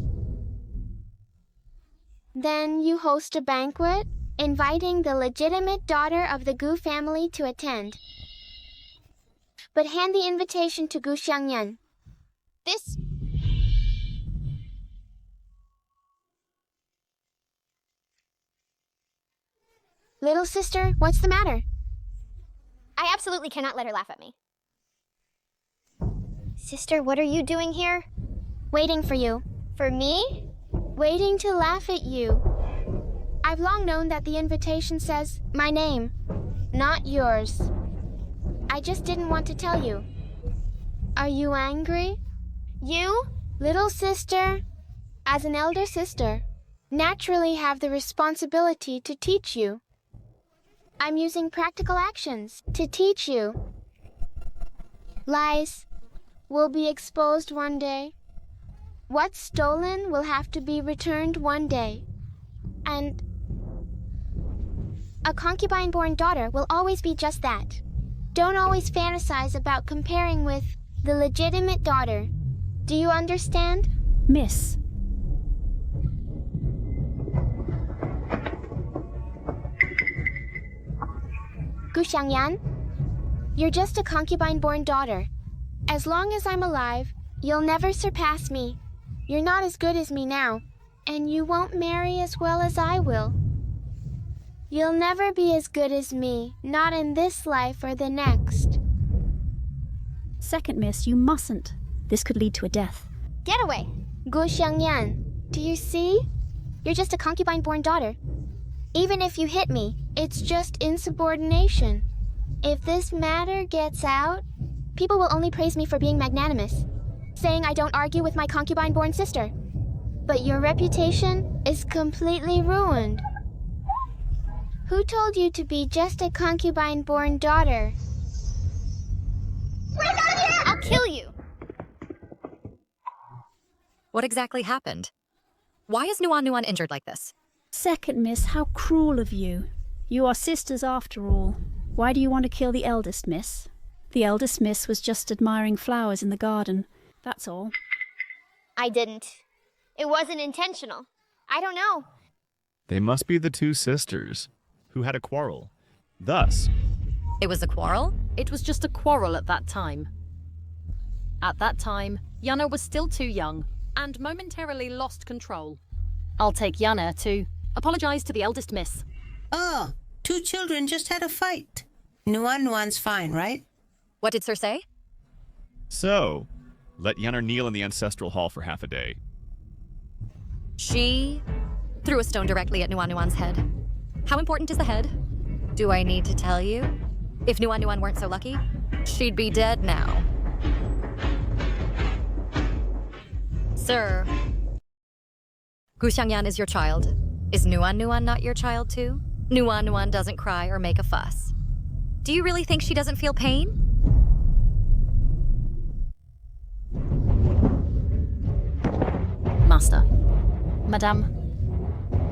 Then you host a banquet, inviting the legitimate daughter of the Gu family to attend. But hand the invitation to Gu Xiangyan. This... Little sister, what's the matter? I absolutely cannot let her laugh at me. Sister, what are you doing here? Waiting for you. For me? Waiting to laugh at you. I've long known that the invitation says my name, not yours. I just didn't want to tell you. Are you angry? You, little sister, as an elder sister, naturally have the responsibility to teach you. I'm using practical actions to teach you. Lies will be exposed one day. What's stolen will have to be returned one day. And a concubine-born daughter will always be just that. Don't always fantasize about comparing with the legitimate daughter. Do you understand? Miss. Gu Xiangyan, you're just a concubine-born daughter. As long as I'm alive, you'll never surpass me. You're not as good as me now, and you won't marry as well as I will. You'll never be as good as me, not in this life or the next. Second, miss, you mustn't. This could lead to a death. Get away! Gu Xiangyan, do you see? You're just a concubine-born daughter. Even if you hit me, it's just insubordination. If this matter gets out, people will only praise me for being magnanimous, saying I don't argue with my concubine-born sister. But your reputation is completely ruined. Who told you to be just a concubine-born daughter? I'll kill you! What exactly happened? Why is Nuan Nuan injured like this? Second miss, how cruel of you. You are sisters after all. Why do you want to kill the eldest miss? The eldest miss was just admiring flowers in the garden. That's all. I didn't. It wasn't intentional. I don't know. They must be the two sisters who had a quarrel. Thus, It was a quarrel? It was just a quarrel at that time. At that time, Yana was still too young and momentarily lost control. I'll take Yana to apologize to the eldest miss. Oh, two children just had a fight. Nuan Nuan's fine, right? What did Sir say? so let Yenner kneel in the ancestral hall for half a day. She threw a stone directly at Nuan Nuan's head. How important is the head? Do I need to tell you? If Nuan Nuan weren't so lucky, she'd be dead now. Sir, Gu Xiangyan is your child. Is Nuan Nuan not your child too? Nuan Nuan doesn't cry or make a fuss. Do you really think she doesn't feel pain? Master. Madame.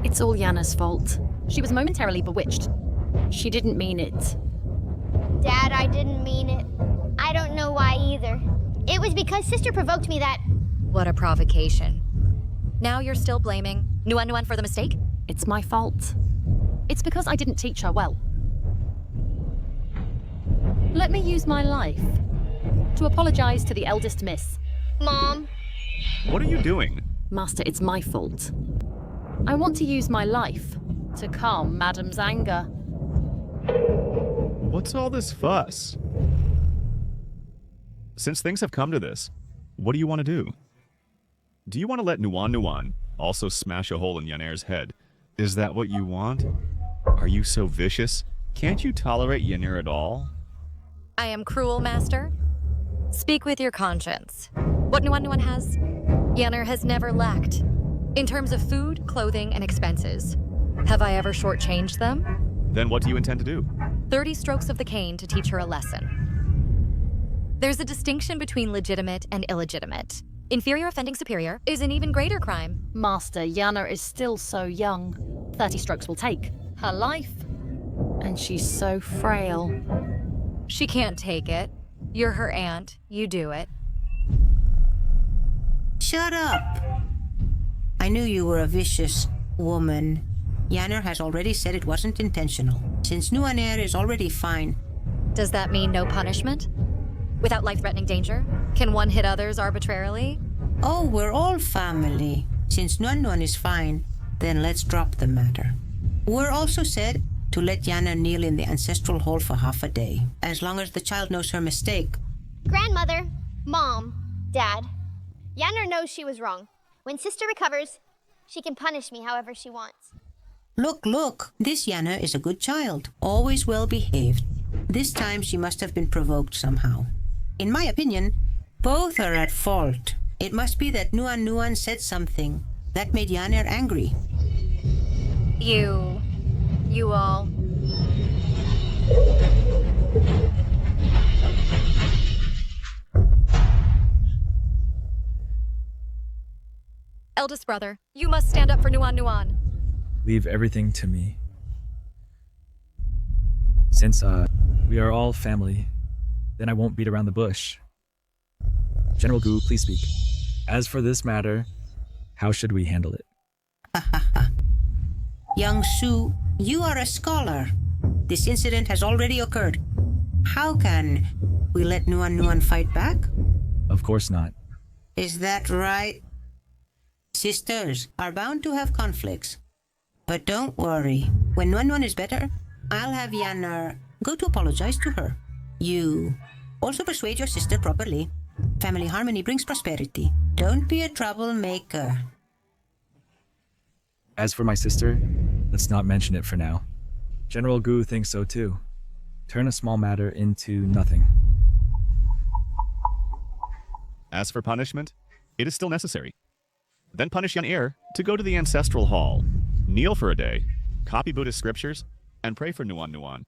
It's all Yana's fault. She was momentarily bewitched. She didn't mean it. Dad, I didn't mean it. I don't know why either. It was because Sister provoked me that... What a provocation. Now you're still blaming Nuan Nuan for the mistake? It's my fault. It's because I didn't teach her well. Let me use my life to apologize to the eldest miss. Mom. What are you doing? Master, it's my fault. I want to use my life to calm Madam's anger. What's all this fuss? Since things have come to this, what do you want to do? Do you want to let Nuan Nuan also smash a hole in Yenner's head? Is that what you want? Are you so vicious? Can't you tolerate Yenner at all? I am cruel, Master. Speak with your conscience. What Nuan Nuan has, Yenner has never lacked. In terms of food, clothing, and expenses. Have I ever shortchanged them? Then what do you intend to do? 30 strokes of the cane to teach her a lesson. There's a distinction between legitimate and illegitimate. Inferior offending superior is an even greater crime. Master, Yana is still so young. 30 strokes will take her life. And she's so frail. She can't take it. You're her aunt. You do it. Shut up. I knew you were a vicious woman. Yenner has already said it wasn't intentional. Since Nuaner is already fine. Does that mean no punishment? Without life-threatening danger? Can one hit others arbitrarily? Oh, we're all family. Since Nuan Nuan is fine, then let's drop the matter. We're also said to let Yana kneel in the ancestral hall for half a day, as long as the child knows her mistake. Grandmother, Mom, Dad. Yanner knows she was wrong. When Sister recovers, she can punish me however she wants. Look, this Yana is a good child, always well behaved. This time she must have been provoked somehow. In my opinion, both are at fault. It must be that Nuan Nuan said something that made Yaner angry. You all. Eldest brother, you must stand up for Nuan Nuan. Leave everything to me. Since, we are all family, then I won't beat around the bush. General Gu, please speak. As for this matter, how should we handle it? Young Su, you are a scholar. This incident has already occurred. How can we let Nuan Nuan fight back? Of course not. Is that right? Sisters are bound to have conflicts. But don't worry. When Nuan Nuan is better, I'll have Yanner go to apologize to her. You also persuade your sister properly. Family harmony brings prosperity. Don't be a troublemaker. As for my sister, let's not mention it for now. General Gu thinks so too. turn a small matter into nothing. As for punishment, it is still necessary. Then punish young heir to go to the ancestral hall, kneel for a day, copy Buddhist scriptures, and pray for Nuan Nuan.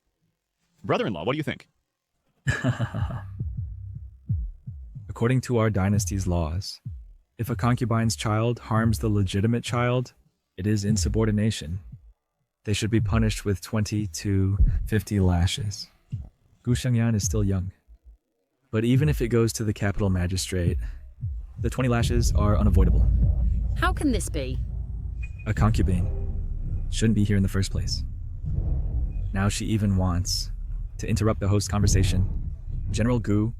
Brother-in-law, what do you think? According to our dynasty's laws, if a concubine's child harms the legitimate child, it is insubordination. They should be punished with 20 to 50 lashes. Gu Shengyan is still young. But even if it goes to the capital magistrate, the 20 lashes are unavoidable. How can this be? A concubine shouldn't be here in the first place. Now she even wants to interrupt the host's conversation. General Gu,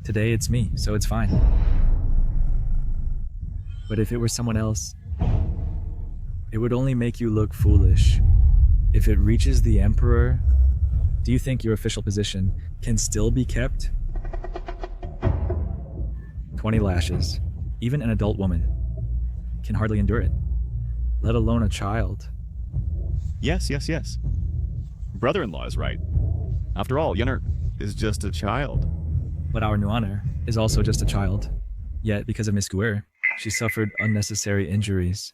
today it's me, so it's fine. But if it were someone else, it would only make you look foolish. If it reaches the Emperor, do you think your official position can still be kept? 20 lashes. Even an adult woman can hardly endure it, let alone a child. Yes. Brother-in-law is right. After all, Yenner is just a child. But our Nuaner is also just a child. Yet, because of Miss Guer, she suffered unnecessary injuries.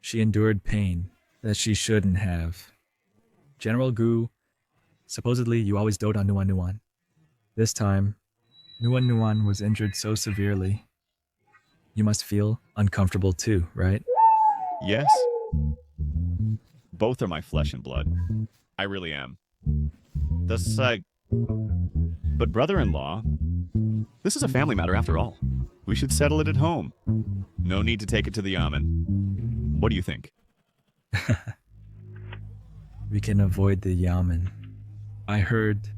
She endured pain that she shouldn't have. General Gu, supposedly you always dote on Nuan Nuan. This time, Nuan Nuan was injured so severely. You must feel uncomfortable too, right? Yes. Both are my flesh and blood. I really am. But brother-in-law, this is a family matter after all. We should settle it at home. No need to take it to the Yamen. What do you think? We can avoid the Yamen. I heard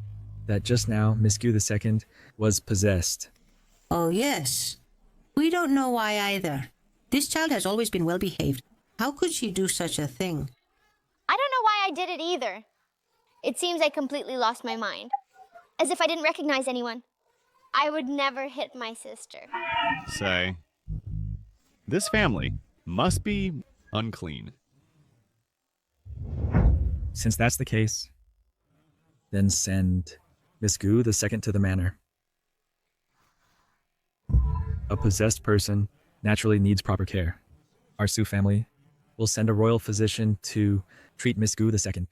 that just now Miss Gu II was possessed. Oh, yes. We don't know why either. This child has always been well behaved. How could she do such a thing? I don't know why I did it either. It seems I completely lost my mind. As if I didn't recognize anyone. I would never hit my sister. Say, this family must be unclean. Since that's the case, then send Miss Gu II to the manor. A possessed person naturally needs proper care. Our Su family will send a royal physician to treat Miss Gu II.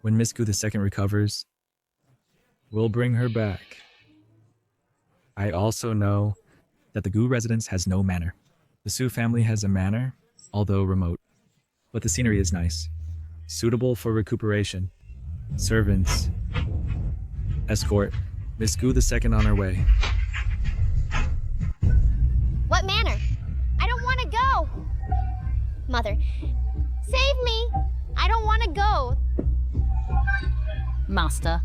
When Miss Gu II recovers, we'll bring her back. I also know that the Gu residence has no manor. The Su family has a manor, although remote. But the scenery is nice, suitable for recuperation. Servants, escort Miss Gu II on her way. What manner? I don't want to go. Mother, save me. I don't want to go. Master,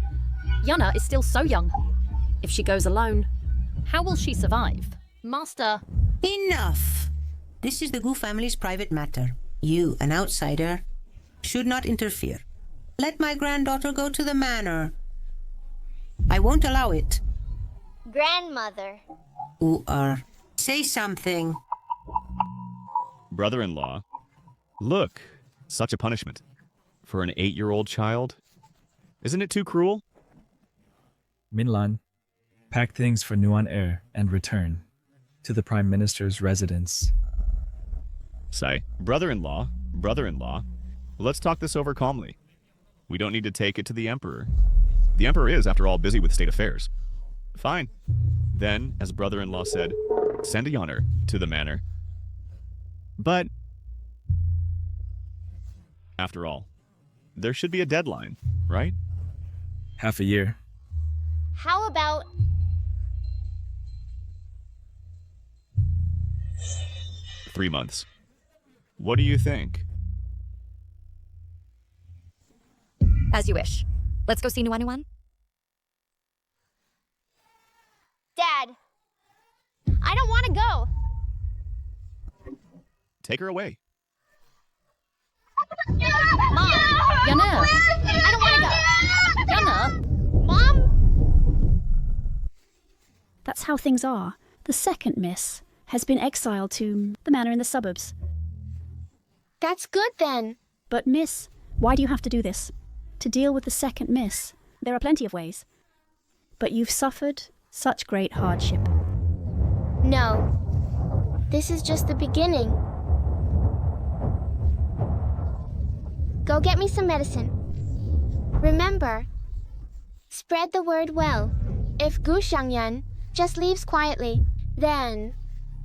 Yana is still so young. If she goes alone, how will she survive? Master. Enough. This is the Gu family's private matter. You, an outsider, should not interfere. Let my granddaughter go to the manor. I won't allow it. Grandmother. Say something. Brother-in-law, look, such a punishment. For an 8-year-old child? Isn't it too cruel? Minlan, pack things for Nuan Air and return to the Prime Minister's residence. Say, brother-in-law, let's talk this over calmly. We don't need to take it to the Emperor. The Emperor is, after all, busy with state affairs. Fine. Then, as brother-in-law said, send a Yonner to the manor. But, after all, there should be a deadline, right? Half a year. How about... Three months. What do you think? As you wish. Let's go see Nuan Nuan. Dad, I don't want to go. Take her away. Mom! Yana! I don't want to go. Yana! Mom? That's how things are. The second miss has been exiled to the manor in the suburbs. That's good then. But miss, why do you have to do this? To deal with the second miss. There are plenty of ways. But you've suffered such great hardship. No. This is just the beginning. Go get me some medicine. Remember, spread the word well. If Gu Xiangyan just leaves quietly, then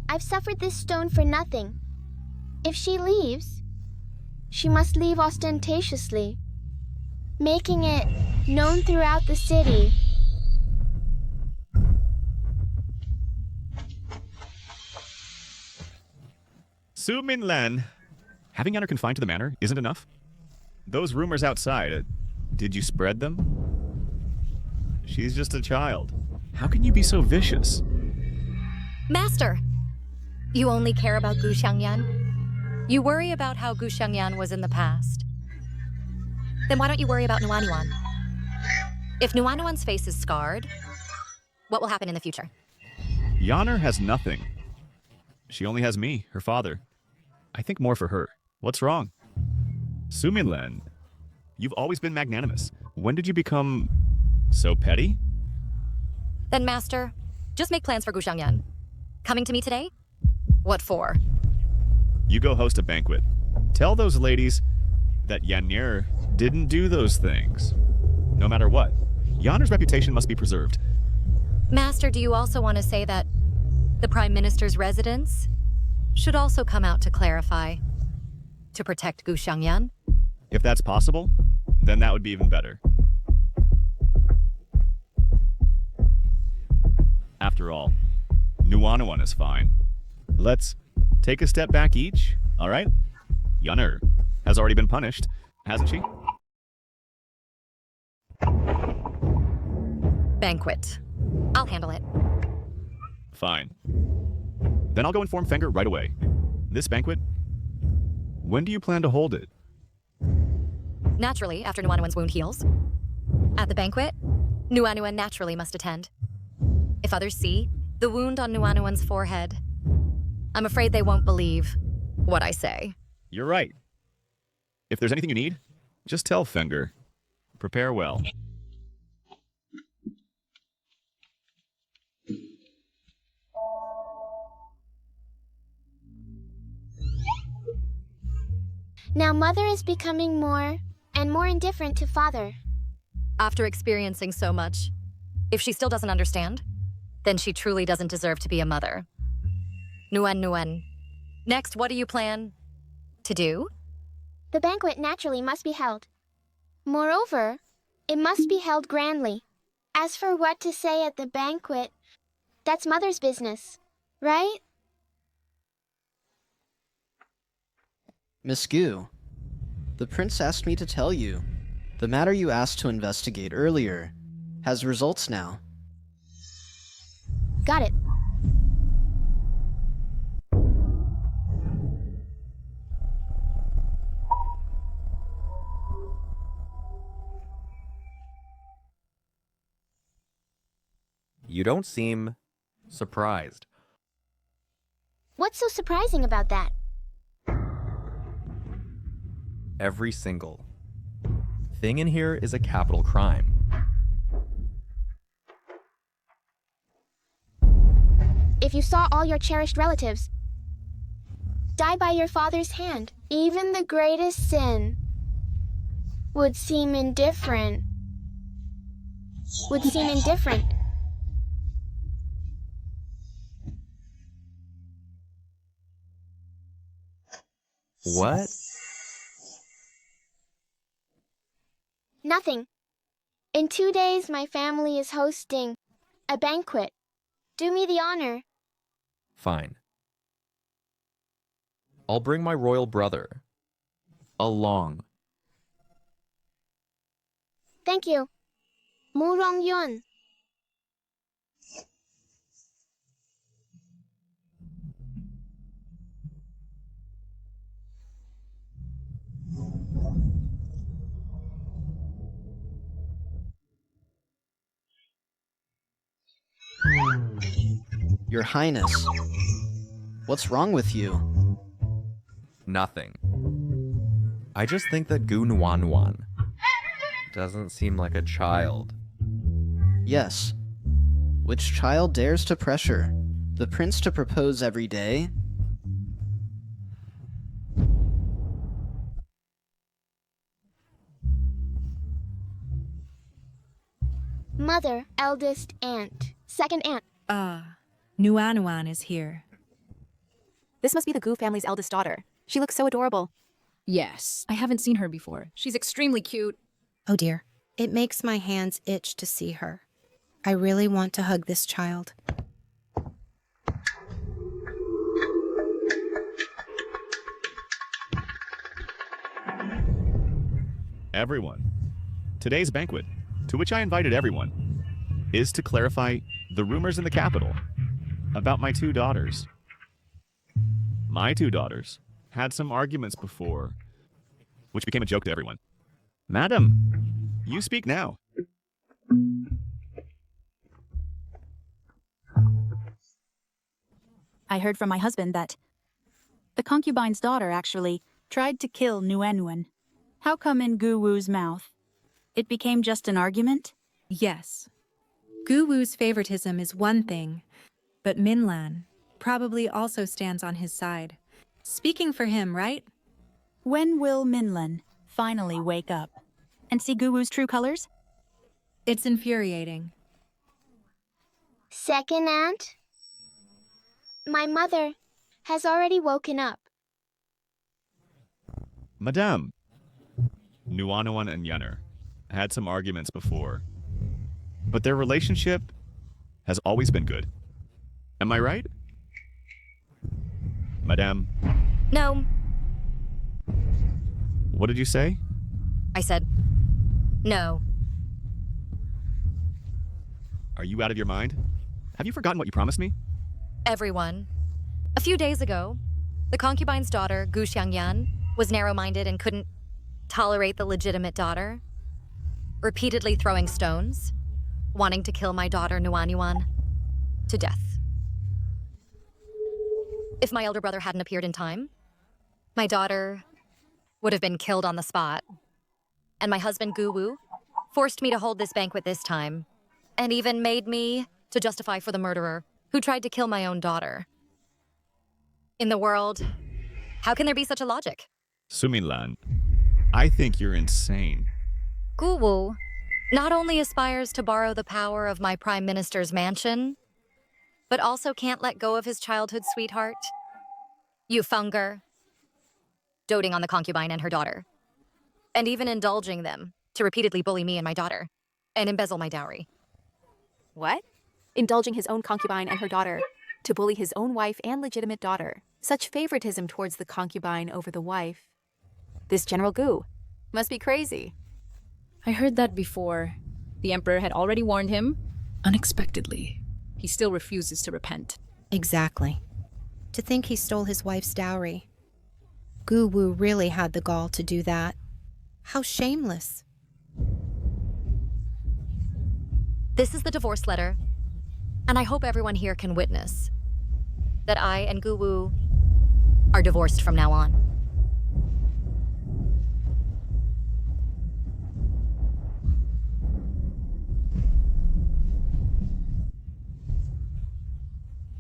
I've suffered this stone for nothing. If she leaves, she must leave ostentatiously, making it known throughout the city. Su Minlan, having Yan confined to the manor isn't enough? Those rumors outside, did you spread them? She's just a child. How can you be so vicious? Master, you only care about Gu Xiangyan? You worry about how Gu Xiangyan was in the past. Then why don't you worry about Nuanuan? If Nuanuan's face is scarred, what will happen in the future? Yaner has nothing. She only has me, her father. I think more for her. What's wrong? Su Minlan, you've always been magnanimous. When did you become so petty? Then, Master, just make plans for Gu Xiangyan. Coming to me today? What for? You go host a banquet. Tell those ladies that Yanir didn't do those things. No matter what, Yaner's reputation must be preserved. Master, do you also want to say that the Prime Minister's residence should also come out to clarify, to protect Gu Xiangyan? If that's possible, then that would be even better. After all, Nuanuan is fine. Let's take a step back each, all right? Yaner has already been punished, hasn't she? Banquet. I'll handle it. Fine. Then I'll go inform Fenger right away. This banquet, when do you plan to hold it? Naturally, after Nuanuan's wound heals. At the banquet, Nuanuan naturally must attend. If others see the wound on Nuanuan's forehead, I'm afraid they won't believe what I say. You're right. If there's anything you need, just tell Fenger. Prepare well. Now Mother is becoming more and more indifferent to Father. After experiencing so much, if she still doesn't understand, then she truly doesn't deserve to be a mother. Nuan. Next, what do you plan to do? The banquet naturally must be held. Moreover, it must be held grandly. As for what to say at the banquet, that's Mother's business, right? Miss Gu, the prince asked me to tell you. The matter you asked to investigate earlier has results now. Got it. You don't seem surprised. What's so surprising about that? Every single thing in here is a capital crime. If you saw all your cherished relatives die by your father's hand, even the greatest sin would seem indifferent. What? Nothing. In 2 days, my family is hosting a banquet. Do me the honor. Fine. I'll bring my royal brother along. Thank you. Mu Rong Yun. Your Highness, what's wrong with you? Nothing. I just think that Gu Nuan Doesn't seem like a child. Yes. Which child dares to pressure the prince to propose every day? Mother, eldest aunt, second aunt. Nuan is here. This must be the Gu family's eldest daughter. She looks so adorable. Yes, I haven't seen her before. She's extremely cute. Oh dear, it makes my hands itch to see her. I really want to hug this child. Everyone. Today's banquet, to which I invited everyone, is to clarify the rumors in the capital about my two daughters. My two daughters had some arguments before, which became a joke to everyone. Madam, you speak now. I heard from my husband that the concubine's daughter actually tried to kill Nuan. How come in Gu Wu's mouth it became just an argument? Yes. Gu Wu's favoritism is one thing, but Minlan probably also stands on his side. Speaking for him, right? When will Minlan finally wake up and see Gu Wu's true colors? It's infuriating. Second aunt? My mother has already woken up. Madame, Nuan and Yenner had some arguments before, but their relationship has always been good. Am I right? Madame? No. What did you say? I said no. Are you out of your mind? Have you forgotten what you promised me? Everyone. A few days ago, the concubine's daughter, Gu Xiangyan, was narrow-minded and couldn't tolerate the legitimate daughter, repeatedly throwing stones, wanting to kill my daughter Nuan to death. If my elder brother hadn't appeared in time, my daughter would have been killed on the spot. And my husband Gu Wu forced me to hold this banquet this time, and even made me to justify for the murderer who tried to kill my own daughter. In the world, how can there be such a logic? Suminlan, I think you're insane. Gu Wu not only aspires to borrow the power of my prime minister's mansion, but also can't let go of his childhood sweetheart, Yu Fenger, doting on the concubine and her daughter, and even indulging them to repeatedly bully me and my daughter, and embezzle my dowry. What? Indulging his own concubine and her daughter to bully his own wife and legitimate daughter. Such favoritism towards the concubine over the wife. This General Gu must be crazy. I heard that before. The Emperor had already warned him. Unexpectedly, he still refuses to repent. Exactly. To think he stole his wife's dowry. Gu Wu really had the gall to do that. How shameless. This is the divorce letter, and I hope everyone here can witness that I and Gu Wu are divorced from now on.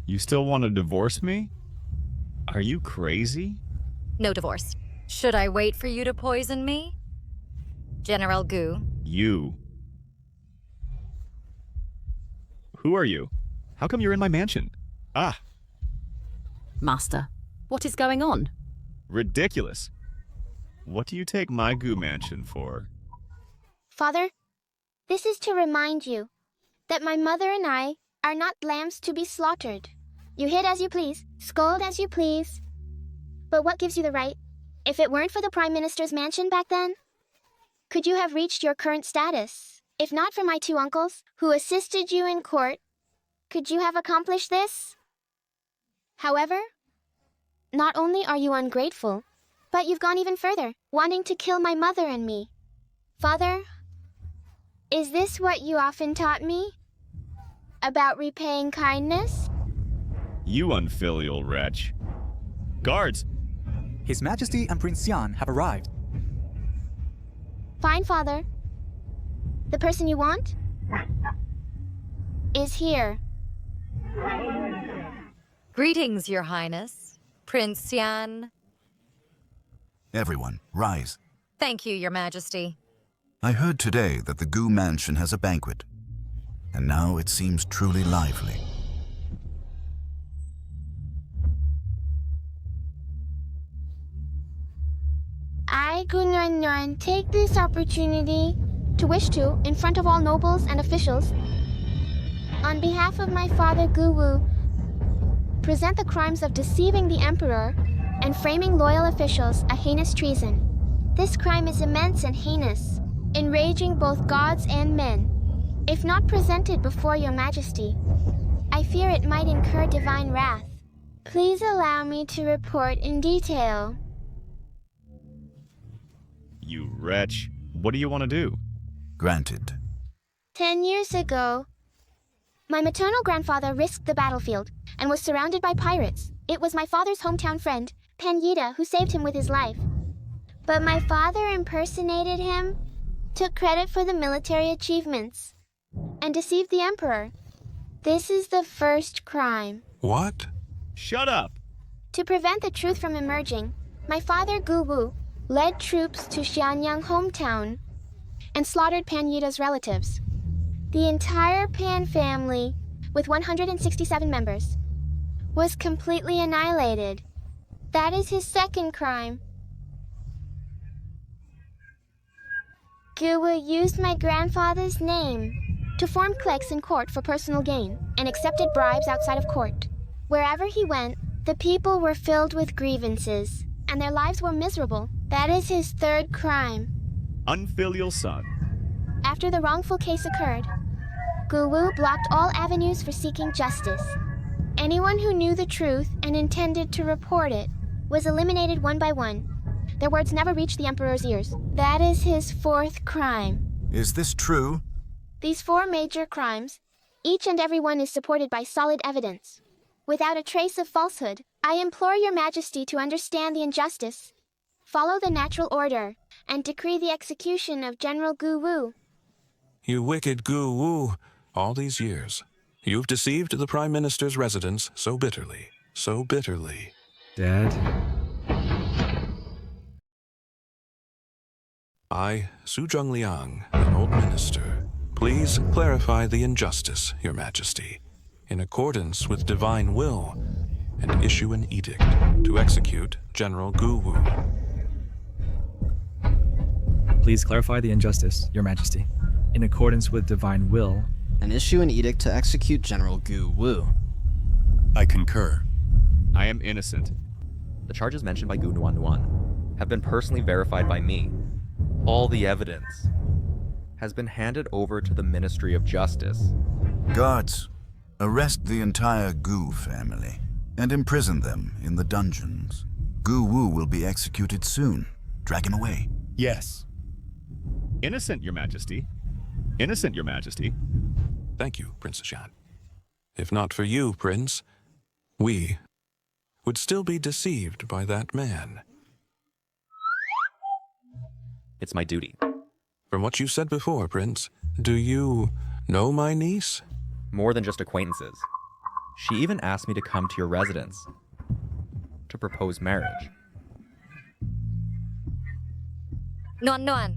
You still want to divorce me? Are you crazy? No divorce. Should I wait for you to poison me? General Gu. You. Who are you? How come you're in my mansion? Ah, Master, what is going on? ridiculous. What do you take my Gu mansion for? Father, this is to remind you that my mother and I are not lambs to be slaughtered. You hit as you please, scold as you please. But what gives you the right? If it weren't for the Prime Minister's mansion back then, could you have reached your current status? If not for my two uncles, who assisted you in court, could you have accomplished this? However, not only are you ungrateful, but you've gone even further, wanting to kill my mother and me. Father, is this what you often taught me? About repaying kindness? You unfilial wretch. Guards! His Majesty and Prince Yan have arrived. Fine, Father. The person you want is here. Greetings, Your Highness. Prince Yan. Everyone, rise. Thank you, Your Majesty. I heard today that the Gu Mansion has a banquet, and now it seems truly lively. I, Gunran, take this opportunity to wish to, in front of all nobles and officials, on behalf of my father Guwu, present the crimes of deceiving the Emperor and framing loyal officials a heinous treason. This crime is immense and heinous, enraging both gods and men. If not presented before your majesty, I fear it might incur divine wrath. Please allow me to report in detail. You wretch. What do you want to do? Granted. 10 years ago, my maternal grandfather risked the battlefield and was surrounded by pirates. It was my father's hometown friend, Panyida, who saved him with his life. But my father impersonated him, took credit for the military achievements, and deceived the Emperor. This is the first crime. What? Shut up! To prevent the truth from emerging, my father Guwu led troops to Xianyang hometown and slaughtered Panyida's relatives. The entire Pan family, with 167 members, was completely annihilated. That is his second crime. Guwu used my grandfather's name to form cliques in court for personal gain and accepted bribes outside of court. Wherever he went, the people were filled with grievances, and their lives were miserable. That is his third crime. Unfilial son. After the wrongful case occurred, Guwu blocked all avenues for seeking justice. Anyone who knew the truth and intended to report it was eliminated one by one. Their words never reached the Emperor's ears. That is his fourth crime. Is this true? These 4 major crimes, each and every one is supported by solid evidence. Without a trace of falsehood, I implore your majesty to understand the injustice, follow the natural order, and decree the execution of General Guwu. You wicked Gu Wu. All these years, you've deceived the Prime Minister's residence so bitterly, so bitterly. Dad? I, Su Zhengliang, an old minister, please clarify the injustice, Your Majesty, in accordance with divine will, and issue an edict to execute General Guwu. Please clarify the injustice, Your Majesty, in accordance with divine will, and issue an edict to execute General Guwu. I concur. I am innocent. The charges mentioned by Gu Nuan have been personally verified by me. All the evidence has been handed over to the Ministry of Justice. Guards, arrest the entire Gu family and imprison them in the dungeons. Guwu will be executed soon. Drag him away. Yes. Innocent, Your Majesty. Innocent, Your Majesty. Thank you, Princess Yan. If not for you, Prince, we would still be deceived by that man. It's my duty. From what you said before, Prince, do you know my niece? More than just acquaintances. She even asked me to come to your residence to propose marriage. Nuan Nuan,